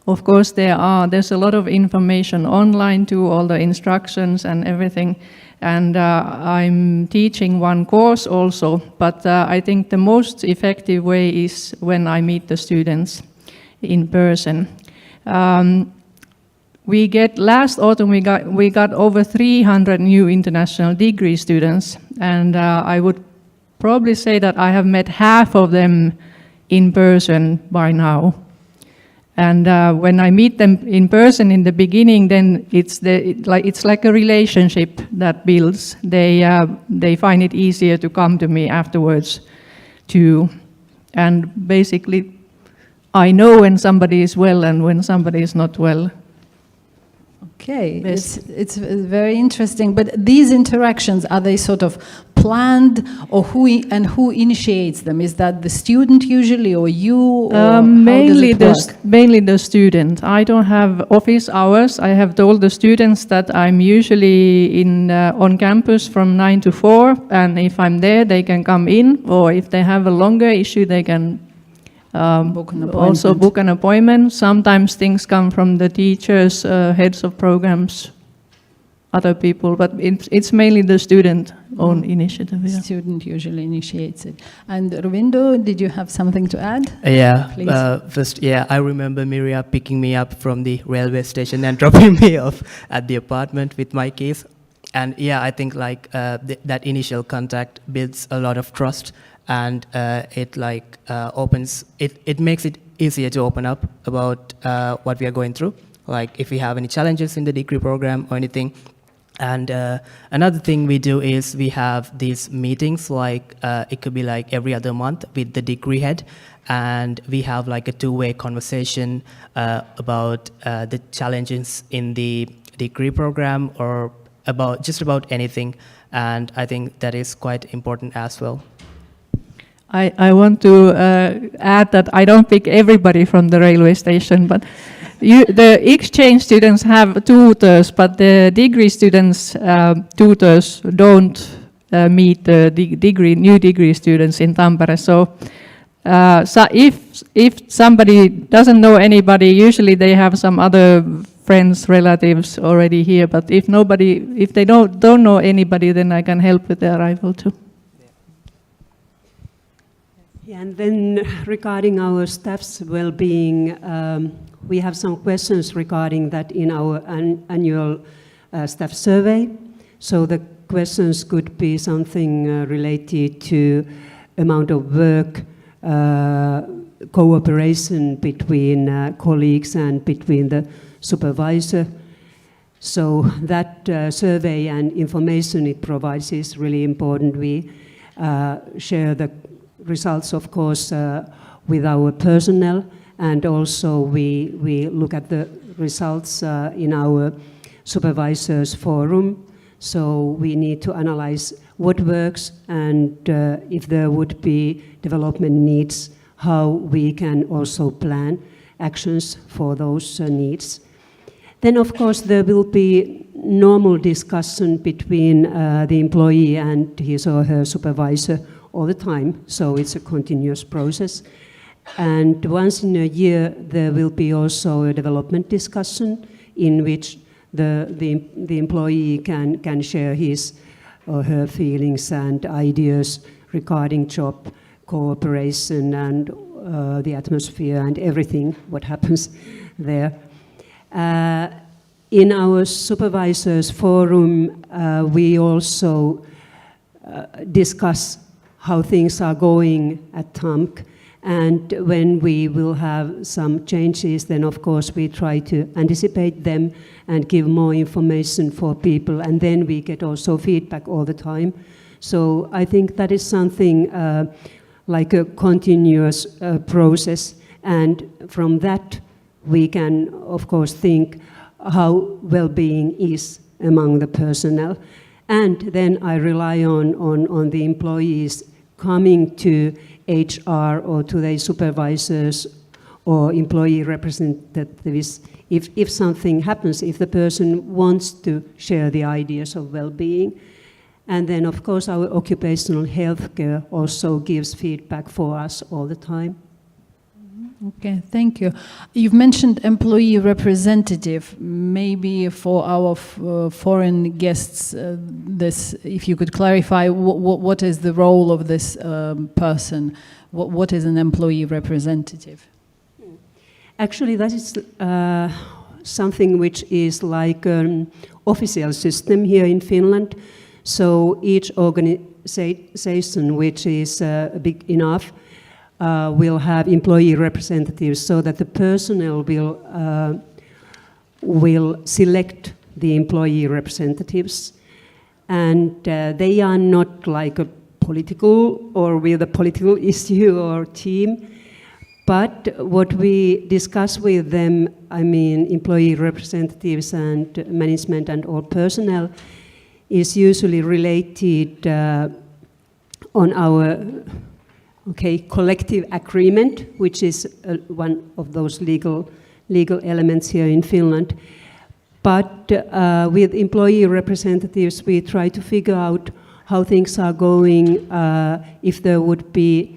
Of course, there's a lot of information online too, all the instructions and everything. And I'm teaching one course also, but I think the most effective way is when I meet the students in person. Last autumn we got over 300 new international degree students, and I would probably say that I have met half of them in person by now. And when I meet them in person in the beginning, then it's like a relationship that builds. They find it easier to come to me afterwards too. And basically, I know when somebody is well and when somebody is not well. Okay, it's very interesting. But these interactions, are they sort of planned, or who initiates them? Is that the student usually, or you? Or mainly how does it work? mainly the student. I don't have office hours. I have told the students that I'm usually on campus from 9 to 4, and if I'm there, they can come in, or if they have a longer issue, they can also book an appointment. Sometimes things come from the teachers, heads of programs, other people, but it's mainly the student-owned initiative. Yeah. Student usually initiates it. And Ravindo, did you have something to add? Yeah, Please. first, I remember Miria picking me up from the railway station and dropping me off at the apartment with my keys. And yeah, I think like that initial contact builds a lot of trust, and it makes it easier to open up about what we are going through, like if we have any challenges in the degree program or anything. And another thing we do is we have these meetings, like it could be like every other month with the degree head, and we have like a two-way conversation about the challenges in the degree program, or about just about anything. And I think that is quite important as well. I want to add that I don't pick everybody from the railway station, but the exchange students have tutors, but the degree students' tutors don't meet the new degree students in Tampere. So if somebody doesn't know anybody, usually they have some other friends, relatives already here. But if they don't know anybody, then I can help with the arrival too. Yeah, and then regarding our staff's well-being, we have some questions regarding that in our annual staff survey. So the questions could be something related to amount of work, cooperation between colleagues and between the supervisor. So that survey and information it provides is really important. We share the results, of course, with our personnel, and also we look at the results in our supervisors forum. So we need to analyze what works, and if there would be development needs, how we can also plan actions for those needs. Then, of course, there will be normal discussion between the employee and his or her supervisor all the time, so it's a continuous process. And once in a year, there will be also a development discussion in which the employee can share his or her feelings and ideas regarding job, cooperation, and the atmosphere and everything what happens there. In our supervisors forum, we also discuss how things are going at TAMK, and when we will have some changes, then of course we try to anticipate them and give more information for people, and then we get also feedback all the time. So I think that is something like a continuous process, and from that we can of course think how well-being is among the personnel. And then I rely on the employees coming to HR or to their supervisors or employee representatives if something happens, if the person wants to share the ideas of well-being. And then, of course, our occupational health care also gives feedback for us all the time. Okay, thank you. You've mentioned employee representative. Maybe for our foreign guests, if you could clarify what is the role of this person? What is an employee representative? Actually, that is something which is like an official system here in Finland. So each organization which is big enough will have employee representatives, so that the personnel will select the employee representatives, and they are not like a political or with a political issue or team, But what we discuss with them, I mean employee representatives and management and all personnel, is usually related on our collective agreement, which is one of those legal elements here in Finland. But with employee representatives, we try to figure out how things are going, if there would be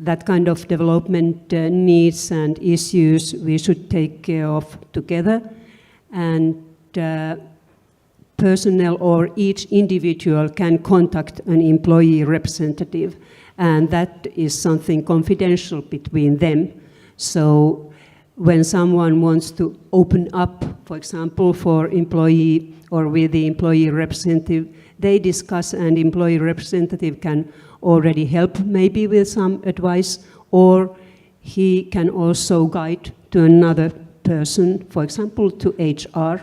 that kind of development needs and issues we should take care of together. And personnel or each individual can contact an employee representative, and that is something confidential between them. So when someone wants to open up, for example, for employee or with the employee representative, they discuss, and employee representative can already help maybe with some advice, or he can also guide to another person, for example, to HR,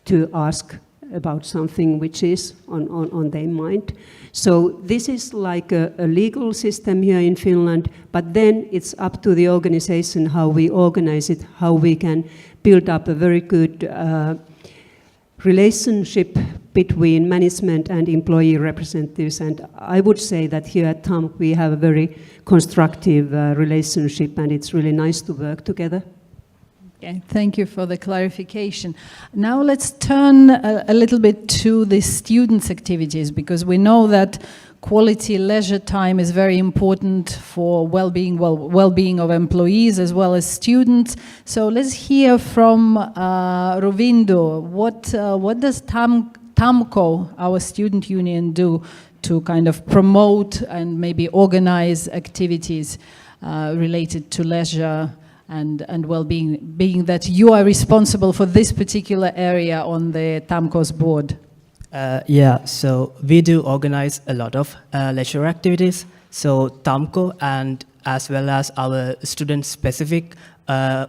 to ask about something which is on their mind. So this is like a legal system here in Finland, but then it's up to the organization how we organize it, how we can build up a very good relationship between management and employee representatives. And I would say that here at TAMK we have a very constructive relationship, and it's really nice to work together. Okay, thank you for the clarification. Now let's turn a little bit to the students' activities, because we know that quality leisure time is very important for well-being of employees as well as students. So let's hear from Rovindo. What does TAMKO, our student union, do to kind of promote and maybe organize activities related to leisure and well-being, being that you are responsible for this particular area on the TAMKO's board? Yeah, so we do organize a lot of leisure activities. So TAMKO, and as well as our student-specific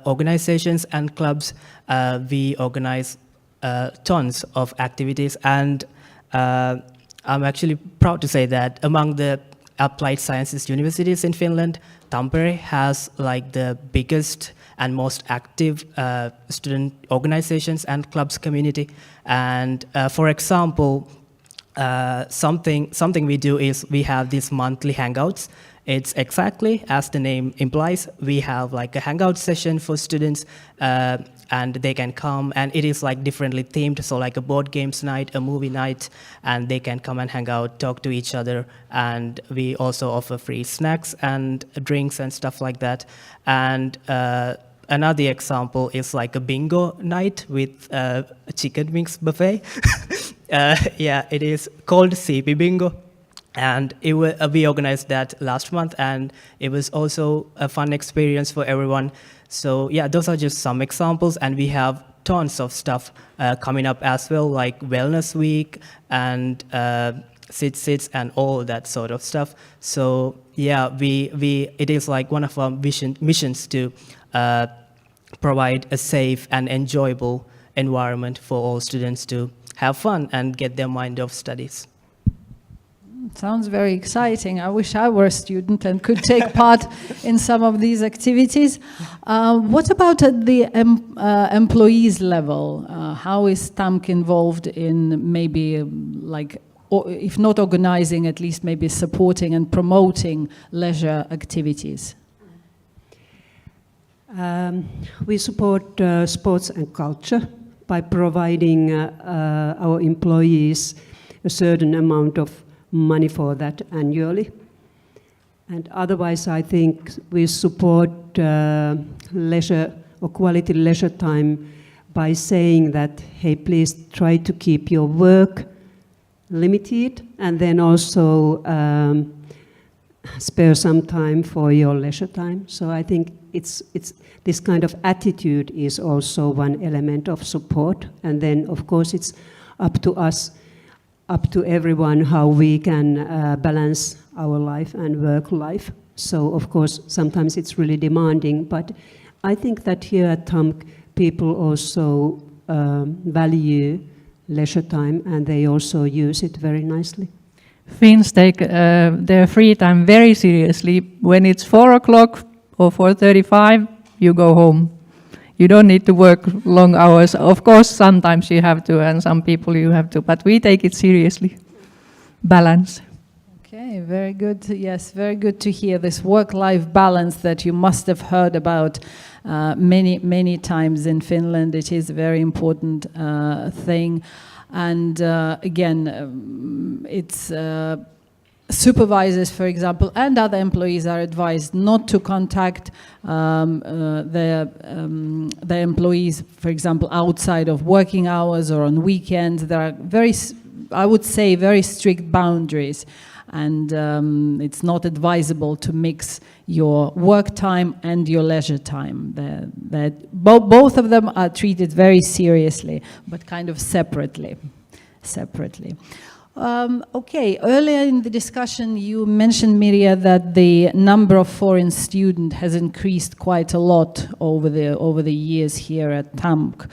organizations and clubs, we organize tons of activities. And I'm actually proud to say that among the applied sciences universities in Finland, Tampere has like the biggest and most active student organizations and clubs community. And for example, something we do is we have these monthly hangouts. It's exactly as the name implies. We have like a hangout session for students, and they can come, and it is like differently themed. So like a board games night, a movie night, and they can come and hang out, talk to each other. And we also offer free snacks and drinks and stuff like that. And another example is like a bingo night with a chicken wings buffet. Yeah, it is called CP Bingo. And we organized that last month, and it was also a fun experience for everyone. So yeah, those are just some examples, and we have tons of stuff coming up as well, like Wellness Week and sits and all that sort of stuff. So yeah, it is like one of our missions to provide a safe and enjoyable environment for all students to have fun and get their mind off studies. Sounds very exciting. I wish I were a student and could take part in some of these activities. What about at the employees level? How is TAMK involved in maybe if not organizing, at least maybe supporting and promoting leisure activities? We support sports and culture by providing our employees a certain amount of money for that annually. And otherwise, I think we support leisure or quality leisure time by saying that, hey, please try to keep your work limited, and then also spare some time for your leisure time. So I think it's this kind of attitude is also one element of support. And then, of course, it's up to us, up to everyone, how we can balance our life and work life. So, of course, sometimes it's really demanding, but I think that here at TAMK, people also value leisure time, and they also use it very nicely. Finns take their free time very seriously. When it's 4 o'clock for 4:35, you go home. You don't need to work long hours. Of course, sometimes you have to, and some people you have to, but we take it seriously. Balance. Okay, very good. Yes, very good to hear this work-life balance that you must have heard about many times in Finland. It is a very important thing. And again, it's supervisors, for example, and other employees are advised not to contact their employees, for example, outside of working hours or on weekends. There are I would say, very strict boundaries. And it's not advisable to mix your work time and your leisure time. Both of them are treated very seriously, but kind of separately. Okay, earlier in the discussion you mentioned, Mirja, that the number of foreign students has increased quite a lot over the years here at TAMK.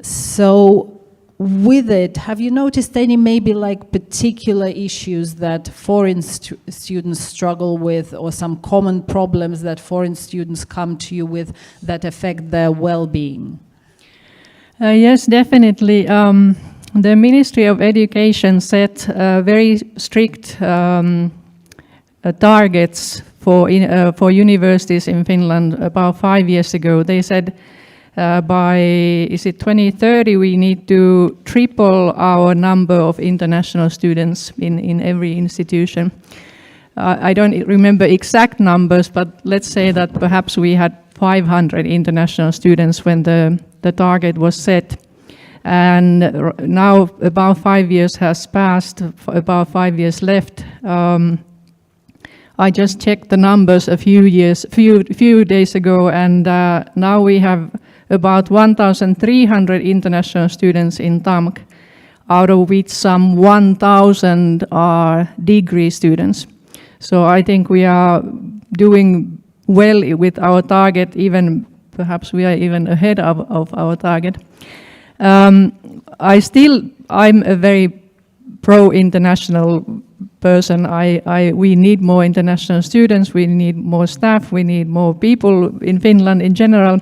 So with it, have you noticed any maybe like particular issues that foreign students struggle with, or some common problems that foreign students come to you with that affect their well-being? Yes, definitely. The Ministry of Education set very strict targets for universities in Finland about 5 years ago. They said by 2030 we need to triple our number of international students in every institution. I don't remember exact numbers, but let's say that perhaps we had 500 international students when the target was set. And now about 5 years has passed, about 5 years left. I just checked the numbers a few days ago, and now we have about 1,300 international students in TAMK, out of which some 1,000 are degree students. So I think we are doing well with our target, perhaps we are even ahead of our target. I'm a very pro-international person. We need more international students, we need more staff, we need more people in Finland in general,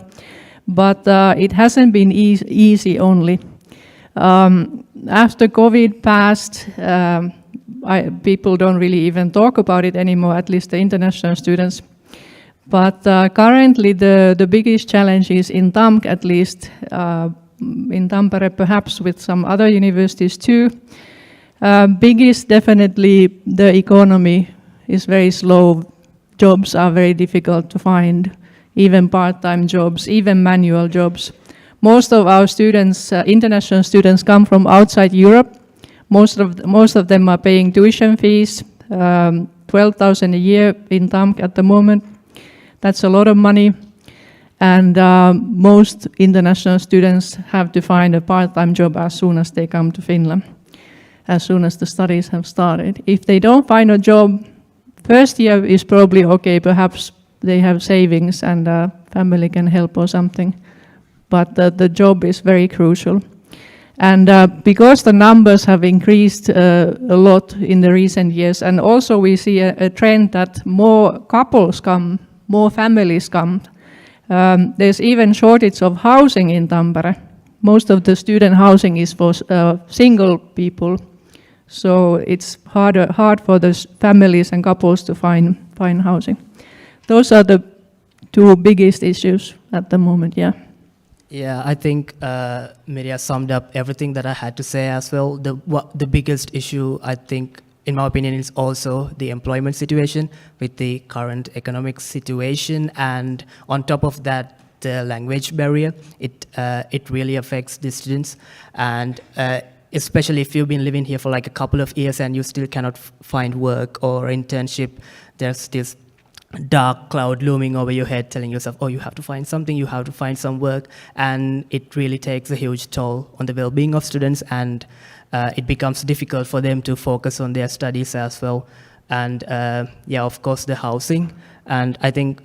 but it hasn't been easy only. After COVID passed, people don't really even talk about it anymore, at least the international students. But currently the biggest challenge is in TAMK, at least, in Tampere, perhaps with some other universities too. Biggest, definitely, the economy is very slow. Jobs are very difficult to find, even part-time jobs, even manual jobs. Most of our students, international students, come from outside Europe. Most of them are paying tuition fees, 12,000 a year in TAMK at the moment. That's a lot of money. And most international students have to find a part-time job as soon as they come to Finland, as soon as the studies have started. If they don't find a job, first year is probably okay, perhaps they have savings and family can help or something, but the job is very crucial. And because the numbers have increased a lot in the recent years, and also we see a trend that more couples come, more families come. There's even shortage of housing in Tampere. Most of the student housing is for single people, so it's hard for the families and couples to find housing. Those are the two biggest issues at the moment, yeah. Yeah, I think Mirja summed up everything that I had to say as well. The biggest issue, I think, in my opinion, is also the employment situation with the current economic situation, and on top of that, the language barrier. It really affects the students, and especially if you've been living here for like a couple of years and you still cannot find work or internship, there's this dark cloud looming over your head telling yourself, oh, you have to find something, you have to find some work, and it really takes a huge toll on the well-being of students, and it becomes difficult for them to focus on their studies as well. And yeah, of course, the housing. And I think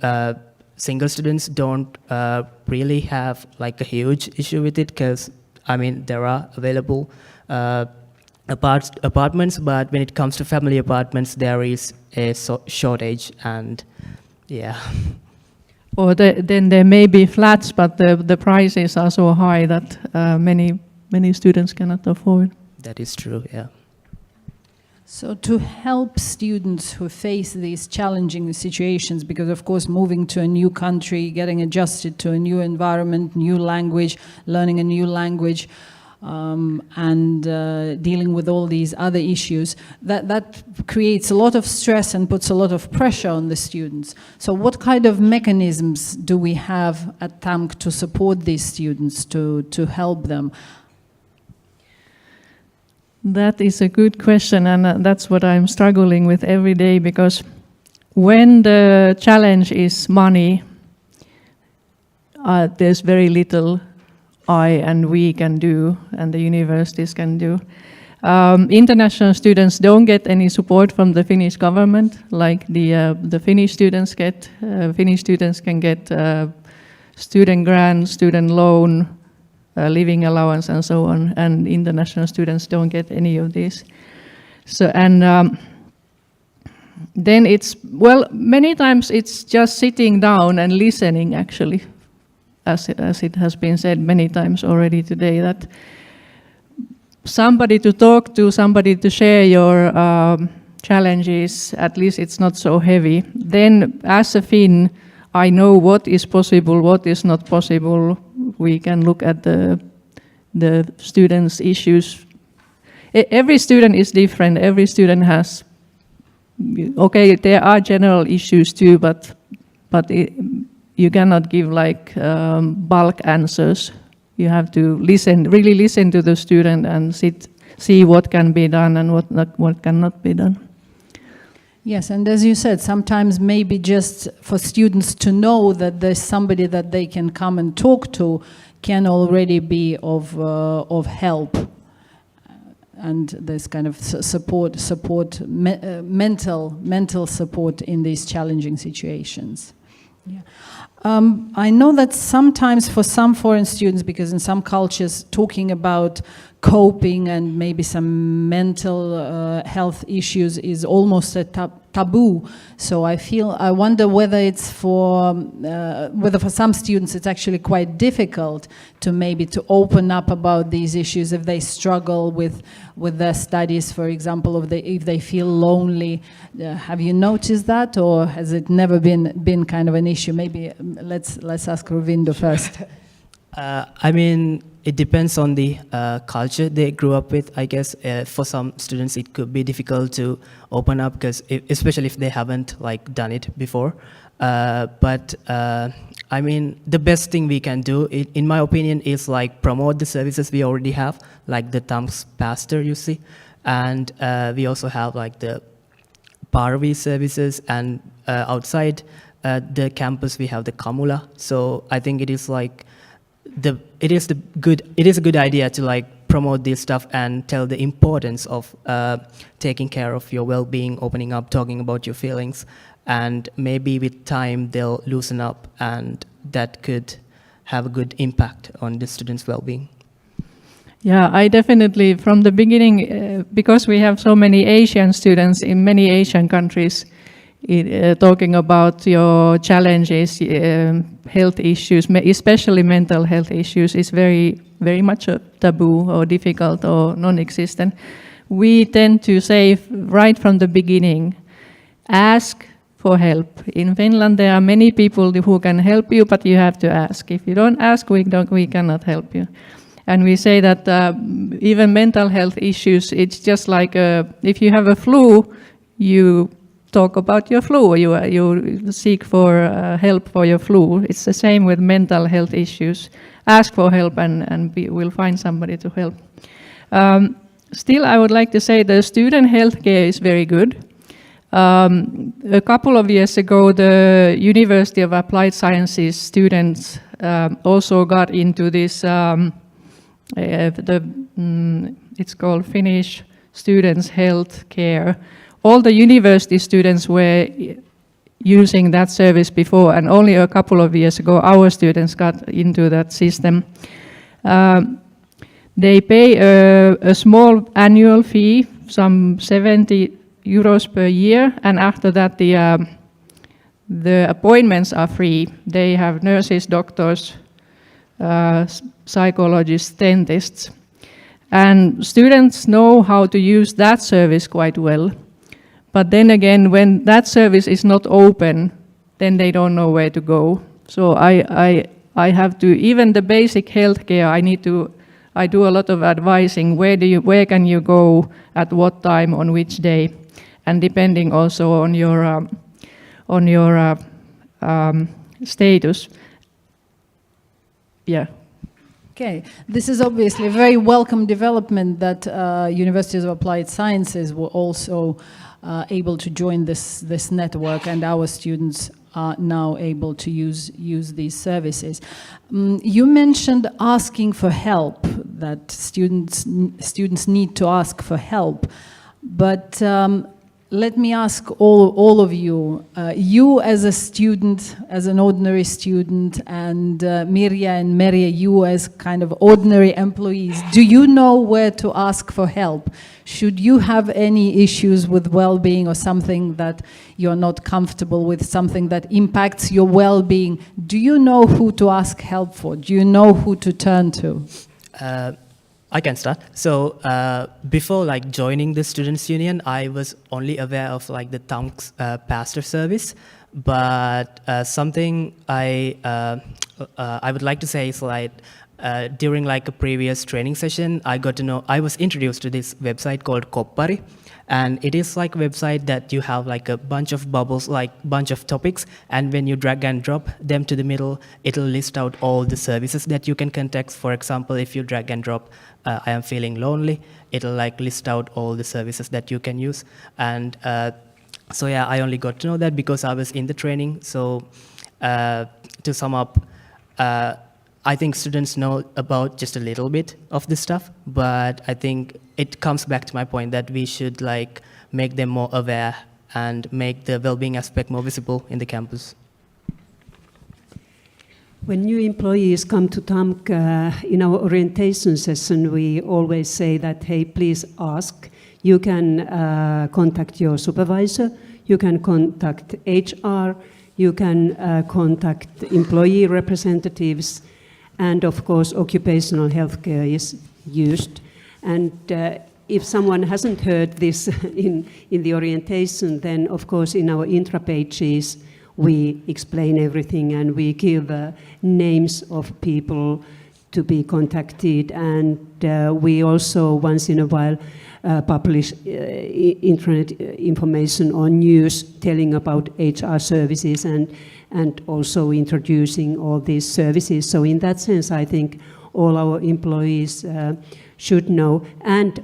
single students don't really have like a huge issue with it, because I mean, there are available apartments, but when it comes to family apartments, there is a shortage, and yeah. or then there may be flats, but the prices are so high that many students cannot afford. That is true, yeah. So to help students who face these challenging situations, because of course moving to a new country, getting adjusted to a new environment, new language, learning a new language, and dealing with all these other issues, that creates a lot of stress and puts a lot of pressure on the students. So what kind of mechanisms do we have at TAMK to support these students, to help them? That is a good question, and that's what I'm struggling with every day, because when the challenge is money, there's very little I and we can do, and the universities can do. International students don't get any support from the Finnish government, like the Finnish students get. Finnish students can get student grant, student loan, living allowance, and so on, and international students don't get any of these. So, and then it's, well, many times it's just sitting down and listening, actually, as it has been said many times already today, that somebody to talk to, somebody to share your challenges, at least it's not so heavy. Then as a Finn, I know what is possible, what is not possible. We can look at the students' issues. Every student is different. Every student has, okay, there are general issues too, but you cannot give like bulk answers. You have to listen, really listen to the student and see what can be done and what cannot be done. Yes, and as you said, sometimes maybe just for students to know that there's somebody that they can come and talk to can already be of help. And there's kind of mental support in these challenging situations. Yeah. I know that sometimes for some foreign students, because in some cultures talking about coping and maybe some mental health issues is almost a taboo. So I wonder whether it's whether for some students it's actually quite difficult to open up about these issues if they struggle with their studies, for example, if they feel lonely. Have you noticed that, or has it never been kind of an issue? Maybe let's ask Rovindo first. I mean, it depends on the culture they grew up with. I guess for some students it could be difficult to open up, because especially if they haven't like done it before. But I mean, the best thing we can do, in my opinion, is like promote the services we already have, like the TAMK's pastor, you see, and we also have like the Parvi services, and outside the campus we have the Kamula. So I think it is like it is a good idea to like promote this stuff and tell the importance of taking care of your well-being, opening up, talking about your feelings, and maybe with time they'll loosen up, and that could have a good impact on the students' well-being. Yeah, I definitely, from the beginning, because we have so many Asian students in many Asian countries, talking about your challenges, health issues, especially mental health issues, is very, very much a taboo or difficult or non-existent. We tend to say right from the beginning, ask for help. In Finland, there are many people who can help you, but you have to ask. If you don't ask, we cannot help you. And we say that even mental health issues, it's just like if you have a flu, you talk about your flu, you seek for help for your flu. It's the same with mental health issues. Ask for help and we'll find somebody to help. Still, I would like to say the student healthcare is very good. A couple of years ago, the University of Applied Sciences students also got into this, it's called Finnish Students Health Care. All the university students were using that service before, and only a couple of years ago our students got into that system. They pay a small annual fee, some 70 euros per year, and after that the appointments are free. They have nurses, doctors, psychologists, dentists. And students know how to use that service quite well. But then again, when that service is not open, then they don't know where to go. So I have to, even the basic healthcare, I do a lot of advising. Where can you go, at what time, on which day, and depending also on your status. Yeah. Okay, this is obviously a very welcome development that Universities of Applied Sciences were also able to join this network, and our students are now able to use these services. You mentioned asking for help, that students need to ask for help, but let me ask all of you, you as a student, as an ordinary student, and Mirja and Merja, you as kind of ordinary employees, do you know where to ask for help? Should you have any issues with well-being or something that you're not comfortable with, something that impacts your well-being, do you know who to ask help for? Do you know who to turn to? I can start. So before joining the Students' Union, I was only aware of the TAMK's pastor service. But something I would like to say is during a previous training session, I was introduced to this website called Koppari. And it is a website that you have a bunch of bubbles, bunch of topics, and when you drag and drop them to the middle, it'll list out all the services that you can contact. For example, if you drag and drop, I am feeling lonely, it'll list out all the services that you can use. And so yeah, I only got to know that because I was in the training. So to sum up, I think students know about just a little bit of this stuff, but I think it comes back to my point that we should make them more aware and make the well-being aspect more visible in the campus. When new employees come to TAMK, in our orientation session, we always say that, hey, please ask. You can contact your supervisor, you can contact HR, you can contact employee representatives, and of course, occupational healthcare is used. And if someone hasn't heard this in the orientation, then of course in our intra pages, we explain everything and we give names of people to be contacted. And we also once in a while publish internet information on news telling about HR services and also introducing all these services. So in that sense, I think all our employees should know. And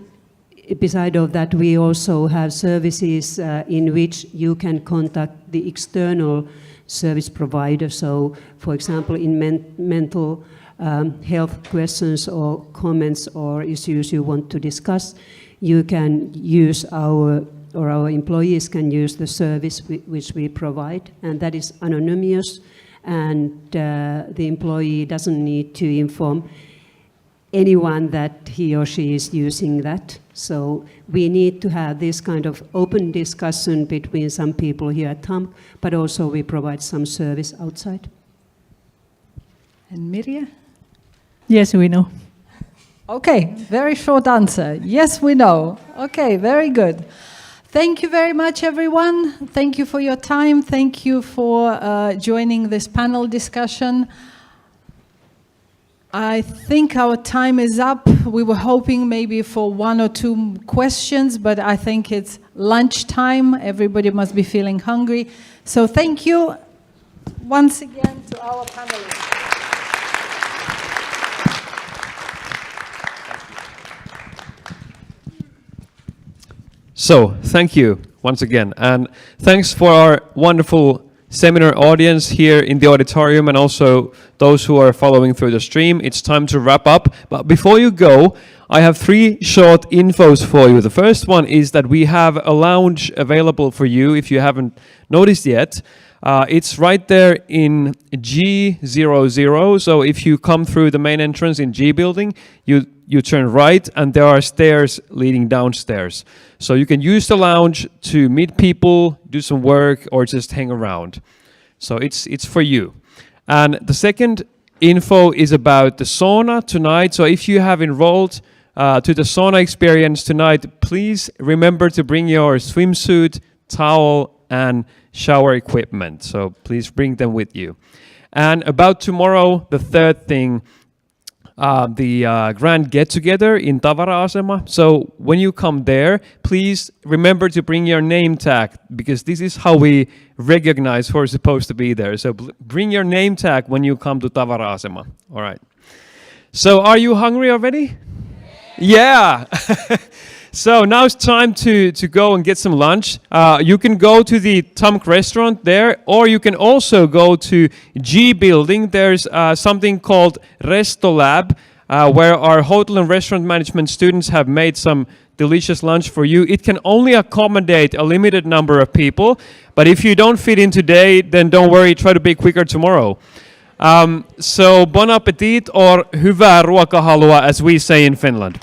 beside of that, we also have services in which you can contact the external service provider. So, for example, in mental health questions or comments or issues you want to discuss, you can use our employees can use the service which we provide, and that is anonymous, and the employee doesn't need to inform anyone that he or she is using that. So we need to have this kind of open discussion between some people here at TAMK, but also we provide some service outside. And Mirja? Yes, we know. Okay, very short answer. Yes, we know. Okay, very good. Thank you very much, everyone. Thank you for your time. Thank you for joining this panel discussion. I think our time is up. We were hoping maybe for 1 or 2 questions, but I think it's lunchtime. Everybody must be feeling hungry. So thank you once again to our panelists. So, thank you once again. And thanks for our wonderful seminar audience here in the auditorium and also those who are following through the stream. It's time to wrap up. But before you go, I have 3 short infos for you. The first one is that we have a lounge available for you if you haven't noticed yet. It's right there in G00. So if you come through the main entrance in G building, you turn right and there are stairs leading downstairs. So you can use the lounge to meet people, do some work, or just hang around. So it's for you. And the second info is about the sauna tonight. So if you have enrolled to the sauna experience tonight, please remember to bring your swimsuit, towel, and shower equipment. So please bring them with you. And about tomorrow, the third thing, the grand get-together in Tavara-asema. So when you come there, please remember to bring your name tag, because this is how we recognize who are supposed to be there. So bring your name tag when you come to Tavara-asema. All right. So are you hungry already? Yeah. So now it's time to go and get some lunch. You can go to the TAMK restaurant there, or you can also go to G building. There's something called Resto Lab, where our hotel and restaurant management students have made some delicious lunch for you. It can only accommodate a limited number of people, but if you don't fit in today, then don't worry, try to be quicker tomorrow. So bon appetit, or hyvää ruokahalua, as we say in Finland.